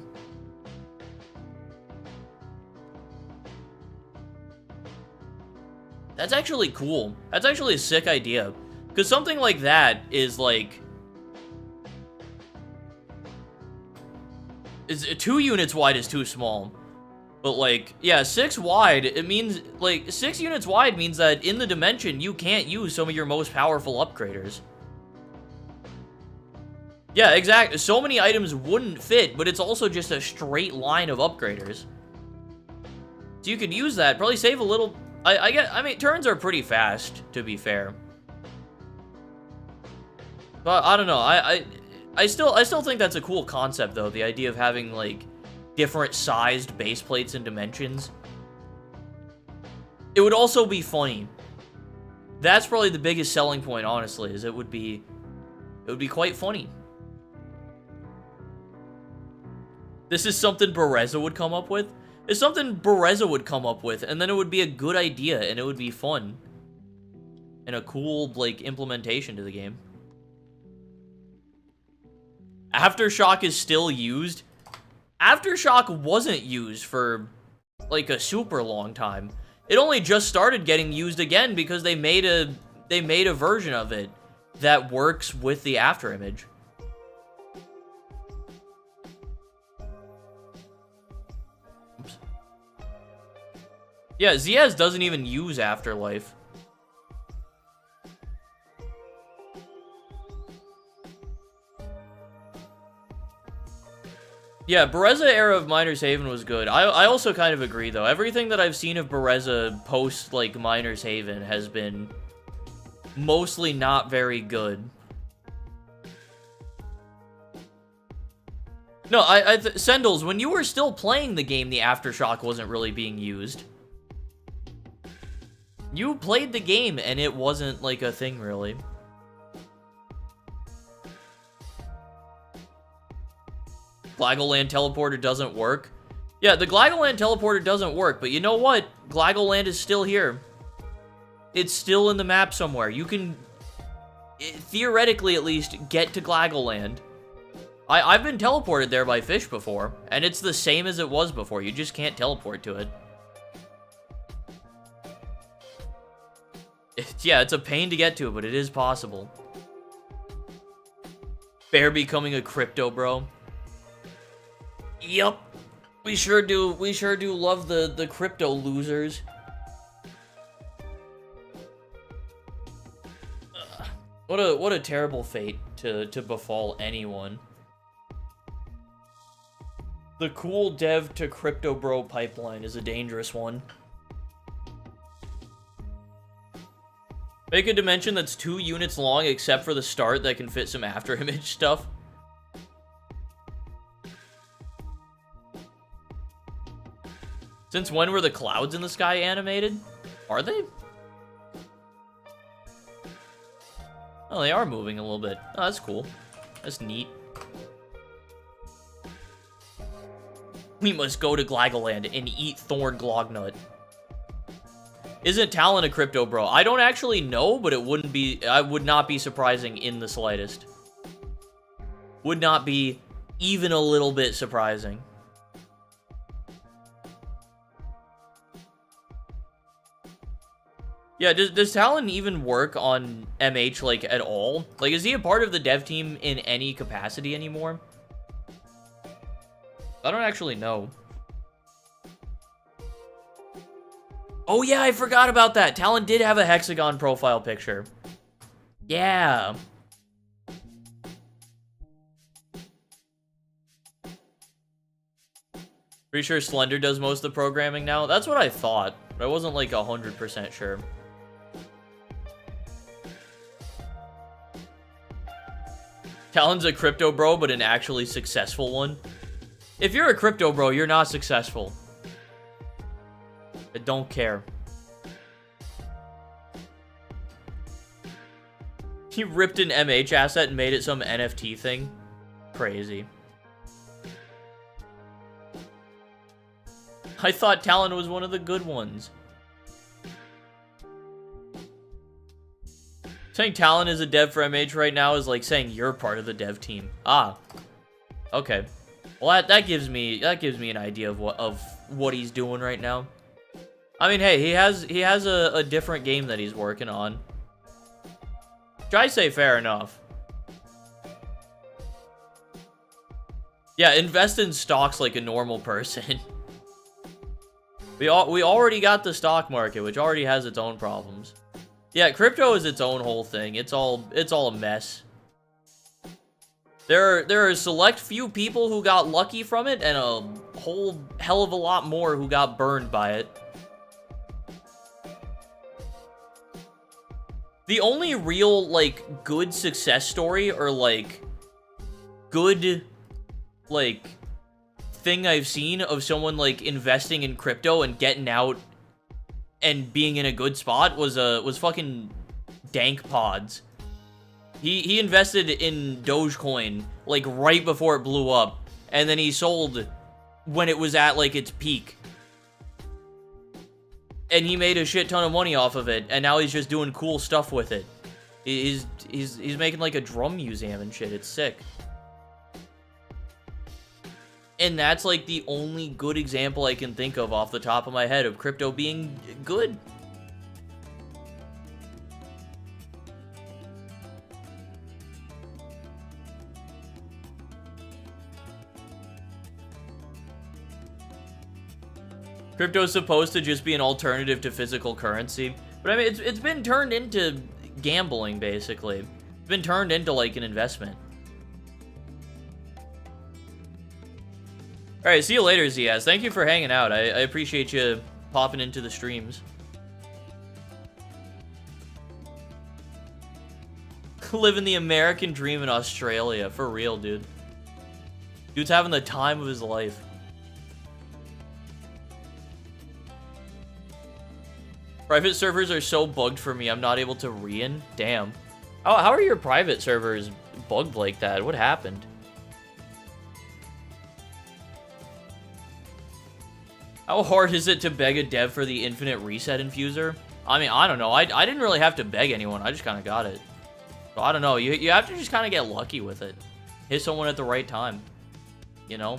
That's actually cool. That's actually a sick idea. Because something like that is, like... 2 units wide is too small. But, like, yeah, 6 wide, it means, like, 6 units wide means that in the dimension, you can't use some of your most powerful upgraders. Yeah, exactly. So many items wouldn't fit, but it's also just a straight line of upgraders. So you could use that, probably save a little... I mean, turns are pretty fast, to be fair. But, I don't know, I still think that's a cool concept, though, the idea of having, like, different sized base plates and dimensions. It would also be funny. That's probably the biggest selling point, honestly, is it would be quite funny. This is something Bereza would come up with. It's something Bereza would come up with, and then it would be a good idea, and it would be fun. And a cool, like, implementation to the game. Aftershock is still used. Aftershock wasn't used for, like, a super long time. It only just started getting used again because they made a version of it that works with the afterimage. Oops. Yeah, Ziaz doesn't even use Afterlife. Yeah, Bereza era of Miner's Haven was good. I also kind of agree, though. Everything that I've seen of Bereza post, like, Miner's Haven has been mostly not very good. No, Sendles, when you were still playing the game, the Aftershock wasn't really being used. You played the game, and it wasn't, like, a thing, really. Glagoland teleporter doesn't work. Yeah, the Glagoland teleporter doesn't work, but you know what? Glagoland is still here. It's still in the map somewhere. You can, theoretically at least, get to Glagoland. I've been teleported there by fish before, and it's the same as it was before. You just can't teleport to it. Yeah, it's a pain to get to, but it is possible. Bear becoming a crypto bro. Yup. We sure do love the crypto losers. What a terrible fate to befall anyone. The cool dev to crypto bro pipeline is a dangerous one. Make a dimension that's 2 units long except for the start that can fit some afterimage stuff. Since when were the clouds in the sky animated? Are they? Oh, they are moving a little bit. Oh, that's cool. That's neat. We must go to Glagoland and eat Thorn Glognut. Isn't Talon a crypto bro? I don't actually know, but it wouldn't be... I would not be surprising in the slightest. Would not be even a little bit surprising. Yeah, does Talon even work on MH, like, at all? Like, is he a part of the dev team in any capacity anymore? I don't actually know. Oh, yeah, I forgot about that. Talon did have a hexagon profile picture. Yeah. Pretty sure Slender does most of the programming now. That's what I thought, but I wasn't, like, 100% sure. Talon's a crypto bro, but an actually successful one. If you're a crypto bro, you're not successful. I don't care. He ripped an MH asset and made it some NFT thing. Crazy. I thought Talon was one of the good ones. Saying Talon is a dev for MH right now is like saying you're part of the dev team. Ah. Okay. Well, that gives me an idea of what he's doing right now. I mean, hey, he has a different game that he's working on. Which I say fair enough. Yeah, invest in stocks like a normal person. We already got the stock market, which already has its own problems. Yeah, crypto is its own whole thing. It's all a mess. There are a select few people who got lucky from it, and a whole hell of a lot more who got burned by it. The only real, like, good success story, or, like, good, like, thing I've seen of someone, like, investing in crypto and getting out and being in a good spot was fucking Dank Pods. He invested in Dogecoin, like, right before it blew up, and then he sold when it was at, like, its peak. And he made a shit ton of money off of it, and now he's just doing cool stuff with it. He's making, like, a drum museum and shit. It's sick. And that's, like, the only good example I can think of off the top of my head of crypto being good. Crypto is supposed to just be an alternative to physical currency. But I mean, it's been turned into gambling, basically. It's been turned into, like, an investment. Alright, see you later, Ziaz. Thank you for hanging out. I appreciate you popping into the streams. Living the American dream in Australia. For real, dude. Dude's having the time of his life. Private servers are so bugged for me, I'm not able to re-in. Damn. How are your private servers bugged like that? What happened? How hard is it to beg a dev for the infinite reset infuser? I mean, I don't know. I didn't really have to beg anyone. I just kind of got it. So I don't know. You have to just kind of get lucky with it. Hit someone at the right time. You know?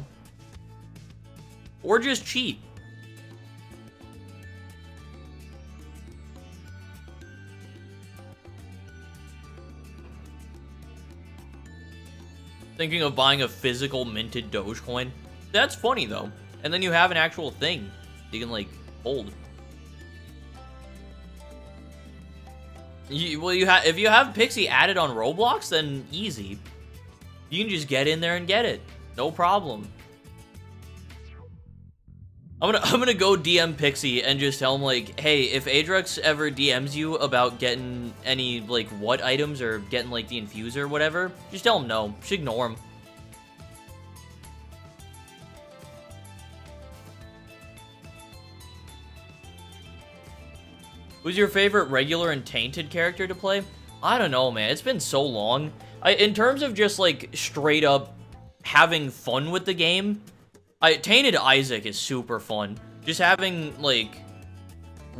Or just cheat. Thinking of buying a physical minted Dogecoin. That's funny, though. And then you have an actual thing you can, like, hold. If you have Pixie added on Roblox, then easy. You can just get in there and get it. No problem. I'm gonna go DM Pixie and just tell him, like, hey, if Adrux ever DMs you about getting any, like, what items or getting, like, the infuser or whatever, just tell him no. Just ignore him. Who's your favorite regular and tainted character to play? I don't know, man. It's been so long. In terms of just, like, straight up having fun with the game, Tainted Isaac is super fun. Just having, like,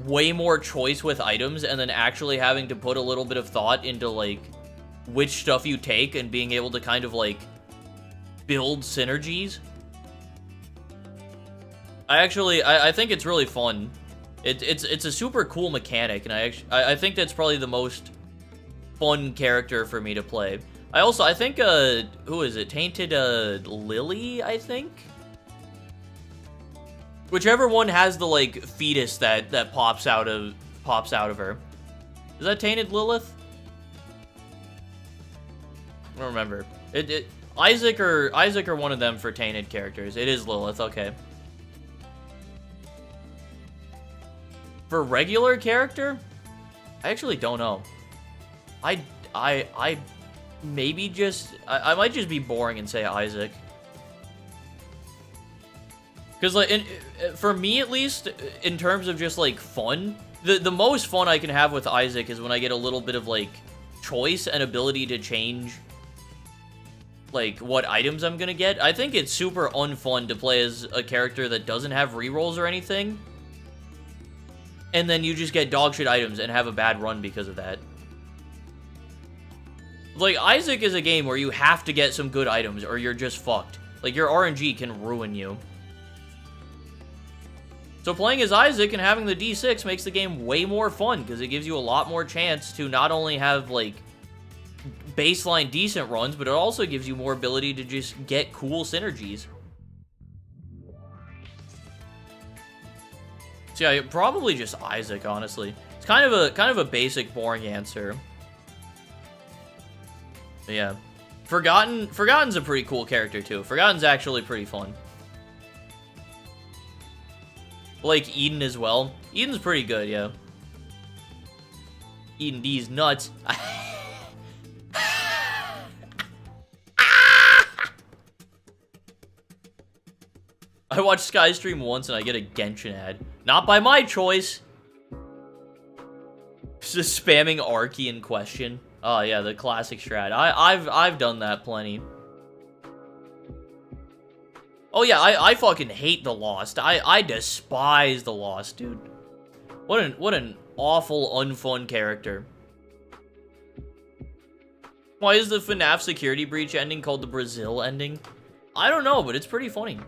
way more choice with items and then actually having to put a little bit of thought into, like, which stuff you take and being able to kind of, like, build synergies. I think it's really fun. It's a super cool mechanic, and I think that's probably the most fun character for me to play. I think, who is it? Tainted, Lily, I think? Whichever one has the, like, fetus that pops out of her. Is that Tainted Lilith? I don't remember. Isaac or one of them for tainted characters. It is Lilith, okay. For regular character? I actually don't know. I maybe just... I might just be boring and say Isaac. Because, like, for me at least, in terms of just, like, fun, the most fun I can have with Isaac is when I get a little bit of, like, choice and ability to change, like, what items I'm gonna get. I think it's super unfun to play as a character that doesn't have rerolls or anything, and then you just get dogshit items and have a bad run because of that. Like, Isaac is a game where you have to get some good items or you're just fucked. Like, your RNG can ruin you. So playing as Isaac and having the D6 makes the game way more fun, because it gives you a lot more chance to not only have, like, baseline decent runs, but it also gives you more ability to just get cool synergies. So yeah, probably just Isaac, honestly. It's kind of a basic, boring answer. But yeah. Forgotten's a pretty cool character, too. Forgotten's actually pretty fun. Like Eden as well. Eden's pretty good, yeah. Eden D's nuts. I watch Skystream once and I get a Genshin ad. Not by my choice. Just spamming Arky in question. Oh yeah, the classic strat. I've done that plenty. Oh yeah, I fucking hate the Lost. I despise the Lost, dude. What an awful, unfun character. Why is the FNAF security breach ending called the Brazil ending? I don't know, but it's pretty funny.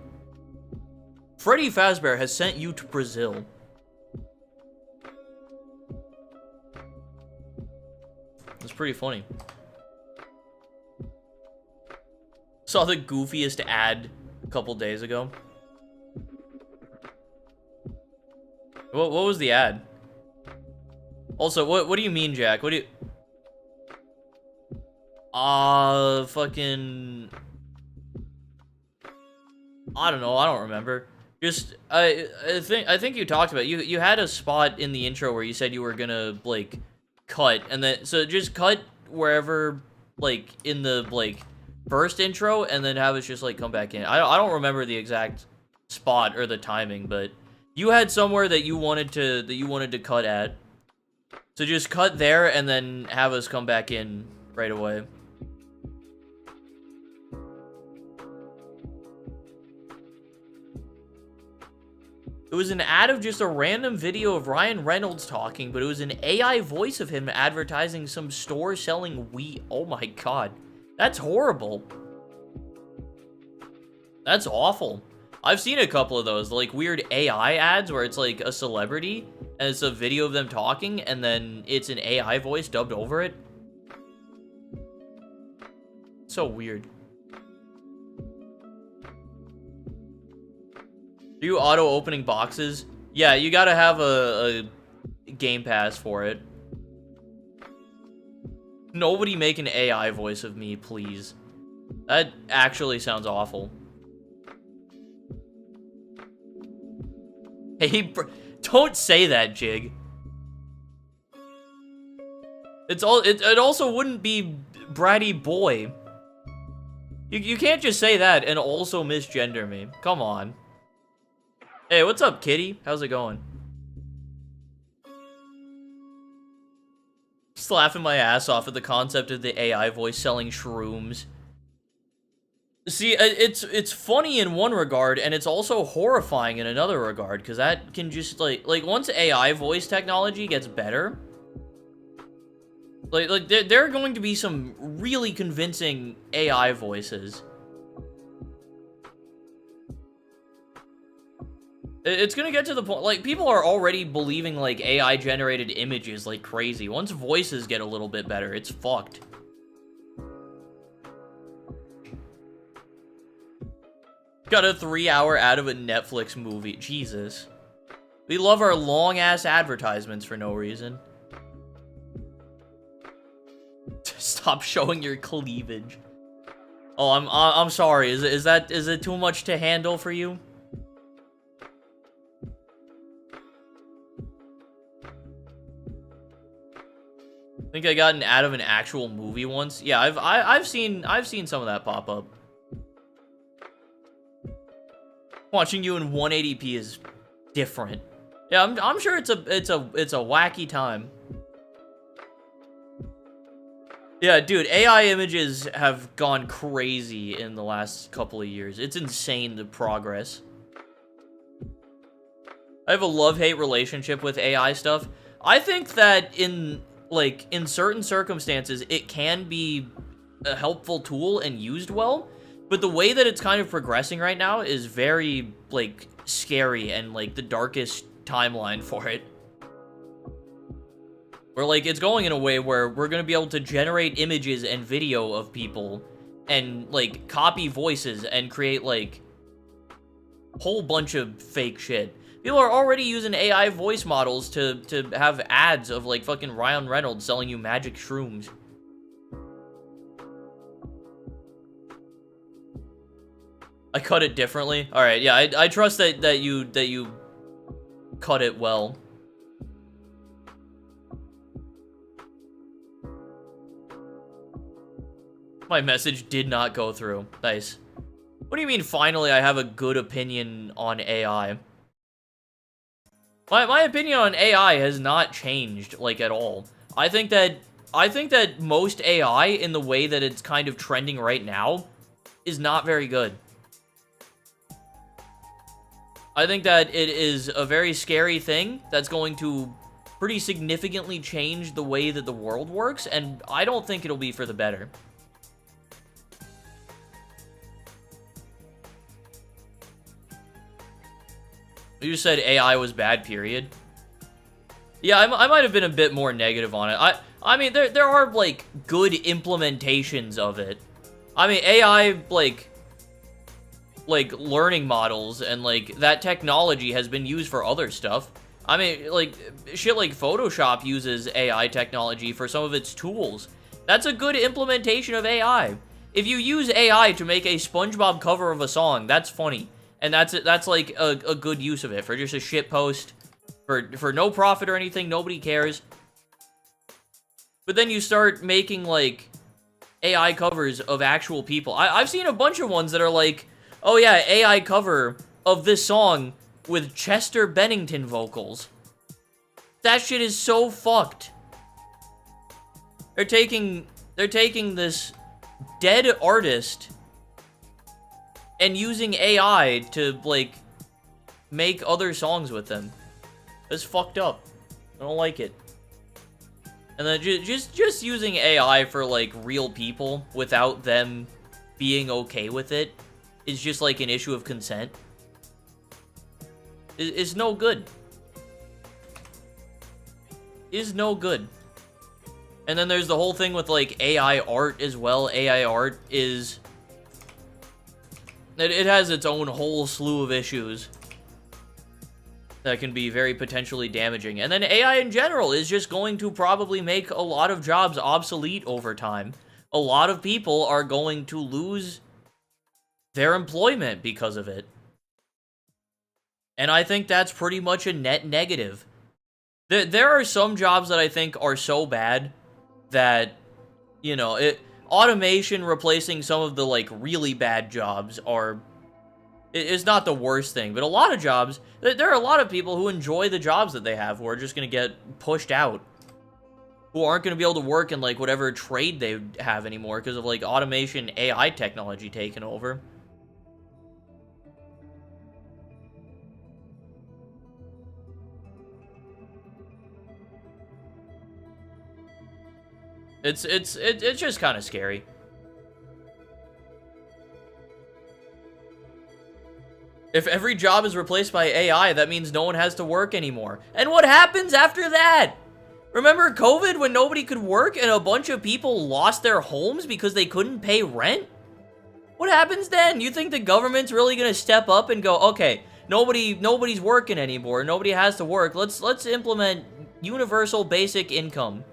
Freddy Fazbear has sent you to Brazil. It's pretty funny. Saw the goofiest ad a couple days ago. What was the ad? Also, what do you mean, Jack? What do you... fucking... I don't know, I don't remember. Just, I think you talked about it. You had a spot in the intro where you said you were gonna, like, cut, and then, so just cut wherever, like, in the, like, first intro, and then have us just, like, come back in. I don't remember the exact spot or the timing, but you had somewhere that you wanted to cut at. So just cut there, and then have us come back in right away. It was an ad of just a random video of Ryan Reynolds talking, but it was an AI voice of him advertising some store selling wheat. Oh my god. That's horrible. That's awful. I've seen a couple of those, like weird AI ads where it's like a celebrity, and it's a video of them talking, and then it's an AI voice dubbed over it. So weird. Do you auto-opening boxes? Yeah, you gotta have a Game Pass for it. Nobody make an AI voice of me, please. That actually sounds awful. Hey, don't say that, Jig. It also wouldn't be bratty boy. You can't just say that and also misgender me. Come on. Hey, what's up, kitty? How's it going? Just laughing my ass off at the concept of the AI voice selling shrooms. See, it's funny in one regard, and it's also horrifying in another regard, because that can just, like once AI voice technology gets better, like there are going to be some really convincing AI voices. It's gonna get to the point, like, people are already believing, like, AI-generated images like crazy. Once voices get a little bit better, it's fucked. Got a 3-hour ad of a Netflix movie. Jesus. We love our long-ass advertisements for no reason. Stop showing your cleavage. Oh, I'm sorry. Is it too much to handle for you? I think I got an ad of an actual movie once. Yeah, I've seen some of that pop up. Watching you in 180p is different. Yeah, I'm sure it's a wacky time. Yeah, dude, AI images have gone crazy in the last couple of years. It's insane, the progress. I have a love-hate relationship with AI stuff. I think that in certain circumstances, it can be a helpful tool and used well, but the way that it's kind of progressing right now is very, like, scary and, like, the darkest timeline for it. Where, like, it's going in a way where we're gonna be able to generate images and video of people and, like, copy voices and create, like, a whole bunch of fake shit. People are already using AI voice models to have ads of, like, fucking Ryan Reynolds selling you magic shrooms. I cut it differently. All right, yeah, I trust that you cut it well. My message did not go through. Nice. What do you mean, finally, I have a good opinion on AI? My opinion on AI has not changed, like, at all. I think that most AI, in the way that it's kind of trending right now, is not very good. I think that it is a very scary thing that's going to pretty significantly change the way that the world works, and I don't think it'll be for the better. You just said AI was bad, period. Yeah, I might have been a bit more negative on it. I mean, there are, like, good implementations of it. I mean, AI, like, learning models and, like, that technology has been used for other stuff. I mean, like, shit like Photoshop uses AI technology for some of its tools. That's a good implementation of AI. If you use AI to make a SpongeBob cover of a song, that's funny. And that's like a good use of it for just a shit post, for no profit or anything. Nobody cares. But then you start making, like, AI covers of actual people. I've seen a bunch of ones that are like, oh yeah, AI cover of this song with Chester Bennington vocals. That shit is so fucked. They're taking this dead artist and using AI to, like, make other songs with them. It's fucked up. I don't like it. And then just using AI for, like, real people without them being okay with it is just, like, an issue of consent. It's no good. Is no good. And then there's the whole thing with, like, AI art as well. AI art is... It has its own whole slew of issues that can be very potentially damaging. And then AI in general is just going to probably make a lot of jobs obsolete over time. A lot of people are going to lose their employment because of it. And I think that's pretty much a net negative. There are some jobs that I think are so bad that, you know, automation replacing some of the, like, really bad jobs is not the worst thing. But a lot of jobs, there are a lot of people who enjoy the jobs that they have who are just going to get pushed out. Who aren't going to be able to work in, like, whatever trade they have anymore because of, like, automation AI technology taking over. It's just kind of scary. If every job is replaced by AI, that means no one has to work anymore. And what happens after that? Remember COVID when nobody could work and a bunch of people lost their homes because they couldn't pay rent? What happens then? You think the government's really gonna step up and go, okay, nobody's working anymore, nobody has to work, let's implement universal basic income.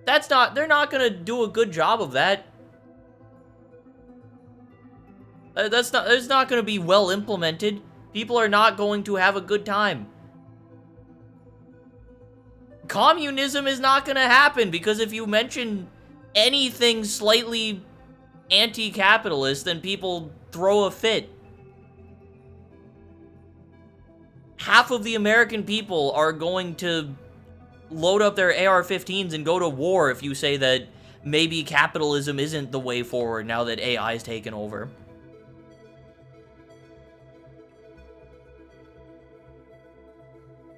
They're not gonna do a good job of that. It's not gonna be well implemented. People are not going to have a good time. Communism is not gonna happen because if you mention anything slightly anti-capitalist, then people throw a fit. Half of the American people are going to load up their AR-15s and go to war if you say that maybe capitalism isn't the way forward now that AI's taken over.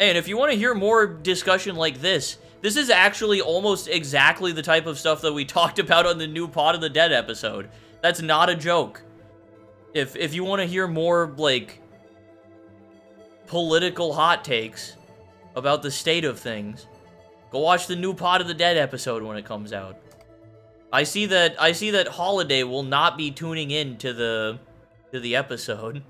And if you want to hear more discussion like this is actually almost exactly the type of stuff that we talked about on the new Pod of the Dead episode. That's not a joke. If you want to hear more, like, political hot takes about the state of things, go watch the new Pod of the Dead episode when it comes out. I see that Holiday will not be tuning in to the episode.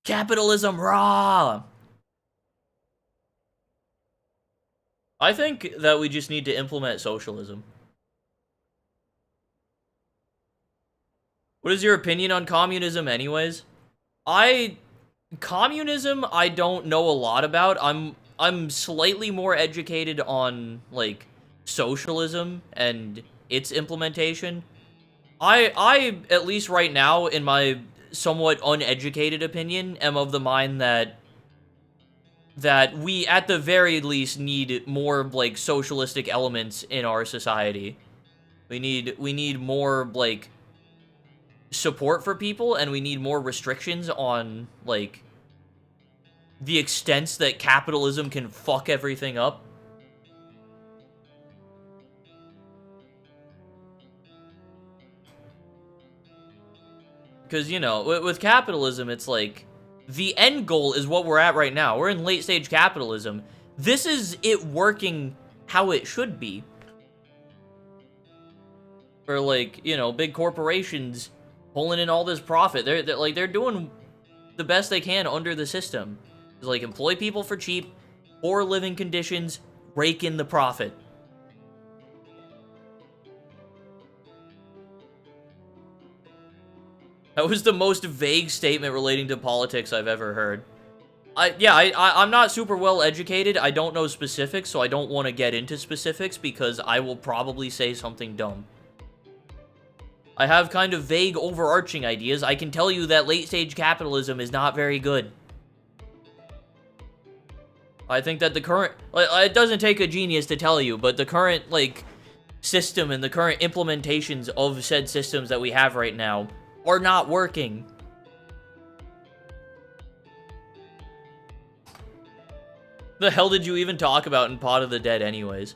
Capitalism, raw! I think that we just need to implement socialism. What is your opinion on communism anyways? Communism, I don't know a lot about. I'm slightly more educated on, like, socialism and its implementation. I, at least right now, in my somewhat uneducated opinion, am of the mind that we, at the very least, need more, like, socialistic elements in our society. We need more, like, support for people, and we need more restrictions on, like, the extents that capitalism can fuck everything up. Because, you know, with capitalism, it's like, the end goal is what we're at right now. We're in late-stage capitalism. This is it working how it should be. Or, like, you know, big corporations pulling in all this profit. They're doing the best they can under the system. It's like, employ people for cheap, poor living conditions, rake in the profit. That was the most vague statement relating to politics I've ever heard. I'm not super well educated. I don't know specifics, so I don't want to get into specifics because I will probably say something dumb. I have kind of vague, overarching ideas. I can tell you that late-stage capitalism is not very good. I think that the current... it doesn't take a genius to tell you, but the current, like, system and the current implementations of said systems that we have right now are not working. The hell did you even talk about in Pot of the Dead anyways?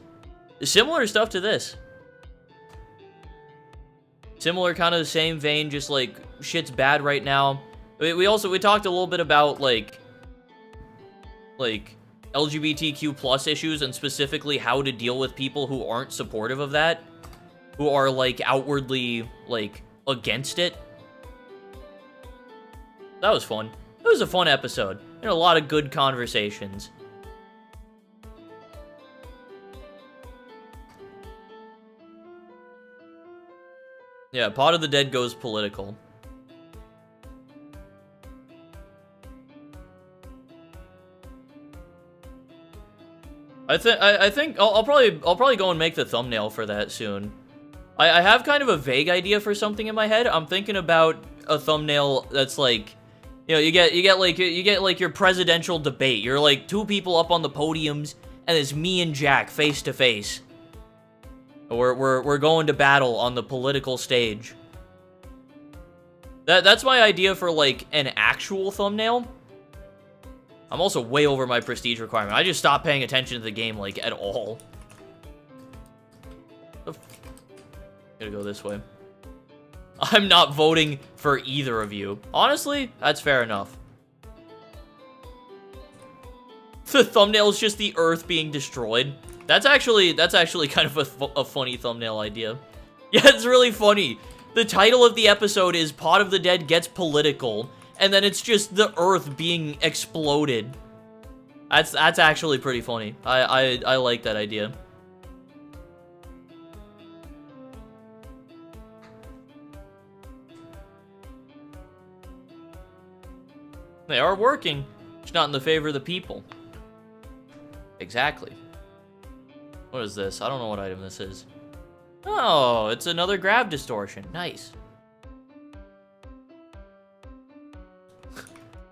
Similar stuff to this. Similar kind of the same vein, just like shit's bad right now. We talked a little bit about like LGBTQ plus issues and specifically how to deal with people who aren't supportive of that, who are like outwardly like against it. That was fun. It was a fun episode and a lot of good conversations. Yeah, Pot of the Dead goes political. I think I'll probably go and make the thumbnail for that soon. I have kind of a vague idea for something in my head. I'm thinking about a thumbnail that's like, you know, you get like your presidential debate. You're like two people up on the podiums, and it's me and Jack face to face. We're going to battle on the political stage. That's my idea for like an actual thumbnail. I'm also way over my prestige requirement. I just stopped paying attention to the game like at all. Gotta go this way. I'm not voting for either of you. Honestly, that's fair enough. The thumbnail is just the Earth being destroyed. That's actually kind of a funny thumbnail idea. Yeah, it's really funny. The title of the episode is Pot of the Dead Gets Political, and then it's just the Earth being exploded. That's actually pretty funny. I like that idea. They are working, just not in the favor of the people. Exactly. What is this? I don't know what item this is. Oh, it's another grab distortion. Nice.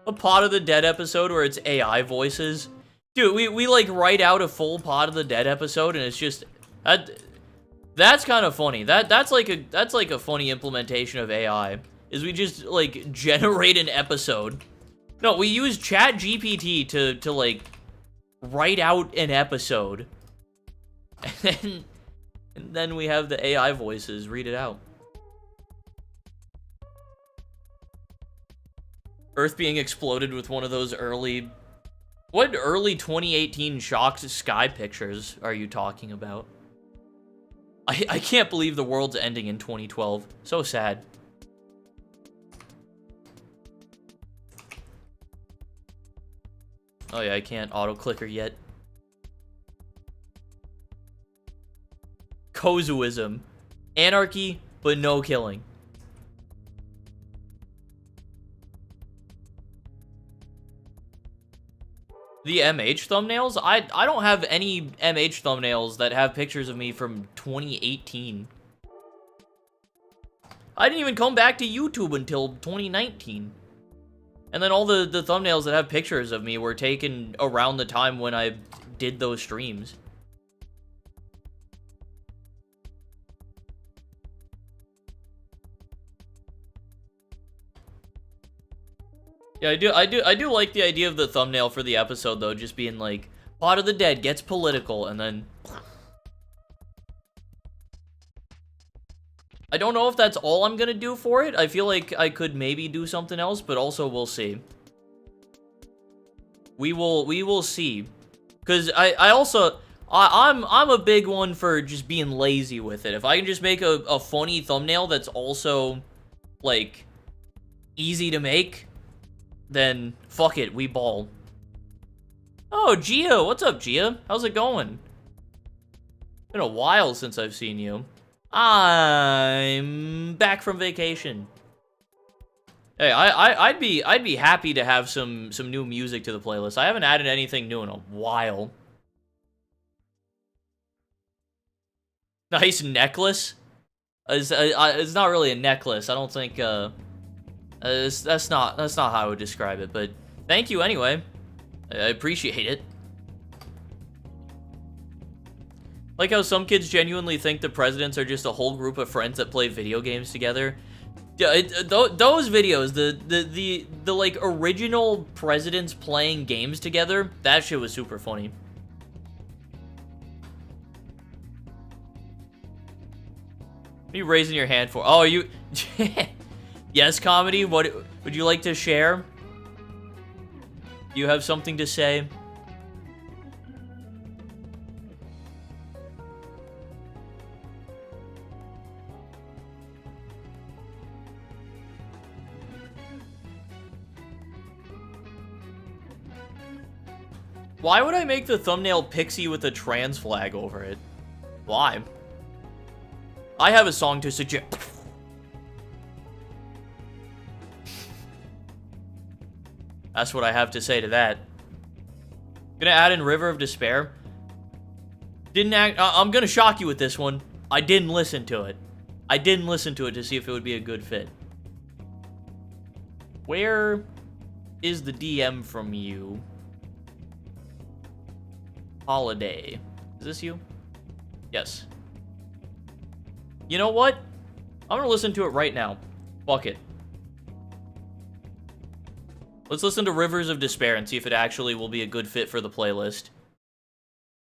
A Pot of the Dead episode where it's AI voices. Dude, we like write out a full Pot of the Dead episode and it's just that's kind of funny. That's like a funny implementation of AI. Is we just like generate an episode. No, we use ChatGPT to like write out an episode. And then we have the AI voices read it out. Earth being exploded with one of those early... What early 2018 shocked sky pictures are you talking about? I can't believe the world's ending in 2012. So sad. Oh yeah, I can't auto-clicker yet. Kozuism. Anarchy, but no killing. The MH thumbnails? I don't have any MH thumbnails that have pictures of me from 2018. I didn't even come back to YouTube until 2019. And then all the thumbnails that have pictures of me were taken around the time when I did those streams. Yeah, I do like the idea of the thumbnail for the episode, though, just being like, Pot of the Dead gets political, and then... I don't know if that's all I'm gonna do for it. I feel like I could maybe do something else, but also we'll see. We will see. Because I'm a big one for just being lazy with it. If I can just make a funny thumbnail that's also, like, easy to make, then fuck it, we ball. Oh, Gia, what's up, Gia? How's it going? Been a while since I've seen you. I'm back from vacation. Hey, I'd be happy to have some new music to the playlist. I haven't added anything new in a while. Nice necklace. It's not really a necklace. I don't think. That's not how I would describe it. But thank you anyway. I appreciate it. Like how some kids genuinely think the presidents are just a whole group of friends that play video games together. Those videos, the like original presidents playing games together, that shit was super funny. What are you raising your hand for? Oh, you... Yes, Comedy, what would you like to share? You have something to say? Why would I make the thumbnail Pixie with a trans flag over it? Why? I have a song to suggest. That's what I have to say to that. Gonna add in River of Despair. I'm gonna shock you with this one. I didn't listen to it. I didn't listen to it to see if it would be a good fit. Where is the DM from you? Holiday. Is this you? Yes. You know what? I'm gonna listen to it right now. Fuck it. Let's listen to Rivers of Despair and see if it actually will be a good fit for the playlist.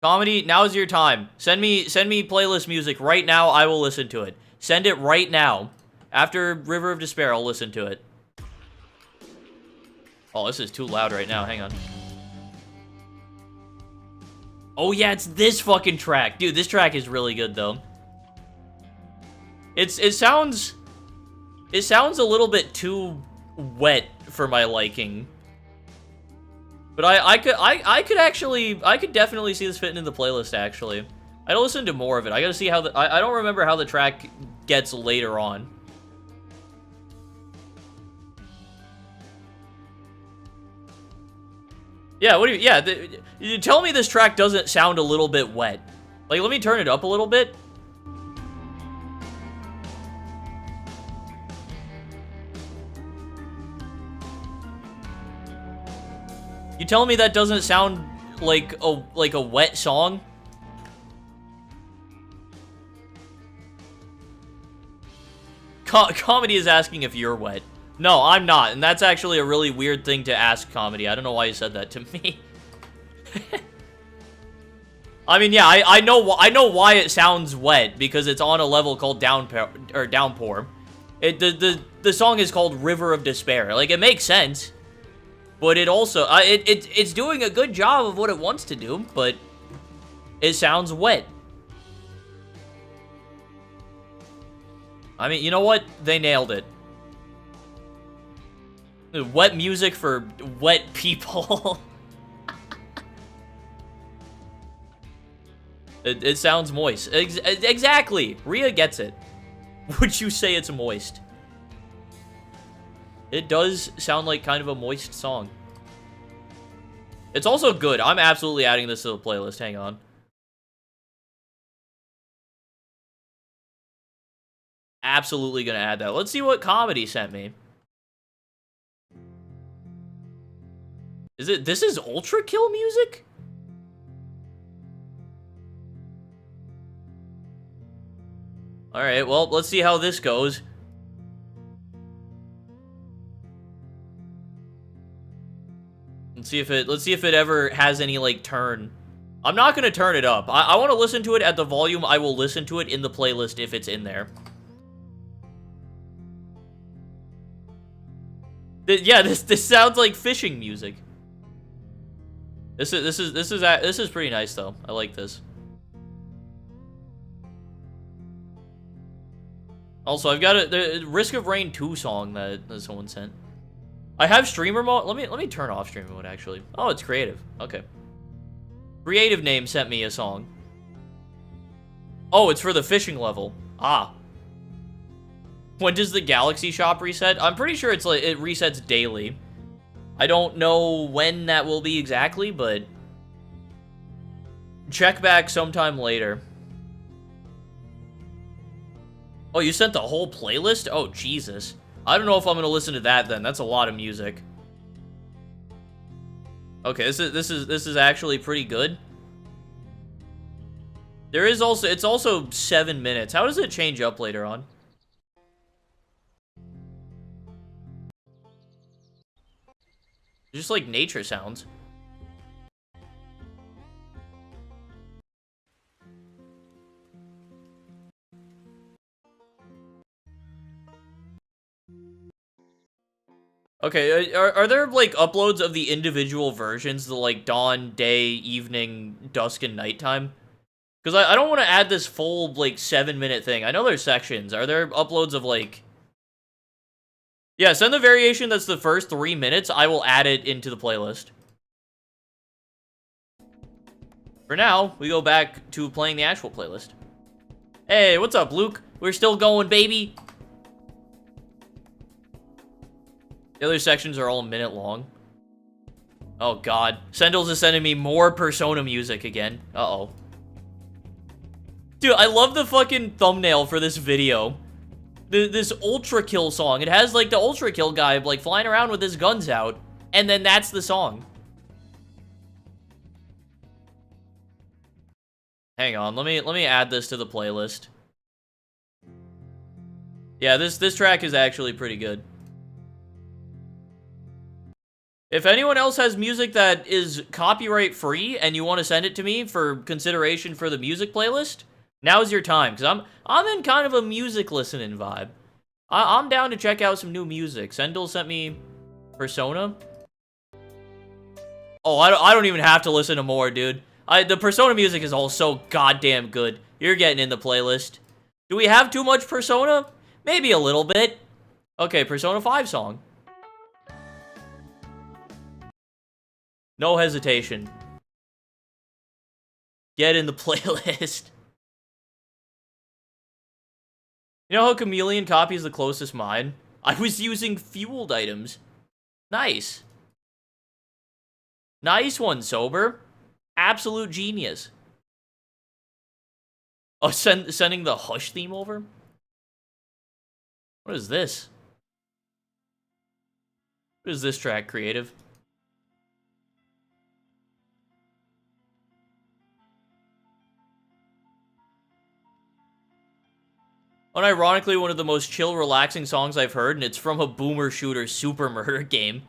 Comedy, now's your time. Send me playlist music right now. I will listen to it. Send it right now. After River of Despair, I'll listen to it. Oh, this is too loud right now. Hang on. Oh yeah, it's this fucking track. Dude, this track is really good though. It sounds a little bit too wet for my liking. But I could definitely see this fitting in the playlist actually. I don't listen to more of it. I gotta see how I don't remember how the track gets later on. Yeah, what do you... Yeah, tell me this track doesn't sound a little bit wet. Like, let me turn it up a little bit. You telling me that doesn't sound like a wet song? Comedy is asking if you're wet. No, I'm not, and that's actually a really weird thing to ask, Comedy. I don't know why you said that to me. I mean, yeah, I know why it sounds wet, because it's on a level called Downpour. The song is called River of Despair. Like, it makes sense, but it also it's doing a good job of what it wants to do, but it sounds wet. I mean, you know what? They nailed it. Wet music for wet people. It sounds moist. Exactly. Rhea gets it. Would you say it's moist? It does sound like kind of a moist song. It's also good. I'm absolutely adding this to the playlist. Hang on. Absolutely gonna add that. Let's see what Comedy sent me. This is Ultra Kill music? Alright, well, let's see how this goes. Let's see if it ever has any, like, turn. I'm not gonna turn it up. I want to listen to it at the volume I will listen to it in the playlist if it's in there. Yeah, this sounds like fishing music. This is pretty nice though. I like this. Also, I've got the Risk of Rain 2 song that someone sent. I have streamer mode. Let me turn off streamer mode actually. Oh, it's creative. Okay. Creative Name sent me a song. Oh, it's for the fishing level. Ah. When does the Galaxy Shop reset? I'm pretty sure it's like it resets daily. I don't know when that will be exactly, but check back sometime later. Oh, you sent the whole playlist? Oh, Jesus. I don't know if I'm gonna listen to that then. That's a lot of music. Okay, this is actually pretty good. There is also it's also 7 minutes. How does it change up later on? Just like nature sounds. Okay, are there like uploads of the individual versions, the like dawn, day, evening, dusk, and nighttime? Because I don't want to add this full like 7-minute thing. I know there's sections. Are there uploads of like... Yeah, send the variation that's the first 3 minutes. I will add it into the playlist. For now, we go back to playing the actual playlist. Hey, what's up, Luke? We're still going, baby. The other sections are all a minute long. Oh, God. Sendals is sending me more Persona music again. Uh-oh. Dude, I love the fucking thumbnail for this video. This Ultra Kill song. It has, like, the Ultra Kill guy, like, flying around with his guns out. And then that's the song. Hang on, let me add this to the playlist. Yeah, this track is actually pretty good. If anyone else has music that is copyright free and you want to send it to me for consideration for the music playlist, now's your time, because I'm in kind of a music listening vibe. I'm down to check out some new music. Sendal sent me Persona. Oh, I don't even have to listen to more, dude. The Persona music is all so goddamn good. You're getting in the playlist. Do we have too much Persona? Maybe a little bit. Okay, Persona 5 song. No hesitation. Get in the playlist. You know how Chameleon copies the closest mine? I was using fueled items. Nice. Nice one, Sober. Absolute genius. Oh, sending the Hush theme over? What is this? What is this track, Creative? Unironically, one of the most chill, relaxing songs I've heard, and it's from a boomer shooter super murder game.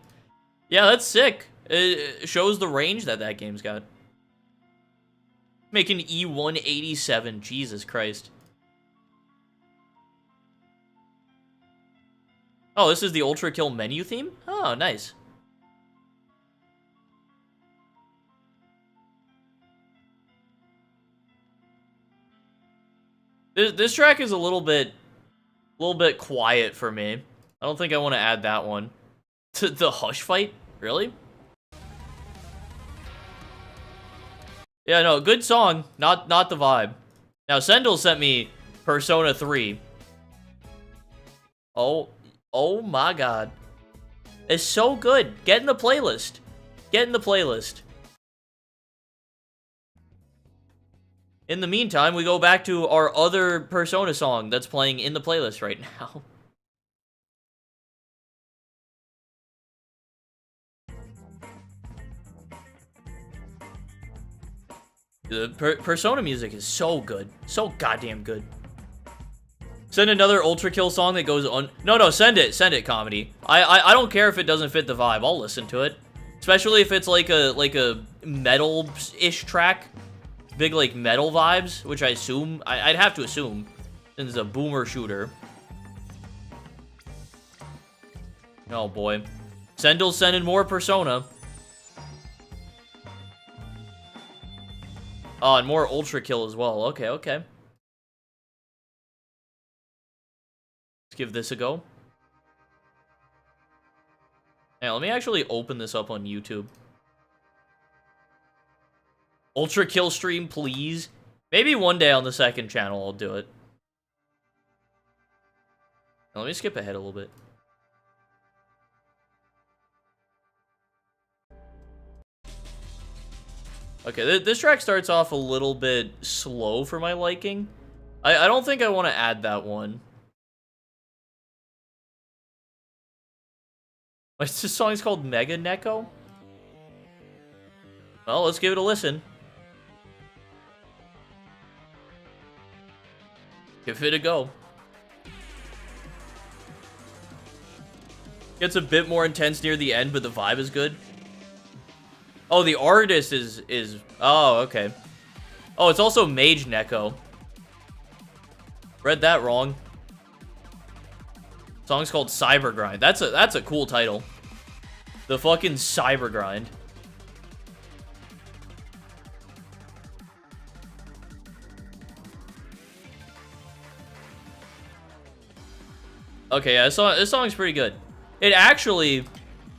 Yeah, that's sick. It shows the range that game's got. Making E187, Jesus Christ. Oh, this is the Ultra Kill menu theme? Oh, nice. This track is a little bit quiet for me. I don't think I want to add that one. To the Hush fight? Really? Yeah, no, good song, not the vibe. Now, Sendel sent me Persona 3. Oh my god. It's so good. Get in the playlist. Get in the playlist. In the meantime, we go back to our other Persona song that's playing in the playlist right now. The Persona music is so good. So goddamn good. Send another Ultra Kill song that goes on. No, send it, comedy. I don't care if it doesn't fit the vibe. I'll listen to it. Especially if it's like a metal-ish track. Big, like, metal vibes, which I assume, I'd have to assume, since it's a boomer shooter. Oh, boy. Sendel's sending more Persona. Oh, and more Ultra Kill as well. Okay. Let's give this a go. Now, let me actually open this up on YouTube. Ultra Kill stream, please. Maybe one day on the second channel I'll do it. Now, let me skip ahead a little bit. Okay, this track starts off a little bit slow for my liking. I don't think I want to add that one. This song's called Mega Neko? Well, let's give it a listen. Give it a go. Gets a bit more intense near the end, but the vibe is good. Oh, the artist is... Oh, okay. Oh, it's also Mage Neko. Read that wrong. Song's called Cyber Grind. That's a cool title. The fucking Cyber Grind. Okay, yeah, this song's pretty good. It actually,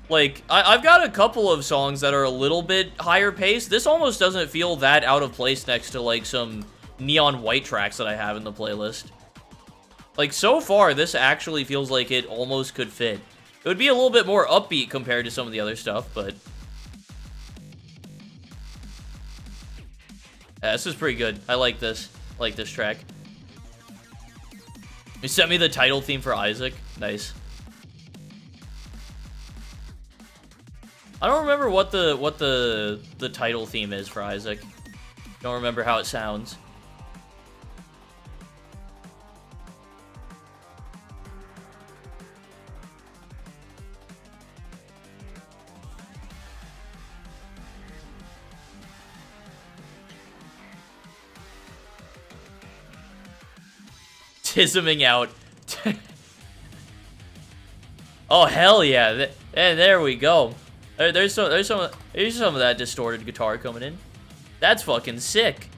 like, I've got a couple of songs that are a little bit higher paced. This almost doesn't feel that out of place next to, like, some Neon White tracks that I have in the playlist. Like, so far, this actually feels like it almost could fit. It would be a little bit more upbeat compared to some of the other stuff, but... yeah, this is pretty good. I like this. I like this track. You sent me the title theme for Isaac. Nice. I don't remember what the title theme is for Isaac. Don't remember how it sounds. Tisming out. Oh hell yeah! And there we go. There's some of that distorted guitar coming in. That's fucking sick.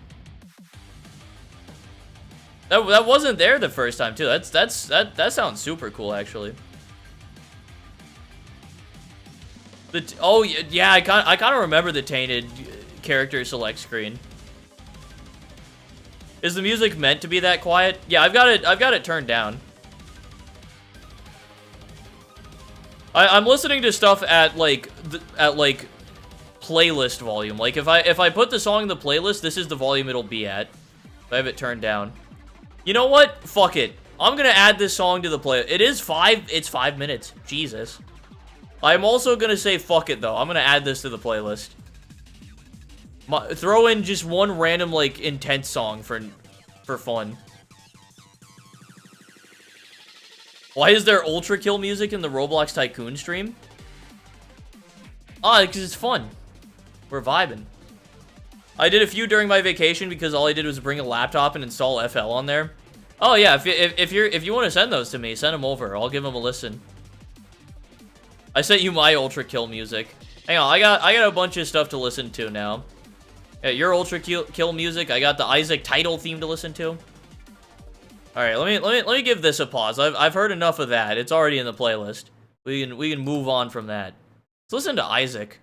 That wasn't there the first time too. That sounds super cool actually. Oh yeah, I kind of remember the tainted character select screen. Is the music meant to be that quiet? Yeah, I've got it turned down. I'm listening to stuff at like playlist volume. Like if I put the song in the playlist, this is the volume it'll be at. I have it turned down. You know what? Fuck it. I'm gonna add this song to the play. It's 5 minutes. Jesus. I'm also gonna say fuck it though. I'm gonna add this to the playlist. Throw in just one random, like, intense song for fun. Why is there Ultra Kill music in the Roblox Tycoon stream? Ah, because it's fun. We're vibing. I did a few during my vacation because all I did was bring a laptop and install FL on there. Oh yeah, if you want to send those to me, send them over. I'll give them a listen. I sent you my Ultra Kill music. Hang on, I got a bunch of stuff to listen to now. Yeah, your Ultra Kill music. I got the Isaac title theme to listen to. All right, let me give this a pause. I've heard enough of that. It's already in the playlist. We can move on from that. Let's listen to Isaac.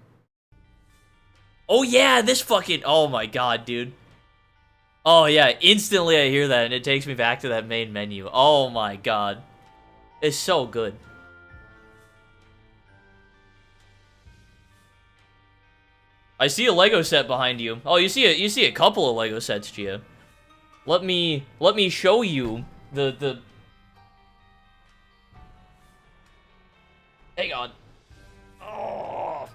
Oh yeah, this fucking... Oh my god, dude. Oh yeah, instantly I hear that and it takes me back to that main menu. Oh my god. It's so good. I see a Lego set behind you. Oh, you see a couple of Lego sets, Gia. Let me show you the Hang on. Oh,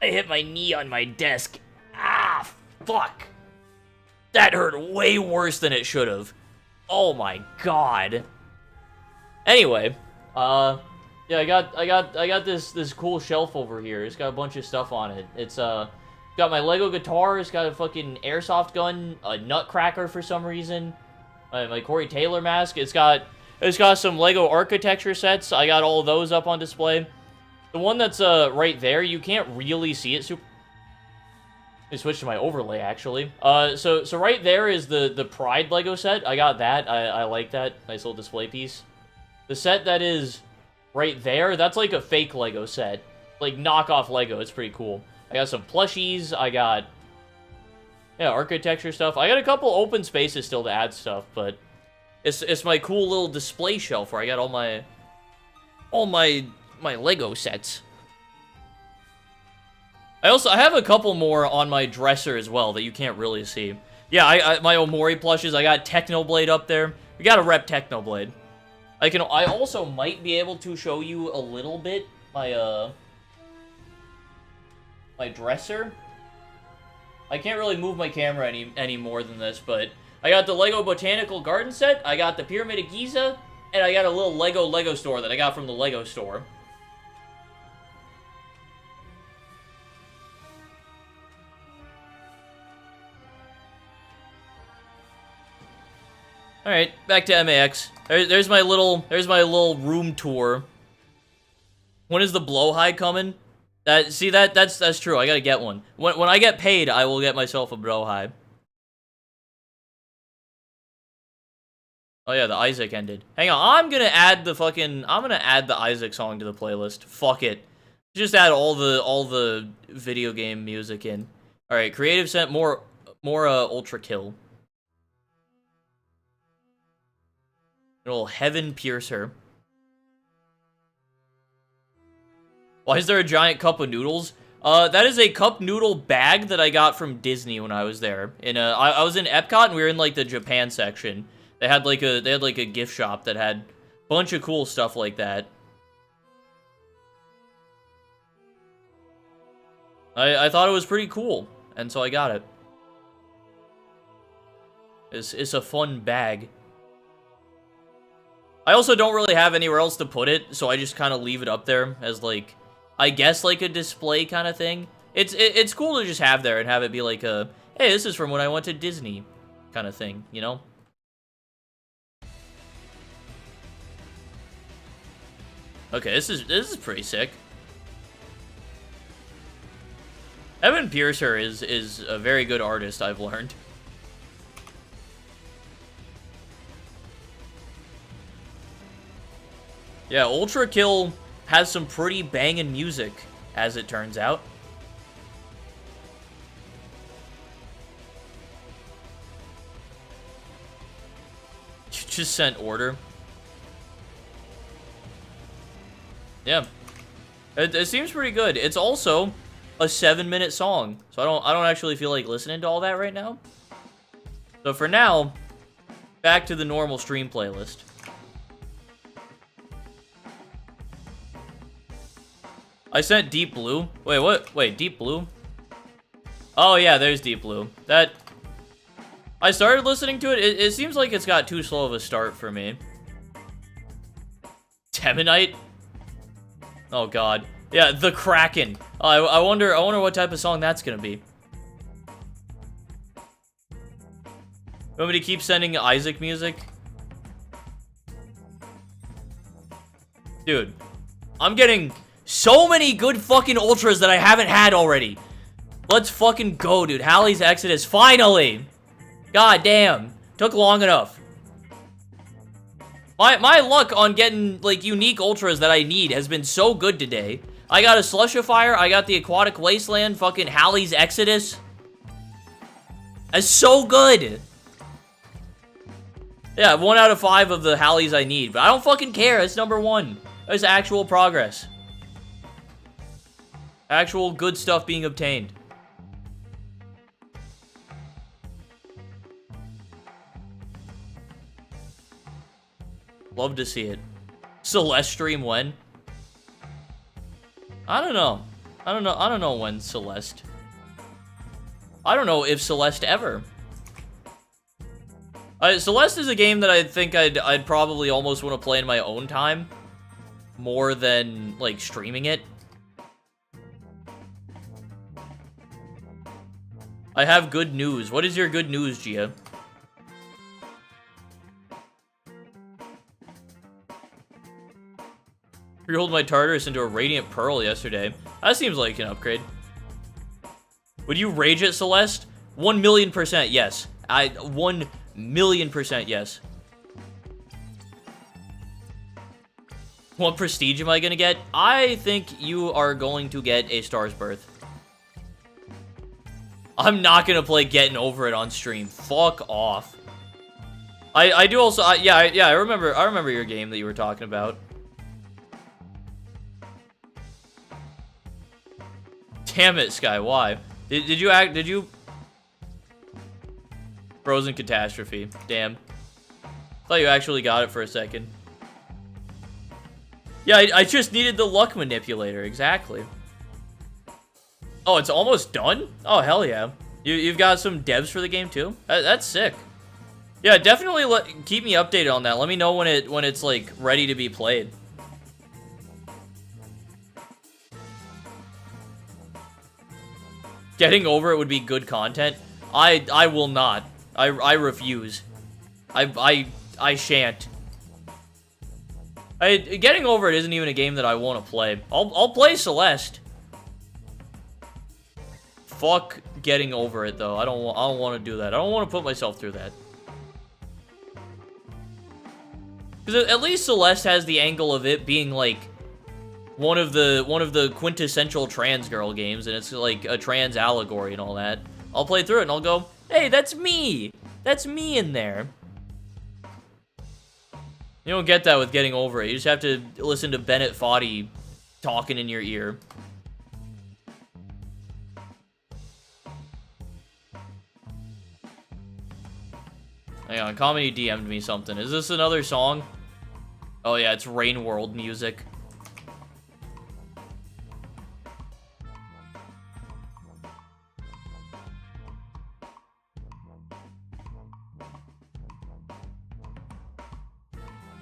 I hit my knee on my desk. Ah, fuck. That hurt way worse than it should have. Oh my god. Anyway, yeah, I got this cool shelf over here. It's got a bunch of stuff on it. It's got my Lego guitar. It's got a fucking airsoft gun, a nutcracker for some reason, my Corey Taylor mask. It's got some Lego architecture sets. I got all of those up on display. The one that's right there, you can't really see it super. Let me switch to my overlay actually. So right there is the Pride Lego set. I got that. I like that. Nice little display piece. The set that is right there, that's like a fake Lego set. Like knockoff Lego. It's pretty cool. I got some plushies. I got, yeah, architecture stuff. I got a couple open spaces still to add stuff, but it's my cool little display shelf where I got all my Lego sets. I have a couple more on my dresser as well that you can't really see. Yeah, my Omori plushes. I got Technoblade up there. We gotta rep Technoblade. I also might be able to show you a little bit my my dresser. I can't really move my camera any more than this, but I got the Lego Botanical Garden set, I got the Pyramid of Giza, and I got a little Lego store that I got from the Lego store. Alright, back to MAX. There's my little room tour. When is the blowhide coming? That's true. I gotta get one. When I get paid, I will get myself a blowhide. Oh yeah, the Isaac ended. Hang on, I'm gonna add the Isaac song to the playlist. Fuck it. Just add all the video game music in. Alright, creative sent more Ultra Kill. Little Heaven Piercer. Why is there a giant cup of noodles? That is a cup noodle bag that I got from Disney when I was there. I was in Epcot and we were in like the Japan section. They had like a gift shop that had a bunch of cool stuff like that. I thought it was pretty cool, and so I got it. It's a fun bag. I also don't really have anywhere else to put it, so I just kind of leave it up there as, like, I guess, like, a display kind of thing. It's cool to just have there and have it be like a, hey, this is from when I went to Disney kind of thing, you know? Okay, this is pretty sick. Evan Piercer is a very good artist, I've learned. Yeah, Ultra Kill has some pretty banging music, as it turns out. Just sent order. Yeah. It seems pretty good. It's also a 7-minute song, so I don't actually feel like listening to all that right now. So for now, back to the normal stream playlist. I sent Deep Blue. Wait, what? Wait, Deep Blue? Oh, yeah, there's Deep Blue. I started listening to it. It seems like it's got too slow of a start for me. Temanite? Oh, God. Yeah, The Kraken. I wonder what type of song that's gonna be. You want me to keep sending Isaac music? Dude, I'm getting so many good fucking ultras that I haven't had already. Let's fucking go, dude. Halley's Exodus, finally! God damn. Took long enough. My luck on getting, like, unique ultras that I need has been so good today. I got a Slushifier. I got the Aquatic Wasteland. Fucking Halley's Exodus. That's so good. Yeah, 1 out of 5 of the Halley's I need. But I don't fucking care. It's number 1. There's actual progress. Actual good stuff being obtained. Love to see it. Celeste stream when? I don't know. I don't know when Celeste. I don't know if Celeste ever. Celeste is a game that I think I'd probably almost want to play in my own time. More than, like, streaming it. I have good news. What is your good news, Gia? Rerolled my Tartarus into a Radiant Pearl yesterday. That seems like an upgrade. Would you rage at Celeste? 1,000,000% yes. 1,000,000% yes. What prestige am I gonna get? I think you are going to get a Star's Birth. I'm not gonna play Getting Over It on stream. Fuck off. I do also, yeah, I remember your game that you were talking about. Damn it, Sky, why? Did you Frozen Catastrophe. Damn. Thought you actually got it for a second. Yeah, I just needed the luck manipulator, exactly. Oh, it's almost done? Oh, hell yeah. You've got some devs for the game too? That's sick. Yeah, definitely keep me updated on that. Let me know when it's like ready to be played. Getting over it would be good content. I will not. I refuse. I shan't. Getting over it isn't even a game that I want to play. I'll play Celeste. Fuck getting over it though. I don't want to do that. I don't want to put myself through that. Because at least Celeste has the angle of it being like one of the quintessential trans girl games, and it's like a trans allegory and all that. I'll play through it and I'll go, hey, that's me. That's me in there. You don't get that with Getting Over It. You just have to listen to Bennett Foddy talking in your ear. Hang on, Comedy DM'd me something. Is this another song? Oh yeah, it's Rain World music.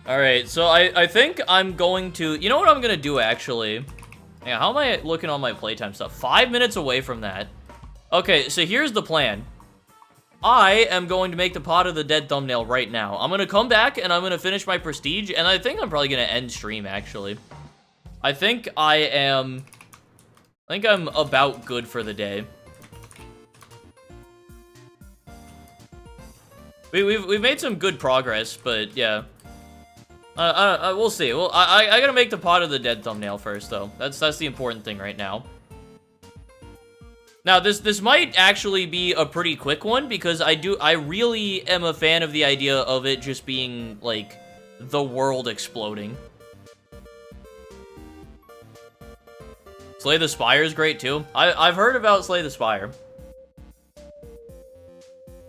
Alright, so I think I'm going to... You know what I'm going to do, actually? Yeah, how am I looking on my playtime stuff? 5 minutes away from that. Okay, so here's the plan. I am going to make the Pot of the Dead thumbnail right now. I'm going to come back, and I'm going to finish my Prestige, and I think I'm probably going to end stream, actually. I think I'm about good for the day. We've made some good progress, but yeah. We'll see. Well, I gotta make the Pot of the Dead thumbnail first, though. That's the important thing right now. Now, this might actually be a pretty quick one, because I really am a fan of the idea of it just being, like, the world exploding. Slay the Spire is great, too. I've heard about Slay the Spire.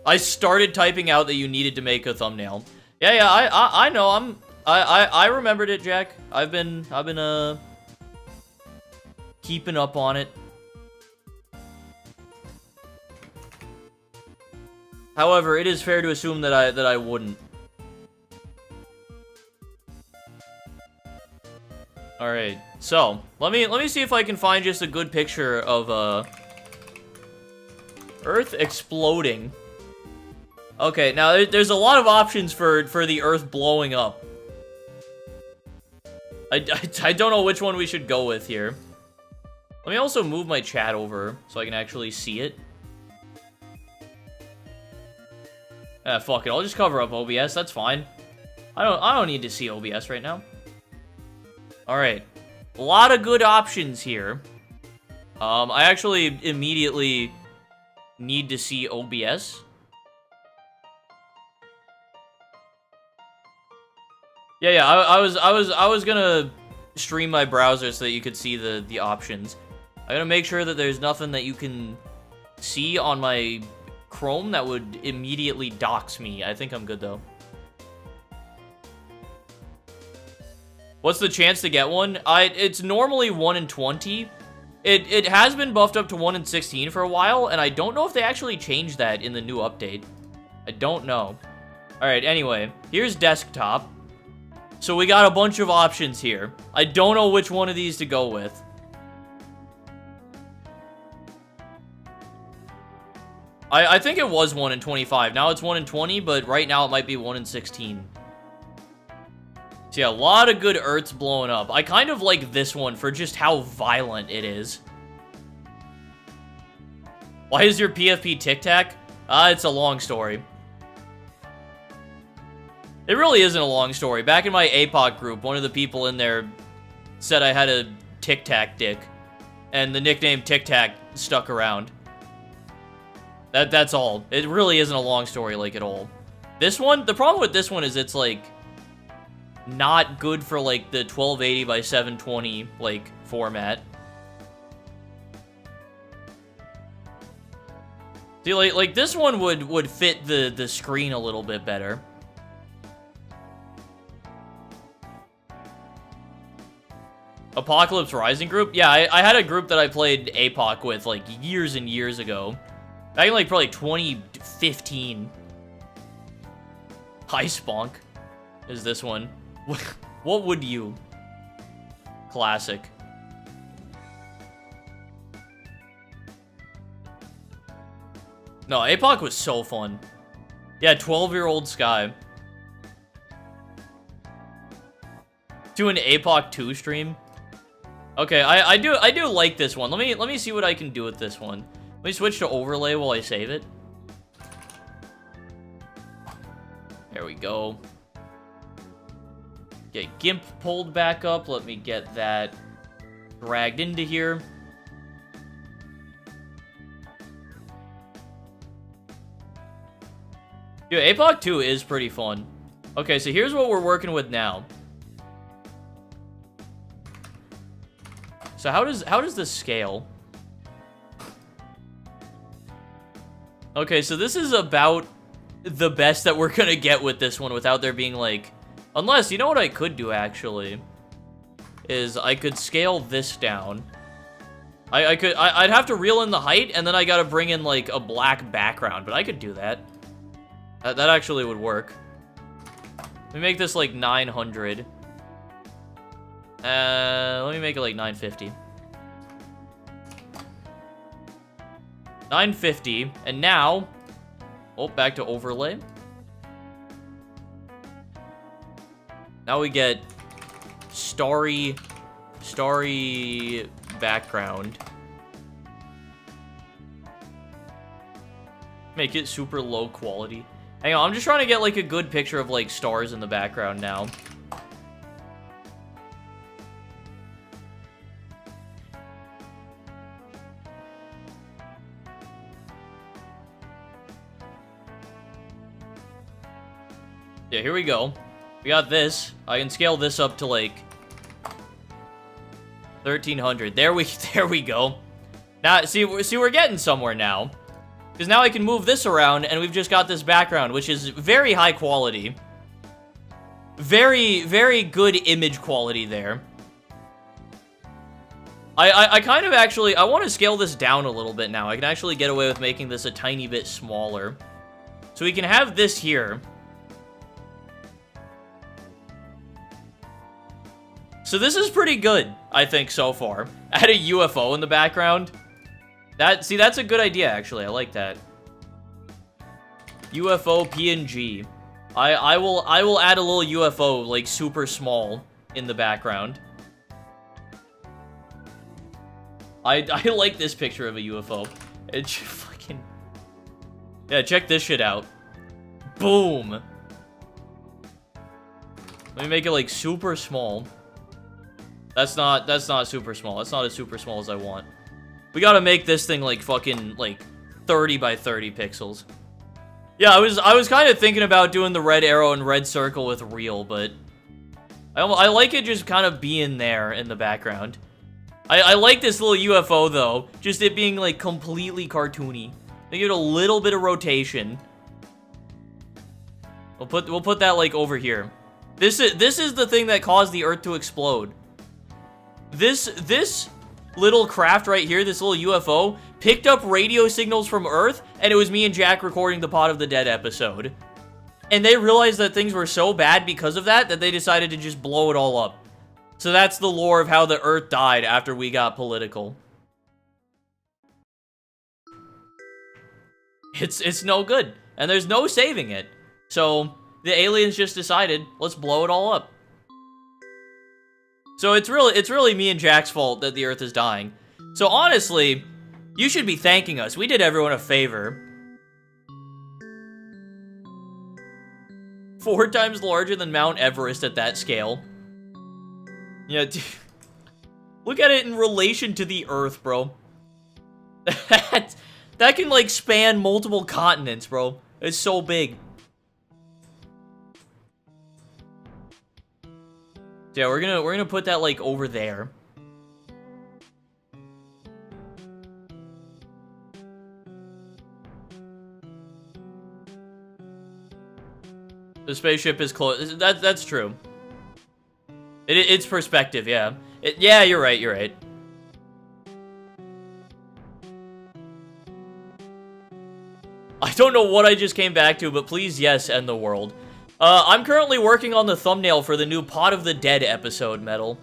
I started typing out that you needed to make a thumbnail. Yeah, I know, I remembered it, Jack. I've been keeping up on it. However, it is fair to assume that I wouldn't. All right, so let me see if I can find just a good picture of Earth exploding. Okay, now there's a lot of options for the Earth blowing up. I don't know which one we should go with here. Let me also move my chat over so I can actually see it. Ah, fuck it. I'll just cover up OBS. That's fine. I don't need to see OBS right now. All right. A lot of good options here. I actually immediately need to see OBS. Yeah, I was gonna stream my browser so that you could see the options. I gotta make sure that there's nothing that you can see on my Chrome that would immediately dox me. I think I'm good though. What's the chance to get one? It's normally 1 in 20. It has been buffed up to 1 in 16 for a while, and I don't know if they actually changed that in the new update. I don't know. Alright, anyway, here's desktop. So we got a bunch of options here. I don't know which one of these to go with. I think it was 1 in 25. Now it's 1 in 20, but right now it might be 1 in 16. So yeah, a lot of good Earths blowing up. I kind of like this one for just how violent it is. Why is your PFP Tic Tac? It's a long story. It really isn't a long story. Back in my APOC group, one of the people in there said I had a Tic Tac dick. And the nickname Tic Tac stuck around. That's all. It really isn't a long story, like, at all. This one, the problem with this one is it's, like, not good for, like, the 1280 by 720, like, format. See, like this one would fit the screen a little bit better. Apocalypse Rising group? Yeah, I had a group that I played APOC with, like, years and years ago. Back in, like, probably 2015. Hi, Spunk. Is this one. What would you? Classic. No, APOC was so fun. Yeah, 12-year-old Sky. Do an APOC 2 stream? Okay, I do like this one. Let me see what I can do with this one. Let me switch to overlay while I save it. There we go. Get GIMP pulled back up. Let me get that dragged into here. Dude, APOC 2 is pretty fun. Okay, so here's what we're working with now. So how does this scale? Okay, so this is about the best that we're gonna get with this one without there being, like... Unless, you know what I could do, actually? Is I could scale this down. I'd have to reel in the height, and then I gotta bring in, like, a black background. But I could do that. That actually would work. Let me make this, like, 900. Let me make it, like, 950. 950, and now... Oh, back to overlay. Now we get starry background. Make it super low quality. Hang on, I'm just trying to get, like, a good picture of, like, stars in the background now. Yeah, here we go. We got this. I can scale this up to, like, 1300. There we go. Now, see, we're getting somewhere now. Because now I can move this around, and we've just got this background, which is very high quality. Very, very good image quality there. I kind of actually... I want to scale this down a little bit now. I can actually get away with making this a tiny bit smaller. So we can have this here. So this is pretty good, I think, so far. Add a UFO in the background. See, that's a good idea, actually. I like that. UFO PNG. I will add a little UFO, like, super small in the background. I like this picture of a UFO. It's fucking... Yeah, check this shit out. Boom. Let me make it, like, super small. That's not super small. That's not as super small as I want. We gotta make this thing like fucking like 30 by 30 pixels. Yeah, I was kind of thinking about doing the red arrow and red circle with real, but I like it just kind of being there in the background. I like this little UFO though, just it being like completely cartoony. They give it a little bit of rotation. We'll put that like over here. This is the thing that caused the Earth to explode. This little craft right here, this little UFO, picked up radio signals from Earth, and it was me and Jack recording the Pot of the Dead episode. And they realized that things were so bad because of that they decided to just blow it all up. So that's the lore of how the Earth died after we got political. It's no good, and there's no saving it. So the aliens just decided, let's blow it all up. So it's really me and Jack's fault that the Earth is dying. So honestly, you should be thanking us. We did everyone a favor. 4 times larger than Mount Everest at that scale. Yeah, look at it in relation to the Earth, bro. That can like span multiple continents, bro. It's so big. Yeah, we're gonna put that like over there. The spaceship is close. That's true. It's perspective, yeah. Yeah, you're right. You're right. I don't know what I just came back to, but please, yes, end the world. I'm currently working on the thumbnail for the new Pot of the Dead episode, Metal.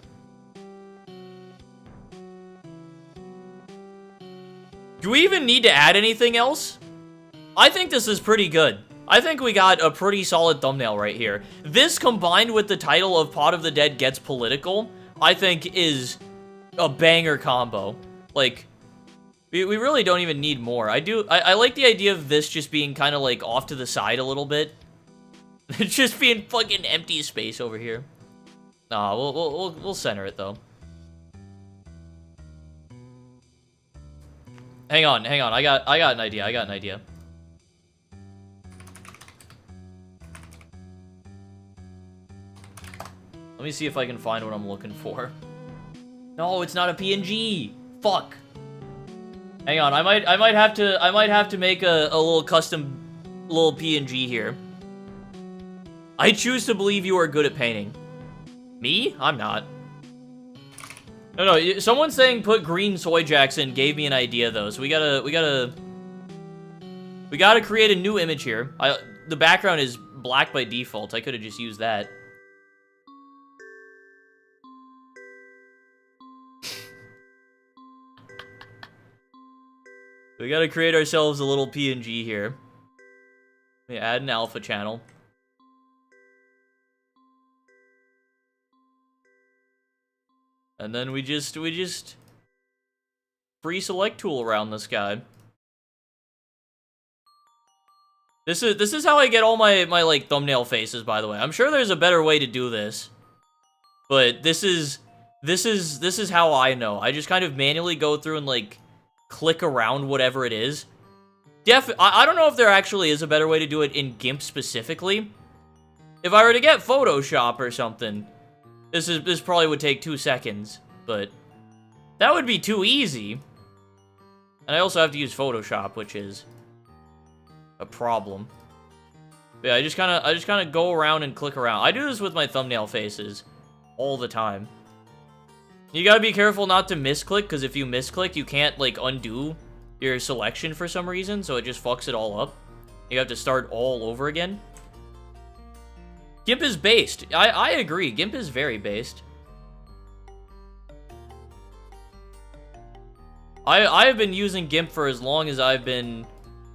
Do we even need to add anything else? I think this is pretty good. I think we got a pretty solid thumbnail right here. This combined with the title of Pot of the Dead Gets Political, I think is a banger combo. Like, we really don't even need more. I like the idea of this just being kind of like off to the side a little bit. It's just being fucking empty space over here. Nah, we'll center it though. Hang on. I got an idea. Let me see if I can find what I'm looking for. No, it's not a PNG. Fuck. Hang on, I might have to make a little custom little PNG here. I choose to believe you are good at painting. Me? I'm not. No, someone saying put green soy jacks in gave me an idea though, so we gotta create a new image here. The background is black by default. I could have just used that. We gotta create ourselves a little PNG here. We add an alpha channel. And then we just free select tool around this guy. This is how I get all my like thumbnail faces, by the way. I'm sure there's a better way to do this. But this is how I know. I just kind of manually go through and like click around whatever it is. I don't know if there actually is a better way to do it in GIMP specifically. If I were to get Photoshop or something, this probably would take 2 seconds, but that would be too easy. And I also have to use Photoshop, which is a problem. But yeah, I just kind of go around and click around. I do this with my thumbnail faces all the time. You gotta be careful not to misclick, because if you misclick, you can't, like, undo your selection for some reason, so it just fucks it all up. You have to start all over again. GIMP is based. I agree. GIMP is very based. I've been using GIMP for as long as I've been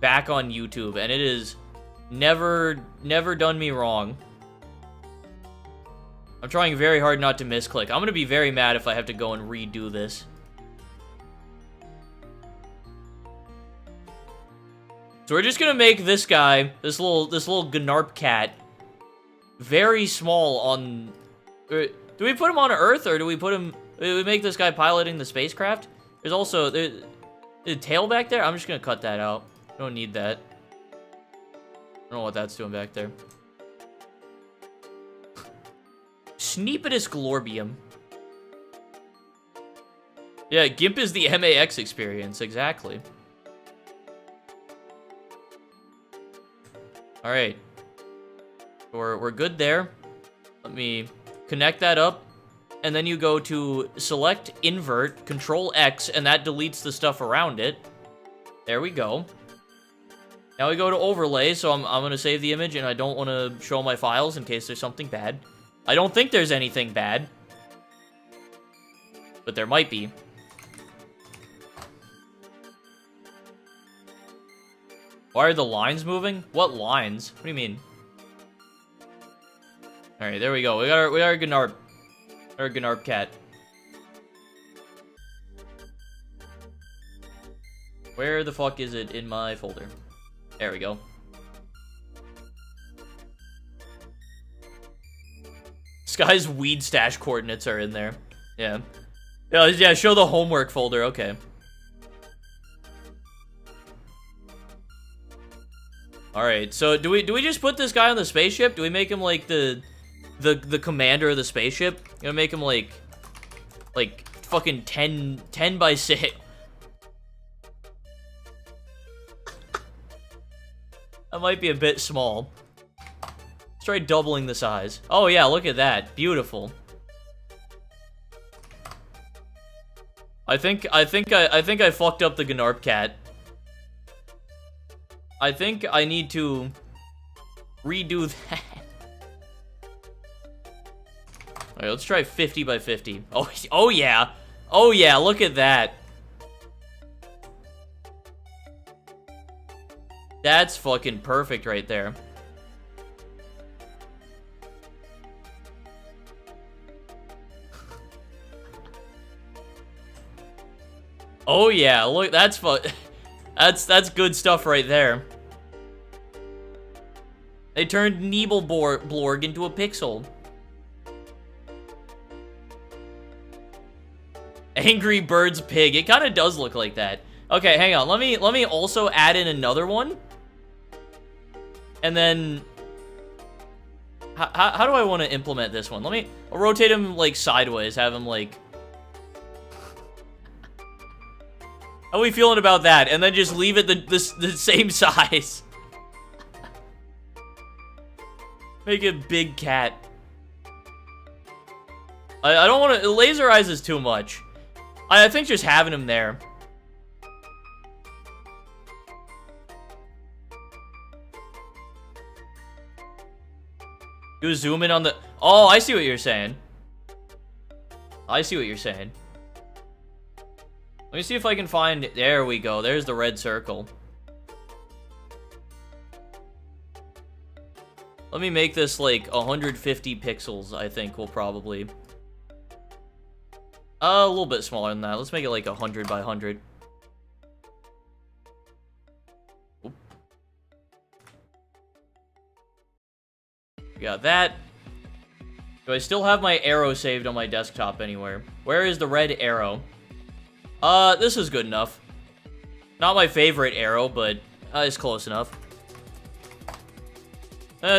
back on YouTube, and it has never done me wrong. I'm trying very hard not to misclick. I'm gonna be very mad if I have to go and redo this. So we're just gonna make this guy, this little Gnarp cat, very small on... Do we put him on Earth, or do we put him... We make this guy piloting the spacecraft. There's also the tail back there. I'm just gonna cut that out. I don't need that. I don't know what that's doing back there. Sneepidus glorbium. Yeah, GIMP is the MAX experience, exactly. Alright. We're good there. Let me connect that up. And then you go to select invert, Control X, and that deletes the stuff around it. There we go. Now we go to overlay, so I'm gonna save the image, and I don't want to show my files in case there's something bad. I don't think there's anything bad. But there might be. Why are the lines moving? What lines? What do you mean? Alright, there we go. We got our Gnarp. Our Gnarp cat. Where the fuck is it in my folder? There we go. This guy's weed stash coordinates are in there. Yeah. Yeah, show the homework folder. Okay. Alright, so do we just put this guy on the spaceship? Do we make him like the commander of the spaceship? You know, make him like fucking 10 by 6. That might be a bit small. Let's try doubling the size. Oh yeah, look at that. Beautiful. I think I fucked up the Gnarp cat. I think I need to redo that. Alright, let's try 50 by 50. Oh yeah. Oh yeah, look at that. That's fucking perfect right there. Oh yeah, look, that's fun. That's good stuff right there. They turned Nebelblorg into a pixel. Angry Bird's pig. It kind of does look like that. Okay, hang on. Let me also add in another one. And then how do I want to implement this one? I'll rotate him like sideways, have him like, how are we feeling about that? And then just leave it the same size. Make a big cat. I don't want to, laser eyes is too much. I think just having him there. Do a zoom in on the... Oh, I see what you're saying. I see what you're saying. Let me see if I can find... There we go. There's the red circle. Let me make this like 150 pixels, I think will probably... a little bit smaller than that. Let's make it like 100 by 100. Oop. Got that. Do I still have my arrow saved on my desktop anywhere? Where is the red arrow? This is good enough. Not my favorite arrow, but it's close enough.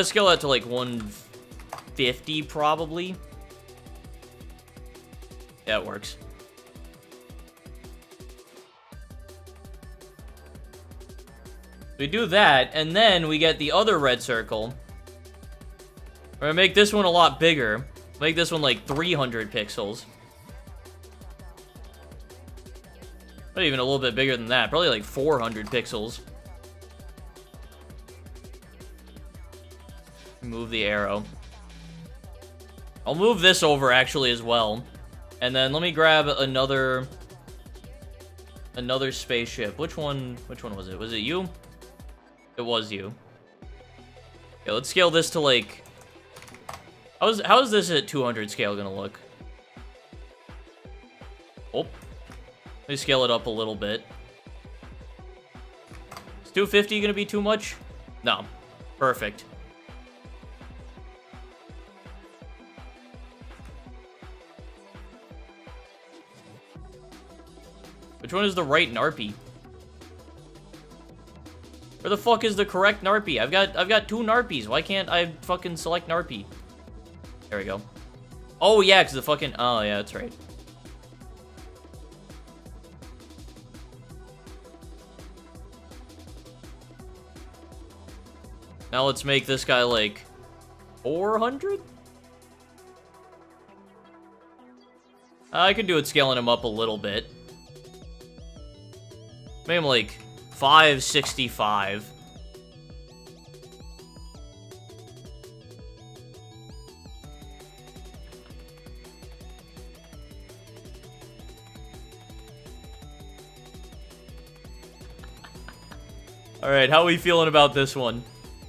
Scale that to like 150 probably. Yeah, it works. We do that, and then we get the other red circle. We're gonna make this one a lot bigger. Make this one like 300 pixels. Not even a little bit bigger than that. Probably like 400 pixels. Move the arrow. I'll move this over actually as well. And then let me grab another spaceship. Which one was it? Was it you? It was you. Okay, let's scale this to like... How is this at 200 scale gonna look? Oh. Let me scale it up a little bit. Is 250 gonna be too much? No. Perfect. Which one is the right Narpy? Where the fuck is the correct Narpy? I've got 2 Narpies. Why can't I fucking select Narpy? There we go. Oh, yeah, because the fucking... Oh, yeah, that's right. Now let's make this guy, like, 400? I can do it scaling him up a little bit. Make him, like, 565. Alright, how are we feeling about this one?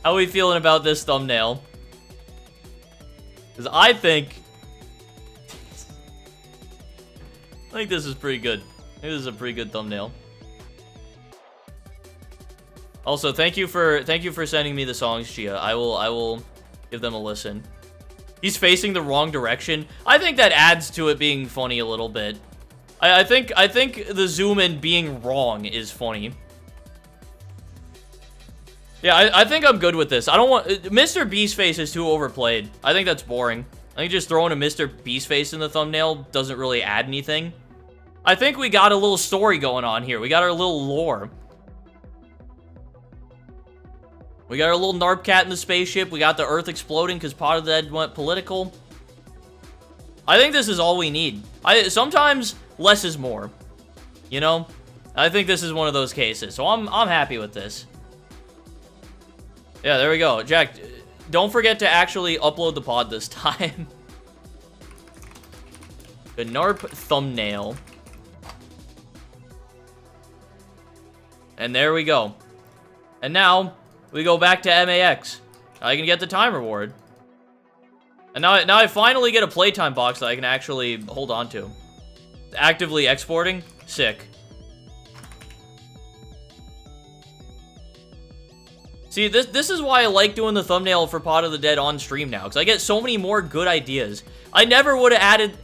How are we feeling about this thumbnail? Because I think this is pretty good. I think this is a pretty good thumbnail. Also, thank you for sending me the songs, Chia. I will give them a listen. He's facing the wrong direction. I think that adds to it being funny a little bit. I think the zoom in being wrong is funny. Yeah, I think I'm good with this. I don't want... Mr. Beast Face is too overplayed. I think that's boring. I think just throwing a Mr. Beast Face in the thumbnail doesn't really add anything. I think we got a little story going on here. We got our little lore. We got our little Narp cat in the spaceship. We got the Earth exploding because part of that went political. I think this is all we need. Sometimes less is more. You know? I think this is one of those cases. So I'm happy with this. Yeah, there we go. Jack, don't forget to actually upload the pod this time. The Narp thumbnail. And there we go. And now, we go back to MAX. I can get the time reward. And now I finally get a playtime box that I can actually hold on to. Actively exporting? Sick. See, this is why I like doing the thumbnail for Pod of the Dead on stream now, because I get so many more good ideas. I never would have added...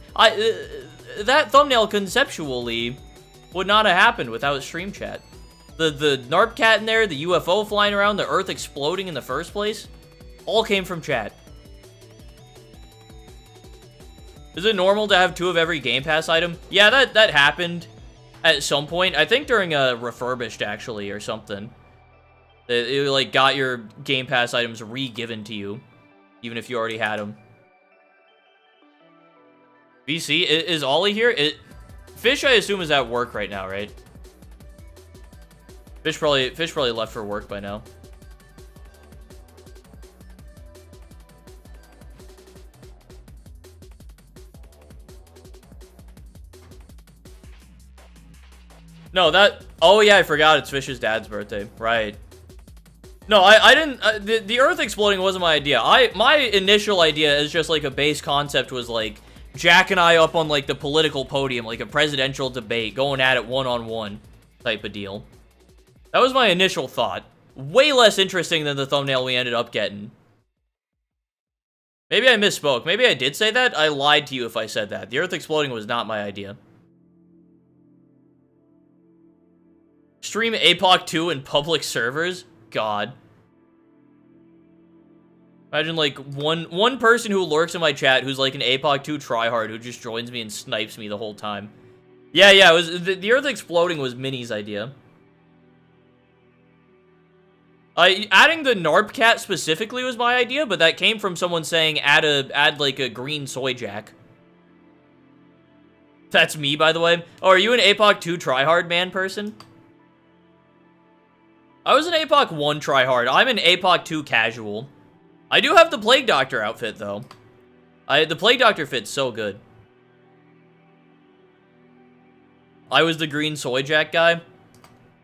that thumbnail conceptually would not have happened without stream chat. The Narp cat in there, the UFO flying around, the Earth exploding in the first place, all came from chat. Is it normal to have 2 of every Game Pass item? Yeah, that happened at some point. I think during a refurbished, actually, or something. It like, got your Game Pass items re-given to you, even if you already had them. VC, is Ollie here? Fish, I assume, is at work right now, right? Fish probably left for work by now. No, oh yeah, I forgot it's Fish's dad's birthday. Right. No, I didn't, the Earth exploding wasn't my idea. My initial idea is just like a base concept was like, Jack and I up on like the political podium, like a presidential debate, going at it one-on-one type of deal. That was my initial thought. Way less interesting than the thumbnail we ended up getting. Maybe I misspoke. Maybe I did say that. I lied to you if I said that. The Earth exploding was not my idea. Stream APOC 2 in public servers? God. Imagine, like, one person who lurks in my chat who's, like, an APOC 2 tryhard who just joins me and snipes me the whole time. Yeah, it was... The Earth exploding was Minnie's idea. Adding the Narp cat specifically was my idea, but that came from someone saying add like, a green soy jack. That's me, by the way. Oh, are you an APOC 2 tryhard man person? I was an APOC 1 tryhard. I'm an APOC 2 casual. I do have the Plague Doctor outfit, though. The Plague Doctor fit's so good. I was the green soy jack guy.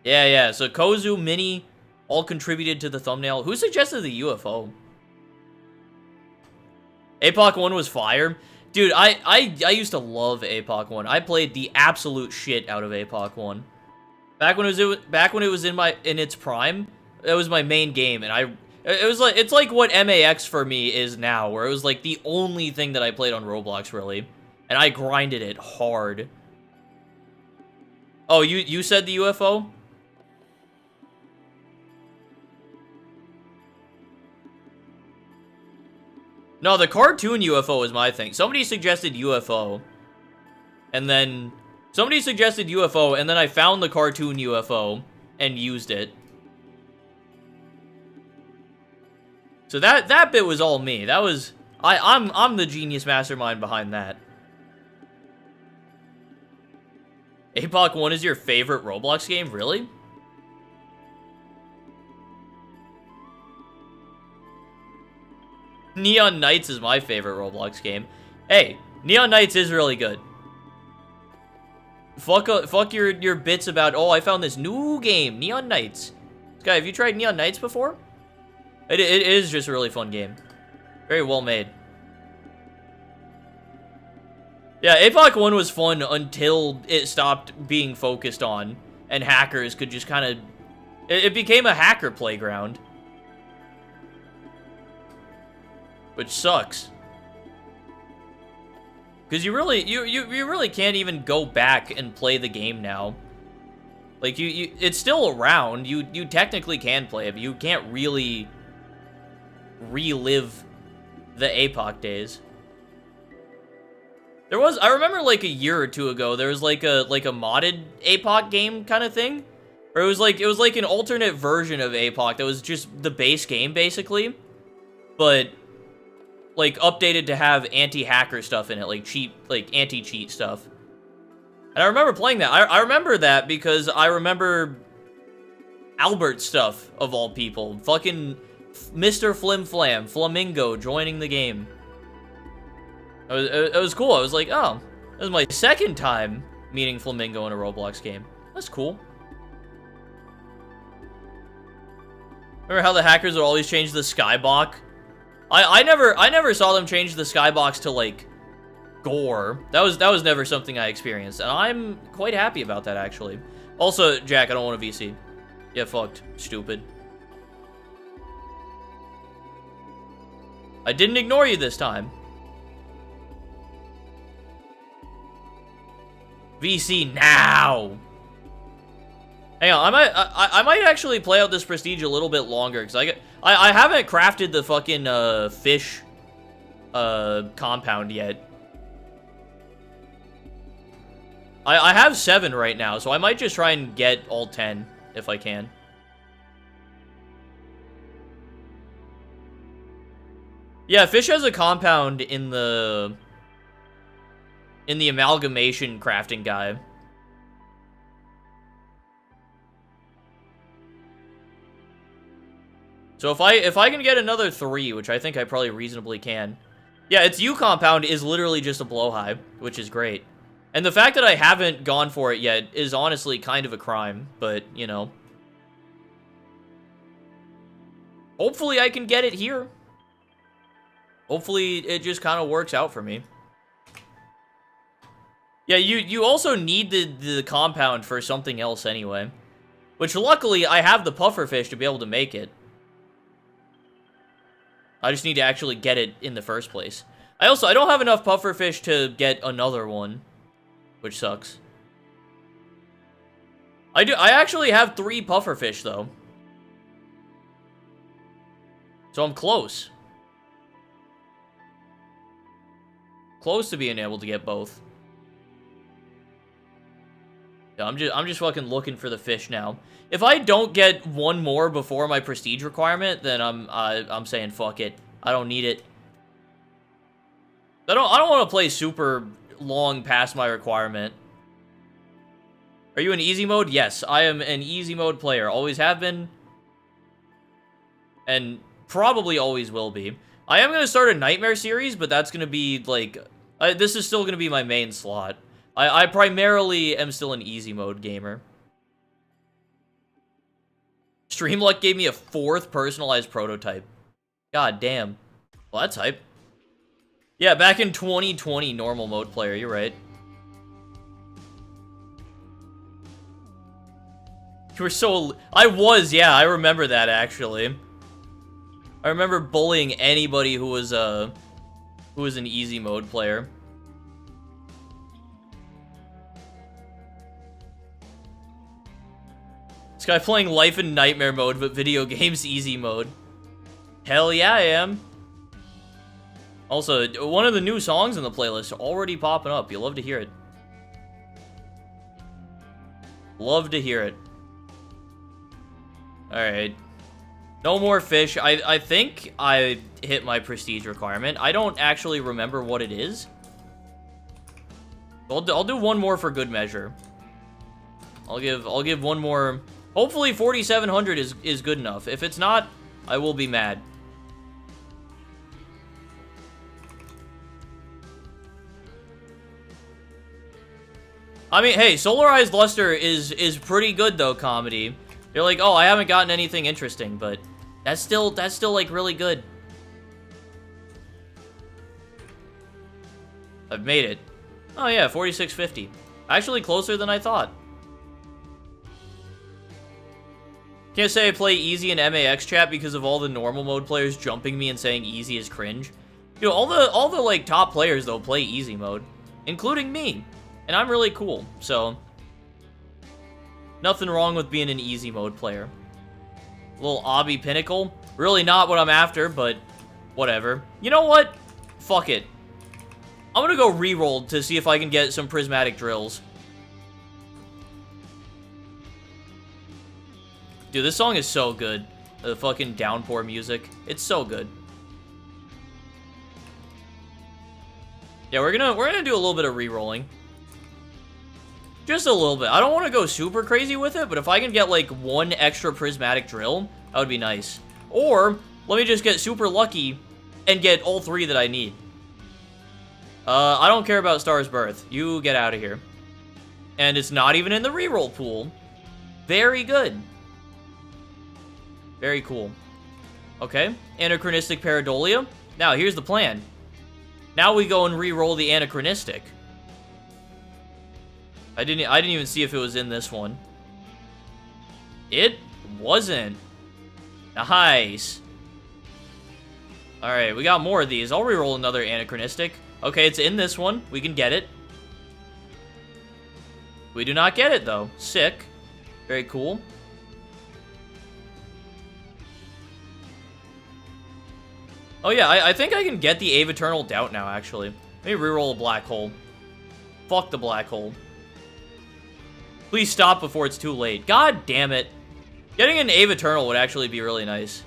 Yeah. So Kozu, Minnie, all contributed to the thumbnail. Who suggested the UFO? APOC 1 was fire. Dude, I used to love APOC 1. I played the absolute shit out of APOC 1. Back when it was in its prime, it was my main game, and it's like what MAX for me is now, where it was like the only thing that I played on Roblox really, and I grinded it hard. Oh, you said the UFO? No, the cartoon UFO is my thing. Somebody suggested UFO. And then... Somebody suggested UFO, and then I found the cartoon UFO and used it. So that bit was all me. That was... I'm the genius mastermind behind that. APOC 1 is your favorite Roblox game? Really? Neon Knights is my favorite Roblox game. Hey, Neon Knights is really good. Fuck your bits about, oh, I found this new game, Neon Knights. Sky, have you tried Neon Knights before? It is just a really fun game. Very well made. Yeah, APOC 1 was fun until it stopped being focused on, and hackers could just kind of... It became a hacker playground. Which sucks. Because you really can't even go back and play the game now. Like, it's still around. You technically can play it, but you can't really relive the APOC days. I remember like a year or two ago, there was like a modded APOC game kind of thing. Or it was like an alternate version of APOC that was just the base game basically. But like updated to have anti-hacker stuff in it, like anti-cheat stuff. And I remember playing that. I remember that because I remember Albert stuff of all people. Fucking Mr. Flim Flam, Flamingo joining the game. It was cool. I was like, oh, this is my second time meeting Flamingo in a Roblox game. That's cool. Remember how the hackers would always change the skybox? I never saw them change the skybox to like gore. That was never something I experienced, and I'm quite happy about that actually. Also, Jack, I don't want a VC. Get fucked, stupid. I didn't ignore you this time. VC now. Hang on, I might actually play out this prestige a little bit longer because I haven't crafted the fucking fish compound yet. I have 7 right now, so I might just try and get all 10 if I can. Yeah, fish has a compound in the amalgamation crafting guide. So if I can get another 3, which I think I probably reasonably can. Yeah, its U compound is literally just a blowhive, which is great. And the fact that I haven't gone for it yet is honestly kind of a crime, but, you know. Hopefully I can get it here. Hopefully it just kind of works out for me. Yeah, you also need the compound for something else anyway. Which luckily I have the pufferfish to be able to make it. I just need to actually get it in the first place. I don't have enough pufferfish to get another one, which sucks. I actually have 3 pufferfish though. So I'm close. Close to being able to get both. Yeah, I'm just fucking looking for the fish now. If I don't get 1 more before my prestige requirement, then I'm saying fuck it. I don't need it. I don't want to play super long past my requirement. Are you in easy mode? Yes, I am an easy mode player. Always have been. And probably always will be. I am going to start a Nightmare series, but that's going to be, like... this is still going to be my main slot. I primarily am still an easy mode gamer. Streamluck gave me a 4th personalized prototype. God damn. Well, that's hype. Yeah, back in 2020, normal mode player, you're right. You were so... I was, yeah, I remember that, actually. I remember bullying anybody who was an easy mode player. This guy playing Life in Nightmare mode, but video games easy mode. Hell yeah, I am. Also, one of the new songs in the playlist already popping up. You'll love to hear it. Love to hear it. Alright. No more fish. I think I hit my prestige requirement. I don't actually remember what it is. I'll do one more for good measure. I'll give one more. Hopefully 4,700 is good enough. If it's not, I will be mad. I mean, hey, Solarized Luster is pretty good though, comedy. You're like, oh, I haven't gotten anything interesting, but that's still like really good. I've made it. Oh yeah, 4650. Actually closer than I thought. Can't say I play easy in MAX chat because of all the normal mode players jumping me and saying easy is cringe. You know, all the like top players though play easy mode, including me, and I'm really cool. So nothing wrong with being an easy mode player. Little obby pinnacle, really not what I'm after, but whatever. You know what? Fuck it. I'm gonna go reroll to see if I can get some prismatic drills. Dude, this song is so good. The fucking downpour music. It's so good. Yeah, we're gonna do a little bit of re-rolling. Just a little bit. I don't want to go super crazy with it, but if I can get like one extra prismatic drill, that would be nice. Or let me just get super lucky and get all three that I need. I don't care about Star's Birth. You get out of here. And it's not even in the reroll pool. Very good. Very cool. Okay, Anachronistic Pareidolia. Now, here's the plan. Now we go and re-roll the Anachronistic. I didn't even see if it was in this one. It wasn't. Nice. Alright, we got more of these. I'll re-roll another Anachronistic. Okay, it's in this one. We can get it. We do not get it, though. Sick. Very cool. Oh yeah, I think I can get the Ave Eternal Doubt now, actually. Let me reroll a black hole. Fuck the black hole. Please stop before it's too late. God damn it. Getting an Ave Eternal would actually be really nice.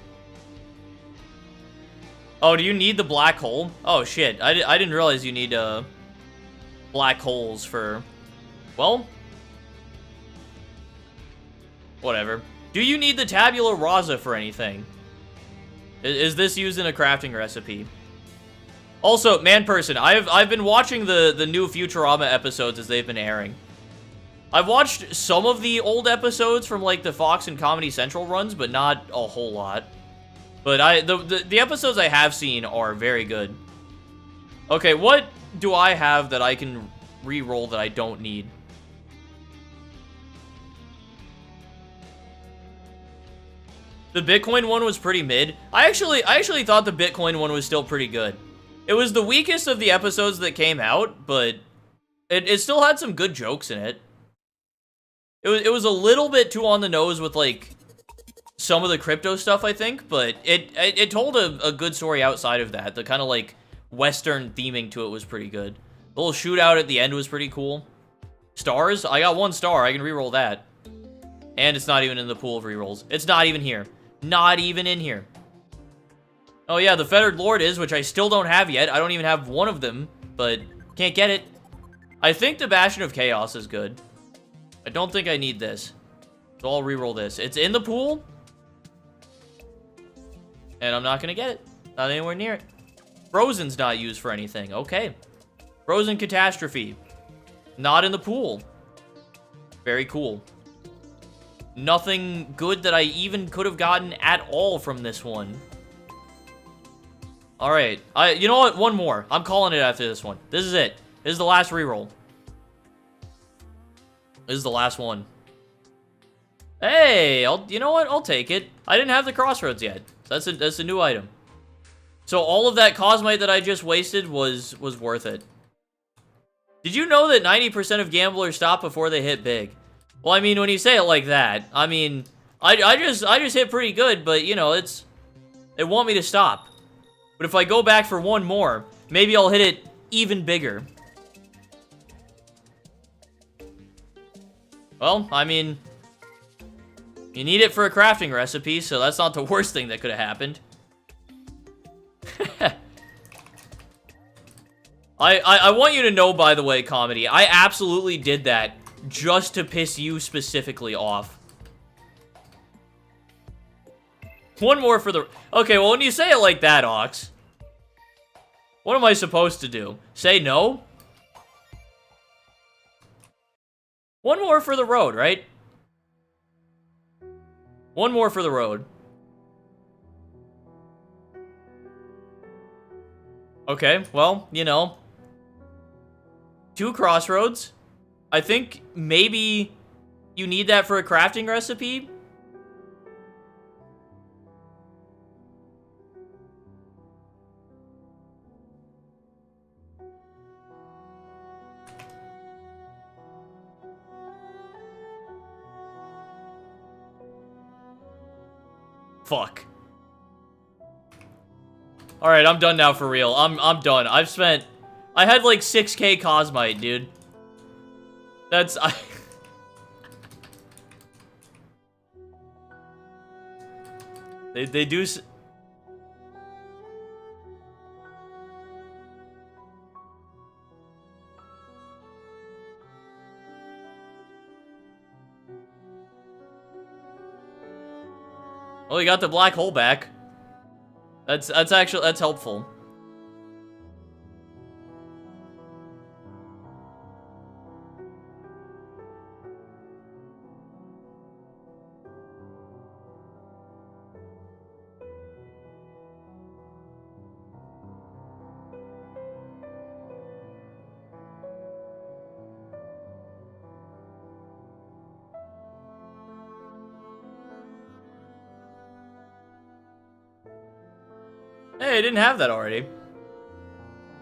Oh, do you need the black hole? Oh shit, I didn't realize you need black holes for... Well... Whatever. Do you need the Tabula Rasa for anything? Is this used in a crafting recipe? Also, man person, I've been watching the new Futurama episodes as they've been airing. I've watched some of the old episodes from like the Fox and Comedy Central runs, but not a whole lot. But the episodes I have seen are very good. Okay, what do I have that I can re-roll that I don't need? The Bitcoin one was pretty mid. I actually thought the Bitcoin one was still pretty good. It was the weakest of the episodes that came out, but it still had some good jokes in it. It was a little bit too on the nose with like some of the crypto stuff, I think, but it told a good story outside of that. The kind of like Western theming to it was pretty good. The little shootout at the end was pretty cool. Stars? I got 1 star. I can reroll that. And it's not even in the pool of rerolls. It's not even here. Not even in here. Oh yeah, the Fettered Lord is, which I still don't have yet. I don't even have one of them, but can't get it. I think the Bastion of Chaos is good. I don't think I need this. So I'll reroll this. It's in the pool. And I'm not going to get it. Not anywhere near it. Frozen's not used for anything. Okay. Frozen Catastrophe. Not in the pool. Very cool. Nothing good that I even could have gotten at all from this one. Alright. You know what? One more. I'm calling it after this one. This is it. This is the last reroll. This is the last one. Hey, you know what? I'll take it. I didn't have the Crossroads yet. That's a new item. So all of that Cosmite that I just wasted was worth it. Did you know that 90% of gamblers stop before they hit big? Well, I mean, when you say it like that, I mean, I just hit pretty good, but, you know, they want me to stop. But if I go back for one more, maybe I'll hit it even bigger. Well, I mean, you need it for a crafting recipe, so that's not the worst thing that could have happened. I want you to know, by the way, Comedy, I absolutely did that just to piss you specifically off. One more for the... Okay, well, when you say it like that, Ox, what am I supposed to do? Say no? One more for the road, right? One more for the road. Okay, well, you know. 2 crossroads. I think maybe you need that for a crafting recipe. Fuck. Alright, I'm done now for real. I'm done. I had like 6k Cosmite, dude. That's... They do... Well, you got the black hole back. That's helpful. Hey, I didn't have that already.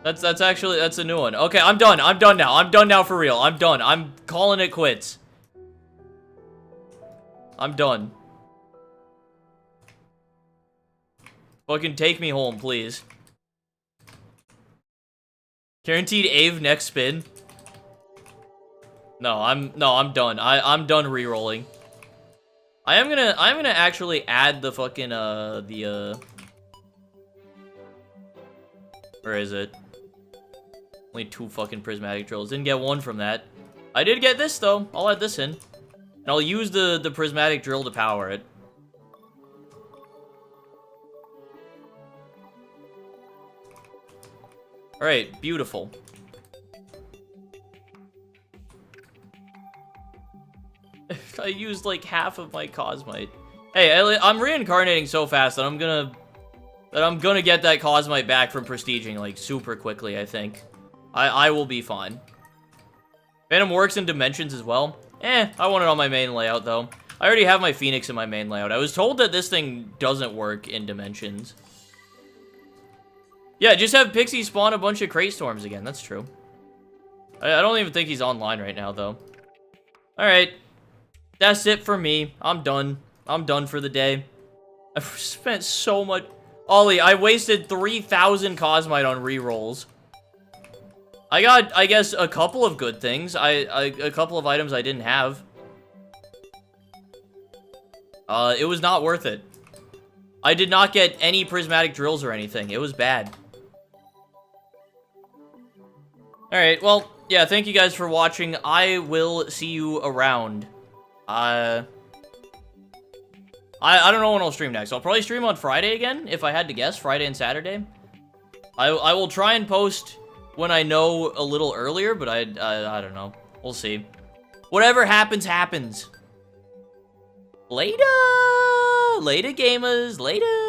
That's a new one. Okay, I'm done. I'm done now. I'm done now for real. I'm done. I'm calling it quits. I'm done. Fucking take me home, please. Guaranteed Ave next spin. No, I'm done. I'm done re-rolling. I'm gonna actually add the fucking where is it? Only 2 fucking prismatic drills. Didn't get 1 from that. I did get this, though. I'll add this in. And I'll use the prismatic drill to power it. Alright, beautiful. I used like half of my Cosmite. Hey, I'm reincarnating so fast that I'm gonna get that Cosmite back from prestiging, like, super quickly, I think. I will be fine. Phantom works in Dimensions as well. I want it on my main layout, though. I already have my Phoenix in my main layout. I was told that this thing doesn't work in Dimensions. Yeah, just have Pixie spawn a bunch of Crate Storms again. That's true. I don't even think he's online right now, though. Alright. That's it for me. I'm done. I'm done for the day. I've spent so much... Ollie, I wasted 3,000 Cosmite on rerolls. I got, I guess, a couple of good things. A couple of items I didn't have. It was not worth it. I did not get any prismatic drills or anything. It was bad. Alright, well, yeah, thank you guys for watching. I will see you around. I don't know when I'll stream next. I'll probably stream on Friday again, if I had to guess. Friday and Saturday. I will try and post when I know a little earlier, but I don't know. We'll see. Whatever happens, happens. Later! Later, gamers. Later!